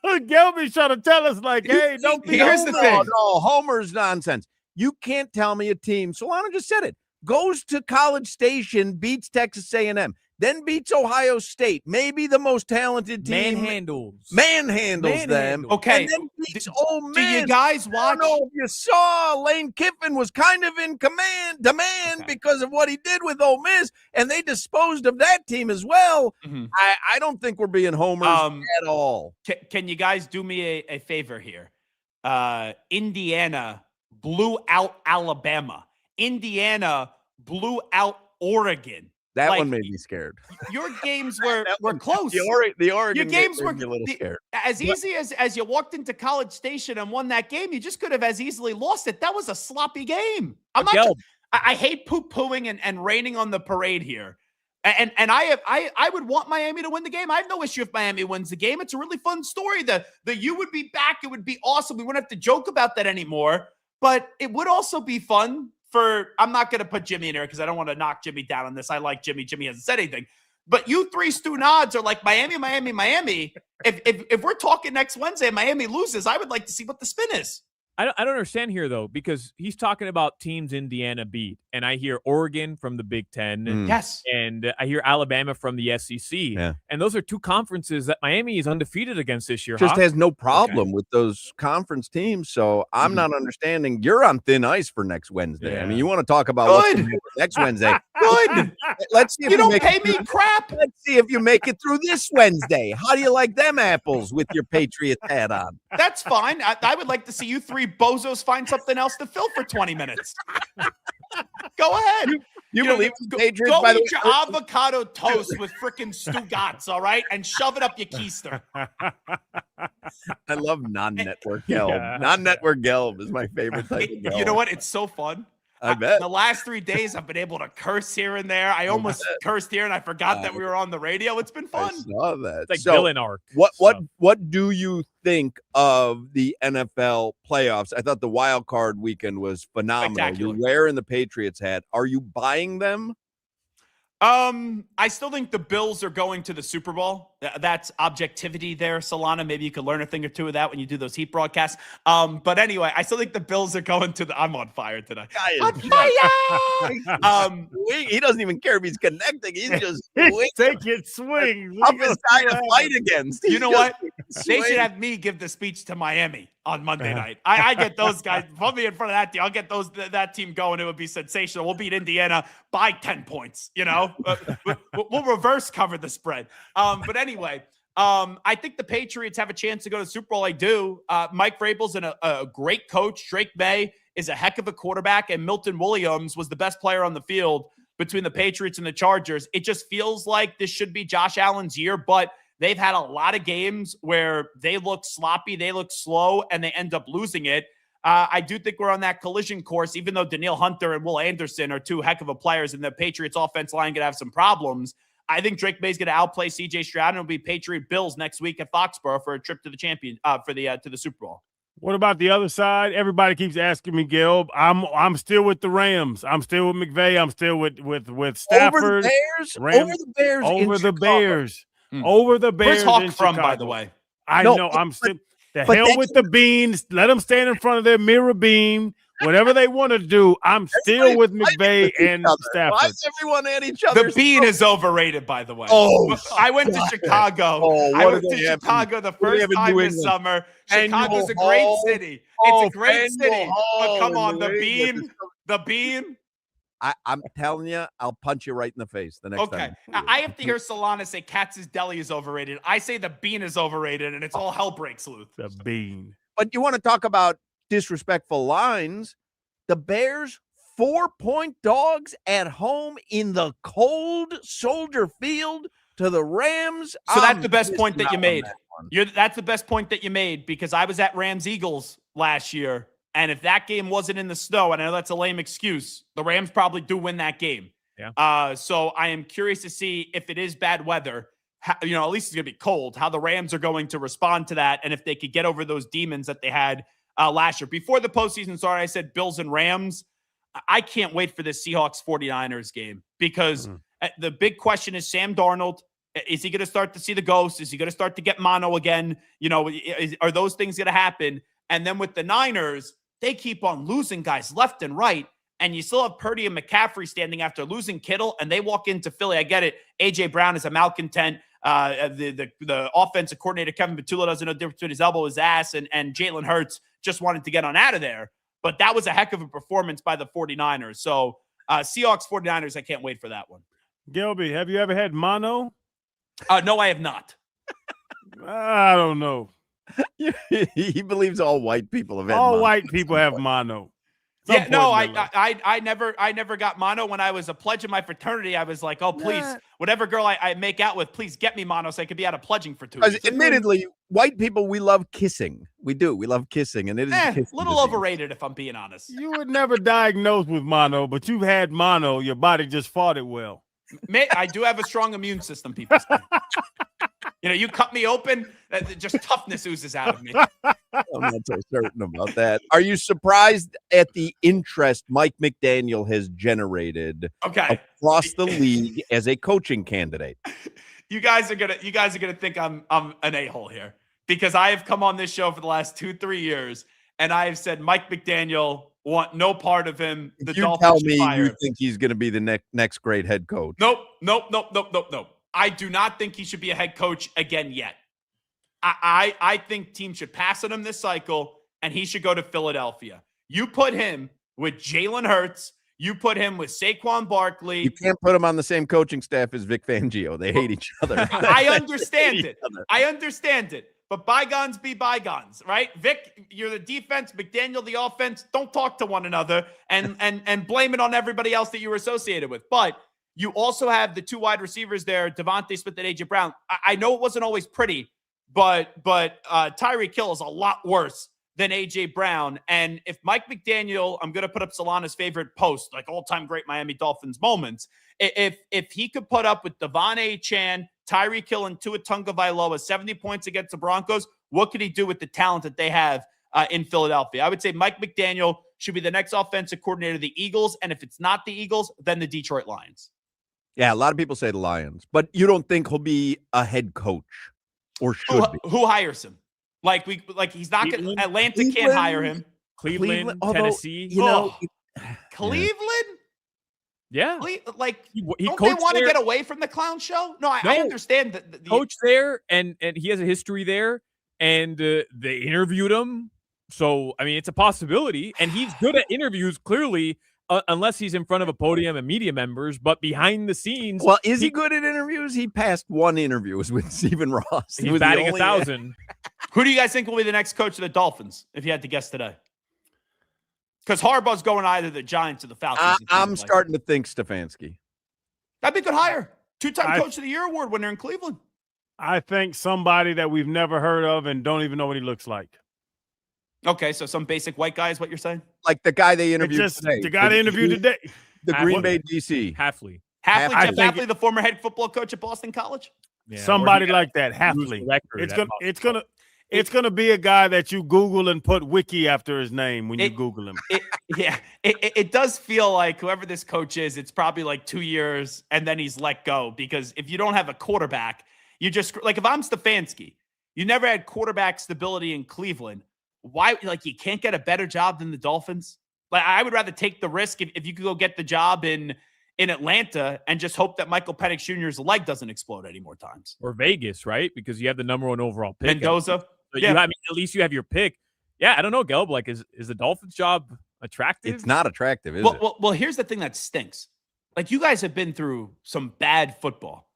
Gelby's trying to tell us, like, hey, don't be Here's the homers. thing. No, Homer's nonsense. You can't tell me a team, Solana just said it, goes to College Station, beats Texas A&M, then beats Ohio State, maybe the most talented team. Manhandles them. Okay. And then beats Ole Miss. Do you guys watch? I don't know if you saw Lane Kiffin was kind of in demand because of what he did with Ole Miss, and they disposed of that team as well. Mhm. I don't think we're being homers at all. Can you guys do me a favor here? Indiana blew out Alabama. Indiana blew out Oregon. That one made me scared. Your games were close. The Oregon Your games were made me a little scared. as easy as you walked into College Station and won that game. You just could have as easily lost it. That was a sloppy game. I hate poo-pooing and raining on the parade here. And I would want Miami to win the game. I have no issue if Miami wins the game. It's a really fun story. The U would be back. It would be awesome. We wouldn't have to joke about that anymore. But it would also be fun for, I'm not going to put Jimmy in there because I don't want to knock Jimmy down on this. I like Jimmy. Jimmy hasn't said anything. But you three Stu Nods are like Miami, Miami, Miami. If we're talking next Wednesday and Miami loses, I would like to see what the spin is. I don't understand here, though, because he's talking about teams Indiana beat. and I hear Oregon from the Big Ten. Yes. And I hear Alabama from the SEC. Yeah. And those are two conferences that Miami is undefeated against this year. Just Hawk. has no problem with those conference teams. So I'm not understanding. You're on thin ice for next Wednesday. I mean, you want to talk about what's gonna happen next Wednesday? Good. Let's see if You don't make pay it me through- crap. Let's see if you make it through this Wednesday. How do you like them apples with your Patriots hat on? That's fine. I would like to see you three bozos find something else to fill for 20 minutes. Go ahead. You know, believe in Patriots, Go by the eat way? your avocado toast with freaking Stugotz, all right? And shove it up your keister. I love non-network gelb. Non-network gelb is my favorite type of gelb. You know what? It's so fun. I bet. The last 3 days, I've been able to curse here and there. I almost cursed here, and I forgot that we were on the radio. It's been I fun. saw that. It's like So, villain arc. What do you think of the NFL playoffs? I thought the wild card weekend was phenomenal. Spectacular. You're wearing the Patriots hat. Are you buying them? I still think the Bills are going to the Super Bowl. That's objectivity there, Solana. Maybe you could learn a thing or two of that when you do those Heat broadcasts. But anyway, I still think the Bills are going to the. I'm on fire today. On fire! He doesn't even care if he's connecting. He's just taking swings. toughest guy to fight against. You He's know just what? They should have me give the speech to Miami on Monday night. I get those guys. Put me in front of that team. I'll get that team going. It would be sensational. We'll beat Indiana by 10 points. You know, we'll reverse cover the spread. But anyway, I think the Patriots have a chance to go to the Super Bowl. I do. Mike Vrabel's a great coach. Drake May is a heck of a quarterback, and Milton Williams was the best player on the field between the Patriots and the Chargers. It just feels like this should be Josh Allen's year, but they've had a lot of games where they look sloppy, they look slow, and they end up losing it. I do think we're on that collision course, even though Danielle Hunter and Will Anderson are two heck of a players, and the Patriots offense line going to have some problems. I think Drake May's going to outplay C.J. Stroud, and it'll be Patriot Bills next week at Foxborough for a trip to the to the Super Bowl. What about the other side? Everybody keeps asking me, Gil. I'm still with the Rams. I'm still with McVay. I'm still with Stafford. Over the Bears. Rams, over the Bears. over the Chicago. Bears. Over the Bears. Where's Hawk in from, Chicago. by the way? I No, know. I'm still. The but hell that's- with the beans. Let them stand in front of their mirror beam. Whatever they want to do. I'm still Everybody's with fighting McVay with each and other. Stafford. Why is everyone at each other? The bean is overrated, by the way. Oh, I went to Chicago. Oh, I what went do to they have in- Chicago the what do they first have in time New this England? summer. Faneuil Chicago's a great Hall. city. Oh, It's a great Faneuil city. Hall But come in on, the New England. bean. The bean. I'm telling you, I'll punch you right in the face the next Okay. time. I have to hear Solana say Katz's Deli is overrated. I say the bean is overrated, and it's all hell breaks loose. The bean. But you want to talk about disrespectful lines? The Bears 4-point dogs at home in the cold Soldier Field to the Rams. So that's I'm the best point that missing you out on made. that one. That's the best point that you made, because I was at Rams Eagles last year, and if that game wasn't in the snow, and I know that's a lame excuse, the Rams probably do win that game. Yeah. So I am curious to see if it is bad weather, at least it's going to be cold, how the Rams are going to respond to that, and if they could get over those demons that they had last year. Before the postseason started, I said Bills and Rams. I can't wait for this Seahawks 49ers game, because the big question is Sam Darnold. Is he going to start to see the ghost? Is he going to start to get mono again? Are those things going to happen? And then with the Niners, they keep on losing guys left and right. And you still have Purdy and McCaffrey standing after losing Kittle, and they walk into Philly. I get it. A.J. Brown is a malcontent. The offensive coordinator, Kevin Petula, doesn't know the difference between his elbow and his ass, and Jalen Hurts just wanted to get on out of there. But that was a heck of a performance by the 49ers. So Seahawks 49ers, I can't wait for that one. Gilby, have you ever had mono? No, I have not. I don't know. He believes all white people have had All mono. white people have mono. Some Yeah, no, point in their life. I never got mono. When I was a pledge in my fraternity, I was like, oh, please, whatever girl I make out with, please get me mono so I could be out of pledging for 2 weeks. Admittedly, white people, we love kissing. We do. We love kissing, and it is a kissing little disease. overrated, if I'm being honest. You were never diagnosed with mono, but you've had mono. Your body just fought it well. I do have a strong immune system, people say. You cut me open, just toughness oozes out of me. I'm not so certain about that. Are you surprised at the interest Mike McDaniel has generated across the league as a coaching candidate? You guys are gonna think I'm an a-hole here, because I have come on this show for the last 2-3 years, and I have said Mike McDaniel want no part of him. The You Dolphins tell should me fire you him. think he's going to be the next great head coach. Nope. I do not think he should be a head coach again yet. I think teams should pass on him this cycle, and he should go to Philadelphia. You put him with Jalen Hurts. You put him with Saquon Barkley. You can't put him on the same coaching staff as Vic Fangio. They hate each other. I understand it. I understand it. But bygones be bygones, right? Vic, you're the defense, McDaniel the offense. Don't talk to one another and blame it on everybody else that you were associated with. But you also have the 2 wide receivers there, Devontae Smith and AJ Brown. I know it wasn't always pretty, but Tyreek Hill is a lot worse than AJ Brown. And if Mike McDaniel, I'm going to put up Solana's favorite post, like all-time great Miami Dolphins moments. If he could put up with Devon Achane, Tyreek Hill, and Tua Tagovailoa 70 points against the Broncos, what could he do with the talent that they have in Philadelphia? I would say Mike McDaniel should be the next offensive coordinator of the Eagles. And if it's not the Eagles, then the Detroit Lions. Yeah, a lot of people say the Lions, but you don't think he'll be a head coach or should be? Who hires him? Like he's not going to. Atlanta can't hire him. Cleveland, although, Tennessee. Cleveland. Yeah. He don't they want to get away from the clown show? No, I understand that. The coach there, and he has a history there, and they interviewed him. So, I mean, it's a possibility, and he's good at interviews, clearly, unless he's in front of a podium and media members, but behind the scenes. Well, is he good at interviews? He passed one interview. It was with Stephen Ross. He's batting 1,000. Who do you guys think will be the next coach of the Dolphins, if you had to guess today? Because Harbaugh's going either the Giants or the Falcons. I'm starting to think Stefanski. That'd be a good hire. 2-time Coach of the Year award winner in Cleveland. I think somebody that we've never heard of and don't even know what he looks like. Okay, so some basic white guy is what you're saying? Like the guy they interviewed today. The guy they interviewed today. The Green Bay DC. Halfley. Jeff Halfley, the former head football coach at Boston College? Yeah, somebody like that, Halfley. It's gonna be a guy that you Google and put wiki after his name when you Google him. It does feel like whoever this coach is, it's probably like 2 years and then he's let go, because if you don't have a quarterback, you just like, if I'm Stefanski, you never had quarterback stability in Cleveland. Why, like, you can't get a better job than the Dolphins? Like, I would rather take the risk if you could go get the job in Atlanta and just hope that Michael Penix Jr.'s leg doesn't explode any more times. Or Vegas, right? Because you have the number 1 overall pick. Mendoza. So at least you have your pick. Yeah, I don't know, Gelb. Like, is the Dolphins job attractive? It's not attractive, is it? Well, here's the thing that stinks. Like, you guys have been through some bad football.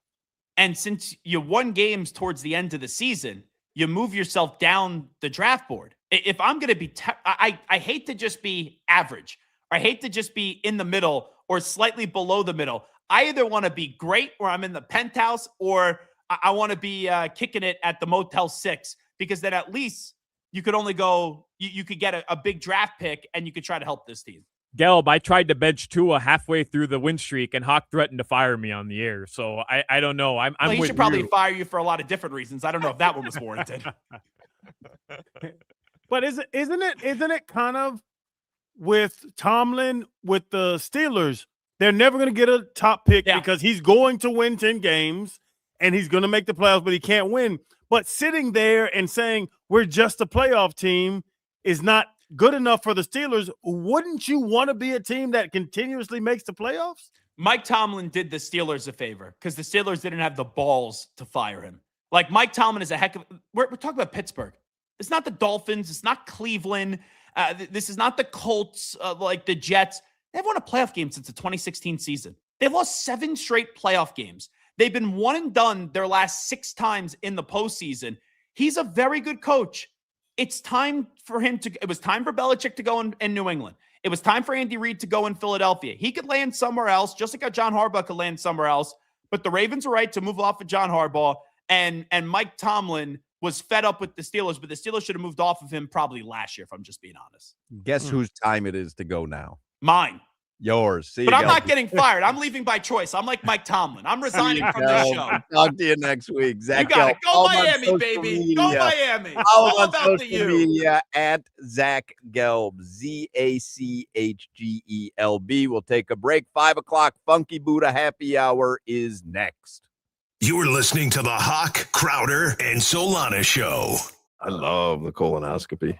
And since you won games towards the end of the season, you move yourself down the draft board. If I'm going to be, I hate to just be average. I hate to just be in the middle or slightly below the middle. I either want to be great where I'm in the penthouse, or I want to be kicking it at the Motel 6, because then at least you could only go, you could get a big draft pick and you could try to help this team. Gelb, I tried to bench Tua halfway through the win streak, and Hoch threatened to fire me on the air. So I don't know. He should probably fire you for a lot of different reasons. I don't know if that one was warranted. But isn't it kind of with Tomlin, with the Steelers, they're never going to get a top pick because he's going to win 10 games and he's going to make the playoffs, but he can't win. But sitting there and saying we're just a playoff team is not good enough for the Steelers. Wouldn't you want to be a team that continuously makes the playoffs? Mike Tomlin did the Steelers a favor because the Steelers didn't have the balls to fire him. Like, Mike Tomlin is a heck of – we're talking about Pittsburgh. It's not the Dolphins. It's not Cleveland. This is not the Colts, like the Jets. They've won a playoff game since the 2016 season. They've lost 7 straight playoff games. They've been one and done their last 6 times in the postseason. He's a very good coach. It's time for him to – it was time for Belichick to go in New England. It was time for Andy Reid to go in Philadelphia. He could land somewhere else, just like how John Harbaugh could land somewhere else. But the Ravens were right to move off of John Harbaugh, and Mike Tomlin was fed up with the Steelers, but the Steelers should have moved off of him probably last year, if I'm just being honest. Guess whose time it is to go now? Mine. Yours. See but I'm not getting fired. I'm leaving by choice. I'm like Mike Tomlin. I'm resigning from the show. Talk to you next week. Zach, you got it. Go Miami, baby. Media. Go Miami. All All on about the social media at Zach Gelb, ZACHGELB. We'll take a break. 5 o'clock Funky Buddha Happy Hour is next. You're listening to the Hoch, Crowder, and Solana Show. I love the colonoscopy.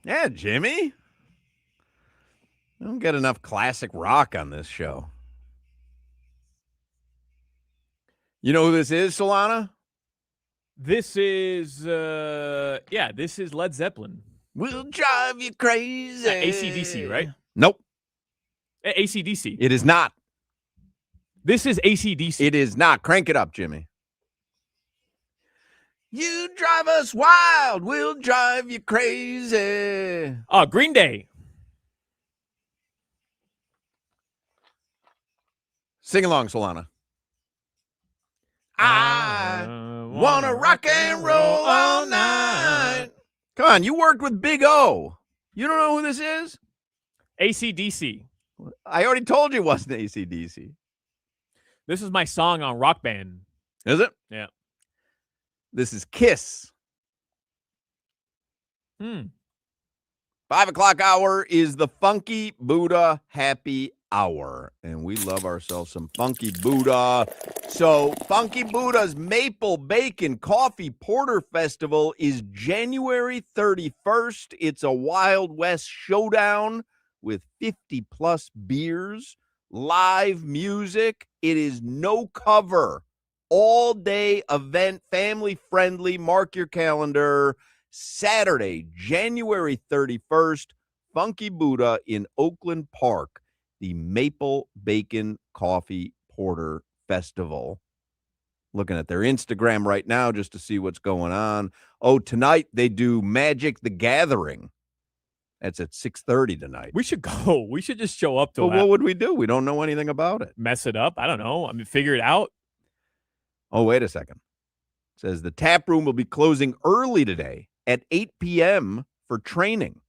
Yeah, Jimmy. I don't get enough classic rock on this show. You know who this is, Solana? This is this is Led Zeppelin. We'll drive you crazy. AC/DC, right? Nope. AC/DC. It is not. This is AC/DC. It is not. Crank it up, Jimmy. You drive us wild. We'll drive you crazy. Oh, Green Day. Sing along, Solana. I wanna rock and roll all night. Come on, you worked with Big O. You don't know who this is? AC/DC. I already told you it wasn't AC/DC. This is my song on Rock Band. Is it? Yeah. This is Kiss. 5 o'clock hour is the Funky Buddha Happy Hour. And we love ourselves some Funky Buddha. So Funky Buddha's Maple Bacon Coffee Porter Festival is January 31st. It's a Wild West showdown with 50 plus beers, live music. It is no cover, all day event, family friendly. Mark your calendar. Saturday, January 31st, Funky Buddha in Oakland Park, the Maple Bacon Coffee Porter Festival. Looking at their Instagram right now just to see what's going on. Oh, tonight they do Magic the Gathering. That's at 6:30 tonight. We should go. We should just show up to Well, what would we do? We don't know anything about it. Mess it up. I don't know. I mean, figure it out. Oh, wait a second. It says the tap room will be closing early today at 8 p.m. for training.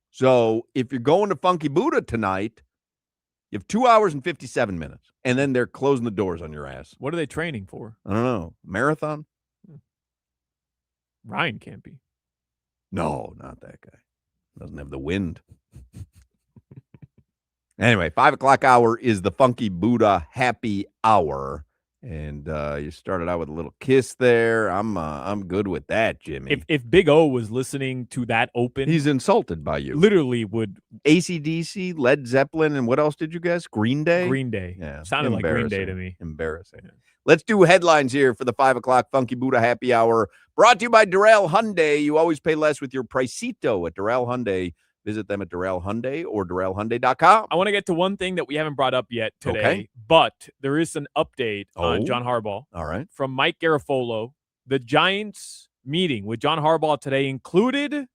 So if you're going to Funky Buddha tonight, you have 2 hours and 57 minutes, and then they're closing the doors on your ass. What are they training for? I don't know. Marathon? Ryan can't be. No, not that guy. Doesn't have the wind. Anyway, 5 o'clock hour is the Funky Buddha Happy Hour. And you started out with a little Kiss there. I'm good with that, Jimmy. If Big O was listening to that open, He's insulted by you. literally would AC/DC, Led Zeppelin, and what else did you guess? Green Day? Green Day. Yeah. Sounded like Green Day to Embarrassing. me. Embarrassing. Yeah. Let's do headlines here for the 5 o'clock Funky Buddha Happy Hour. Brought to you by Durrell Hyundai. You always pay less with your Pricito at Durrell Hyundai. Visit them at Durrell Hyundai or DurrellHyundai.com. I want to get to one thing that we haven't brought up yet today, Okay. but there is an update on Oh. John Harbaugh All right. from Mike Garafolo. The Giants meeting with John Harbaugh today included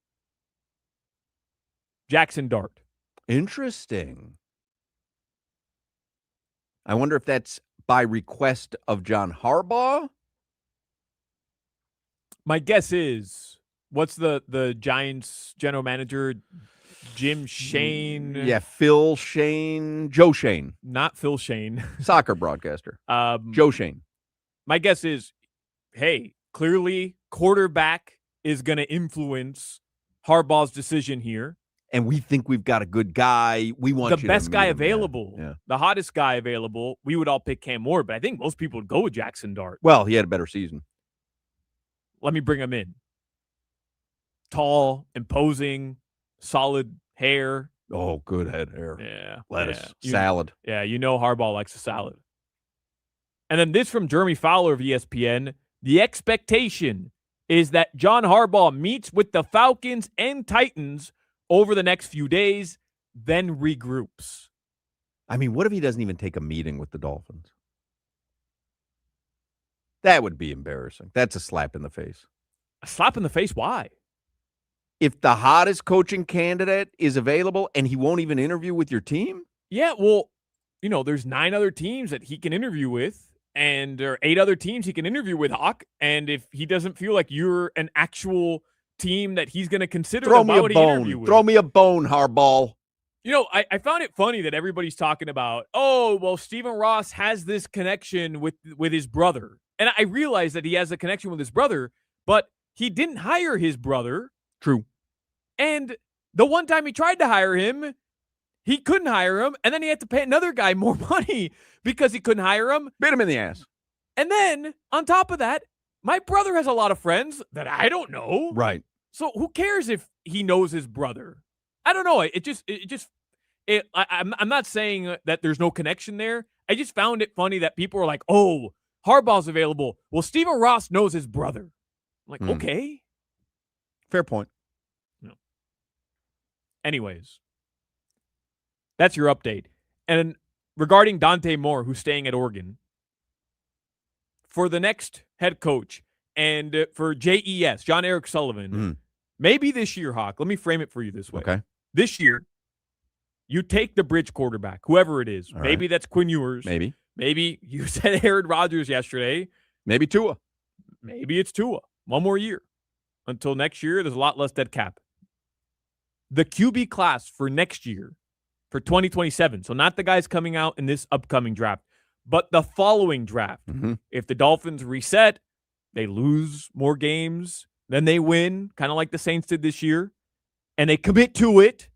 Jackson Dart. Interesting. I wonder if that's by request of John Harbaugh. My guess is, what's the Giants general manager, Jim Shane? Yeah, Phil Shane, Joe Shane, Not Phil Shane. soccer broadcaster. Joe Shane. My guess is, hey, clearly quarterback is going to influence Harbaugh's decision here. And we think we've got a good guy. We want The you best to guy meet him. Yeah, available, Yeah. the hottest guy available. We would all pick Cam Moore, but I think most people would go with Jackson Dart. Well, he had a better season. Let me bring him in. Tall, imposing, solid hair. Oh, good head hair. Yeah. Lettuce, yeah. salad. You know Harbaugh likes a salad. And then this from Jeremy Fowler of ESPN. The expectation is that John Harbaugh meets with the Falcons and Titans over the next few days, then regroups. I mean, what if he doesn't even take a meeting with the Dolphins? That would be embarrassing. That's a slap in the face. A slap in the face? Why? If the hottest coaching candidate is available and he won't even interview with your team? Yeah, well, there's 9 other teams that he can interview with, and there are 8 other teams he can interview with, Hoch. And if he doesn't feel like you're an actual team that he's going to consider, Throw then me why a would he interview bone. with? Throw me a bone, Harbaugh. I found it funny that everybody's talking about, oh, well, Stephen Ross has this connection with his brother. And I realize that he has a connection with his brother, but he didn't hire his brother. True. And the one time he tried to hire him, he couldn't hire him. And then he had to pay another guy more money because he couldn't hire him. Bit him in the ass. And then on top of that, my brother has a lot of friends that I don't know. Right. So who cares if he knows his brother? I don't know. I'm not saying that there's no connection there. I just found it funny that people are like, "Oh, Harbaugh's available." Well, Stephen Ross knows his brother. I'm like, okay, fair point. No. Anyways, that's your update. And regarding Dante Moore, who's staying at Oregon, for the next head coach and for JES, John Eric Sullivan, maybe this year, Hawk. Let me frame it for you this way. Okay. This year, you take the bridge quarterback, whoever it is. All maybe right. That's Quinn Ewers. Maybe you said Aaron Rodgers yesterday. Maybe Tua. Maybe it's Tua. One more year. Until next year, there's a lot less dead cap. The QB class for next year, for 2027, so not the guys coming out in this upcoming draft, but the following draft. If the Dolphins reset, they lose more games than they win, kind of like the Saints did this year, and they commit to it.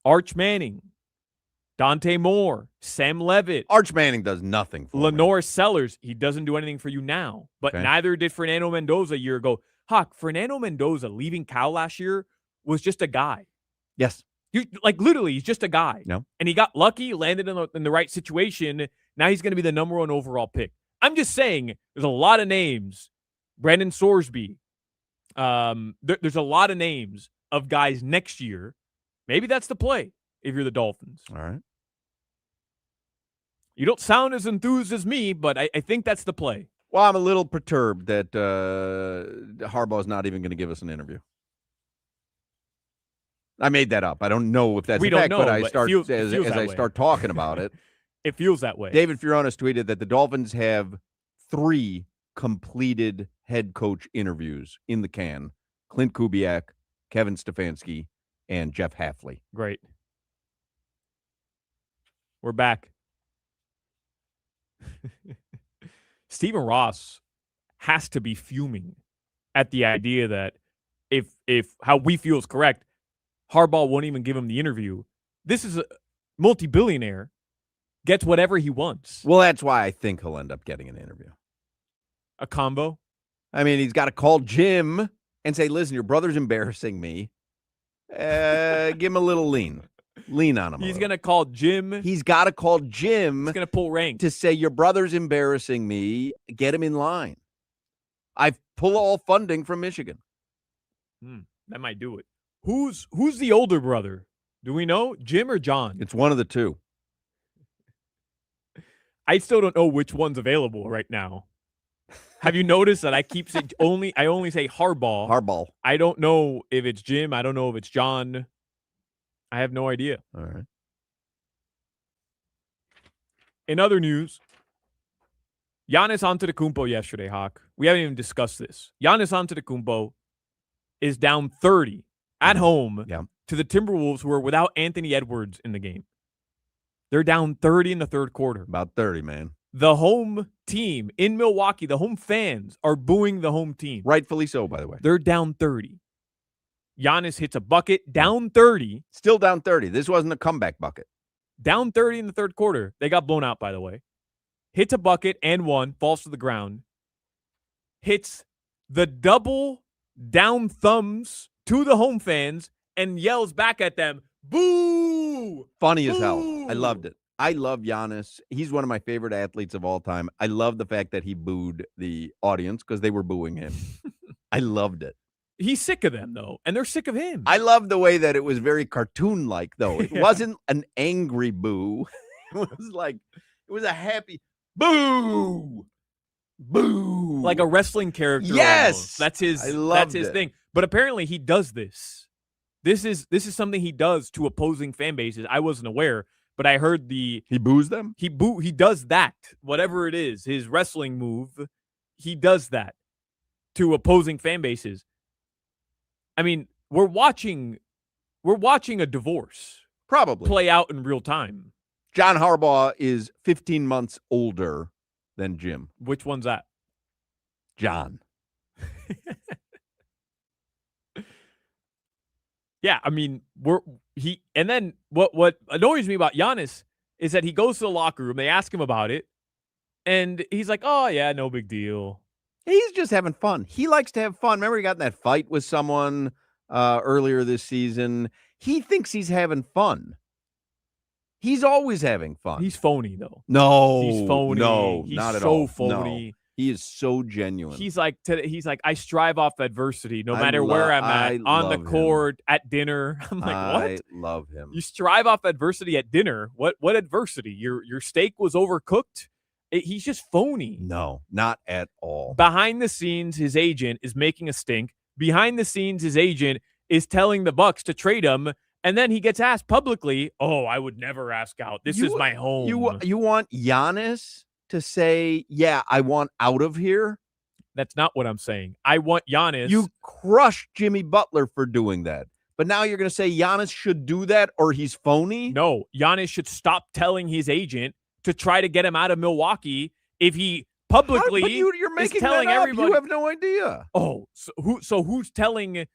Arch Manning, Dante Moore, Sam Levitt. Arch Manning does nothing for Lenore Sellers, he doesn't do anything for you now, but neither did Fernando Mendoza a year ago. Hawk, Fernando Mendoza leaving Cal last year was just a guy. Yes. Literally, he's just a guy. No. And he got lucky, landed in the right situation. Now he's going to be the number 1 overall pick. I'm just saying there's a lot of names. Brandon Sorsby. There's a lot of names of guys next year. Maybe that's the play if you're the Dolphins. All right. You don't sound as enthused as me, but I think that's the play. Well, I'm a little perturbed that Harbaugh's not even going to give us an interview. I made that up. I don't know if that's we the fact, don't know, but I but start as I start talking about it. It feels that way. David Fioranis tweeted that the Dolphins have 3 completed head coach interviews in the can: Clint Kubiak, Kevin Stefanski, and Jeff Hafley. Great. We're back. Stephen Ross has to be fuming at the idea that if how we feel is correct, Harbaugh won't even give him the interview. This is a multi-billionaire, gets whatever he wants. Well, that's why I think he'll end up getting an interview. A combo? I mean, he's got to call Jim and say, listen, your brother's embarrassing me. Give him a little lean. Lean on him. He's going to call Jim. He's got to call Jim. He's going to pull rank. To say, your brother's embarrassing me. Get him in line. I've pulled all funding from Michigan. That might do it. Who's the older brother? Do we know? Jim or John? It's one of the two. I still don't know which one's available right now. Have you noticed that I keep saying I only say Harbaugh? Harbaugh. I don't know if it's Jim. I don't know if it's John. I have no idea. All right. In other news, Giannis Antetokounmpo yesterday, Hawk. We haven't even discussed this. Giannis Antetokounmpo is down 30 at home to the Timberwolves, who are without Anthony Edwards in the game. They're down 30 in the third quarter. About 30, man. The home team in Milwaukee, the home fans are booing the home team. Rightfully so, by the way. They're down 30. Giannis hits a bucket, down 30. Still down 30. This wasn't a comeback bucket. Down 30 in the third quarter. They got blown out, by the way. Hits a bucket and one, falls to the ground. Hits the double down thumbs to the home fans and yells back at them, boo! Funny as hell. I loved it. I love Giannis. He's one of my favorite athletes of all time. I love the fact that he booed the audience because they were booing him. I loved it. He's sick of them, though, and they're sick of him. I love the way that it was very cartoon-like, though. It wasn't an angry boo. It was a happy boo. Boo. Like a wrestling character. Yes. Almost. That's his it. thing. But apparently he does this. This is something he does to opposing fan bases. I wasn't aware, but I heard he boos them. He does that. Whatever it is, his wrestling move, he does that to opposing fan bases. I mean, we're watching a divorce probably play out in real time. John Harbaugh is 15 months older than Jim. Which one's that? John. Yeah, I mean, and then what annoys me about Giannis is that he goes to the locker room, they ask him about it, and he's like, "Oh yeah, no big deal." He's just having fun. He likes to have fun. Remember, he got in that fight with someone earlier this season. He thinks he's having fun. He's always having fun. He's phony, though. No, He's phony. No, He's not at so all. phony. No. He is so genuine. He's like, I strive off adversity no matter where I'm at, on the court, at dinner. I'm like, what? I love him. You strive off adversity at dinner? What adversity? Your steak was overcooked? He's just phony. No, not at all. Behind the scenes, his agent is making a stink. Behind the scenes, his agent is telling the Bucks to trade him. And then he gets asked publicly, "Oh, I would never ask out. This is my home." You want Giannis to say, "Yeah, I want out of here"? That's not what I'm saying. I want Giannis. You crushed Jimmy Butler for doing that. But now you're going to say Giannis should do that or he's phony? No, Giannis should stop telling his agent to try to get him out of Milwaukee if he publicly you're making is telling that up. everybody. You have no idea. Oh, so who's telling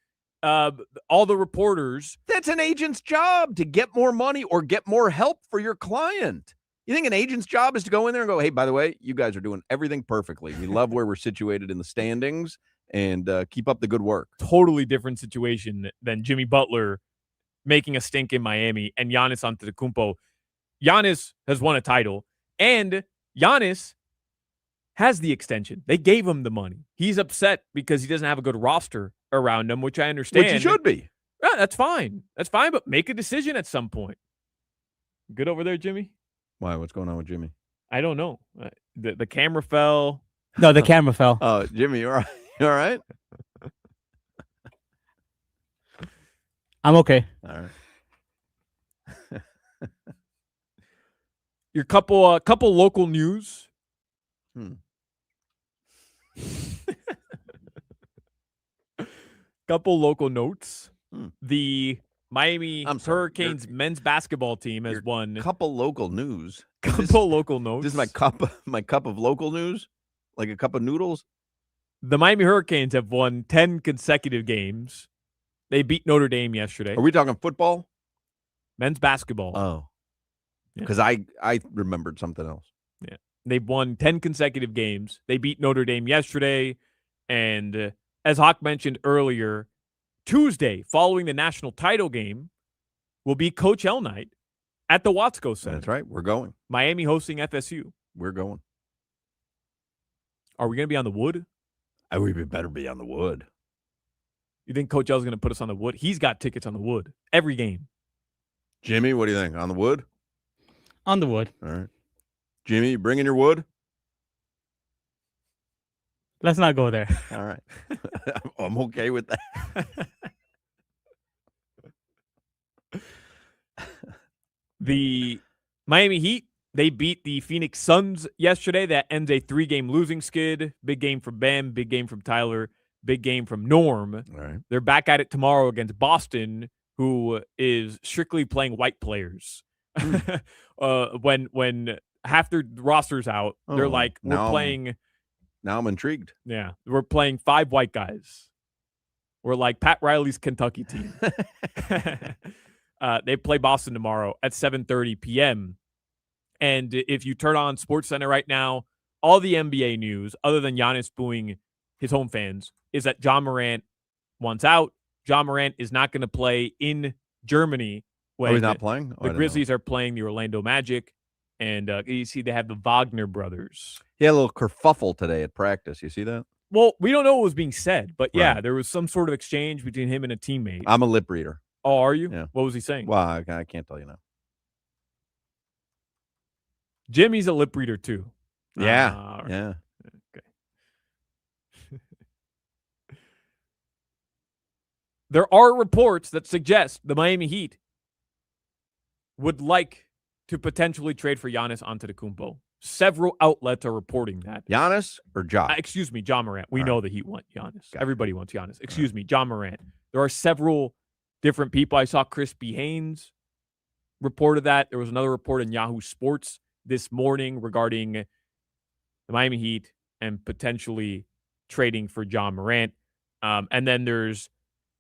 all the reporters? That's an agent's job, to get more money or get more help for your client. You think an agent's job is to go in there and go, "Hey, by the way, you guys are doing everything perfectly. We love where we're situated in the standings, and keep up the good work." Totally different situation than Jimmy Butler making a stink in Miami and Giannis Antetokounmpo. Giannis has won a title, and Giannis has the extension. They gave him the money. He's upset because he doesn't have a good roster around him, which I understand. Which he should be. Yeah, that's fine. That's fine, but make a decision at some point. Good over there, Jimmy? Why? What's going on with Jimmy? I don't know. The camera fell. No, the camera fell. Oh, Jimmy, you all right? You all right? I'm okay. All right. Your couple local news. Couple local notes. The Miami Hurricanes men's basketball team has won. Couple local news. Local notes. This is my cup of local news, like a cup of noodles. The Miami Hurricanes have won 10 consecutive games. They beat Notre Dame yesterday. Are we talking football? Men's basketball. Oh, because I remembered something else. Yeah, they've won 10 consecutive games. They beat Notre Dame yesterday, and as Hoch mentioned earlier, Tuesday, following the national title game, will be Coachella night at the Watsco Center. That's right. We're going. Miami hosting FSU. We're going. Are we going to be on the wood? We better be on the wood. You think Coach L's going to put us on the wood? He's got tickets on the wood every game. Jimmy, what do you think? On the wood? On the wood. All right. Jimmy, you bringing your wood? Let's not go there. All right. I'm okay with that. The Miami Heat, they beat the Phoenix Suns yesterday. That ends a 3-game losing skid. Big game from Bam, big game from Tyler, big game from Norm. All right. They're back at it tomorrow against Boston, who is strictly playing white players. When half their roster's out, they're like, we're playing. Now I'm intrigued. Yeah, we're playing 5 white guys. We're like Pat Riley's Kentucky team. They play Boston tomorrow at 7:30 p.m. And if you turn on SportsCenter right now, all the NBA news, other than Giannis booing his home fans, is that John Morant wants out. John Morant is not going to play in Germany. When he's not playing? The Grizzlies are playing the Orlando Magic. And you see they have the Wagner brothers. He had a little kerfuffle today at practice. You see that? Well, we don't know what was being said, but yeah, Right. there was some sort of exchange between him and a teammate. I'm a lip reader. Oh, are you? Yeah. What was he saying? Well, I can't tell you now. Jimmy's a lip reader too. Yeah. Yeah. Okay. There are reports that suggest the Miami Heat would like to potentially trade for Giannis Antetokounmpo. Several outlets are reporting that. Giannis or Ja? Excuse me, John Morant. We All know the Heat want Giannis. Gotcha. Everybody wants Giannis. Excuse me, John Morant. There are several different people. I saw Chris B. Haynes reported that. There was another report in Yahoo Sports this morning regarding the Miami Heat and potentially trading for John Morant. And then there's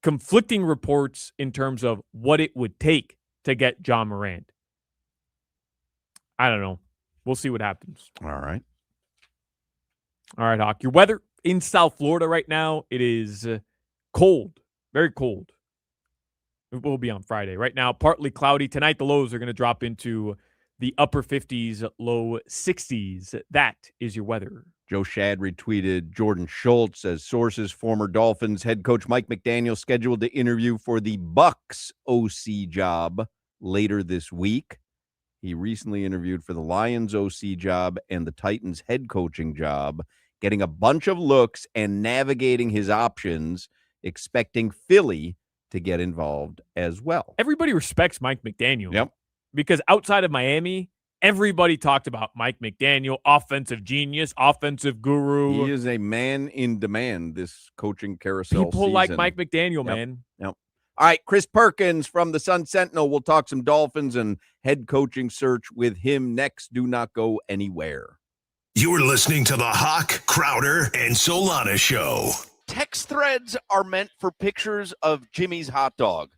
conflicting reports in terms of what it would take to get John Morant. I don't know. We'll see what happens. All right. All right, Hoch. Your weather in South Florida right now. It is cold, very cold. It will be on Friday. Right now, partly cloudy. Tonight, the lows are going to drop into the upper 50s, low 60s. That is your weather. Joe Shad retweeted Jordan Schultz as sources. Former Dolphins head coach Mike McDaniel scheduled to interview for the Bucs OC job later this week. He recently interviewed for the Lions OC job and the Titans head coaching job, getting a bunch of looks and navigating his options, expecting Philly to get involved as well. Everybody respects Mike McDaniel. Yep. Because outside of Miami, everybody talked about Mike McDaniel, offensive genius, offensive guru. He is a man in demand this coaching carousel People season. like Mike McDaniel, Yep. man. Yep. All right, Chris Perkins from the Sun Sentinel. We'll talk some Dolphins and head coaching search with him next. Do not go anywhere. You're listening to the Hoch, Crowder, and Solana Show. Text threads are meant for pictures of Jimmy's hot dog.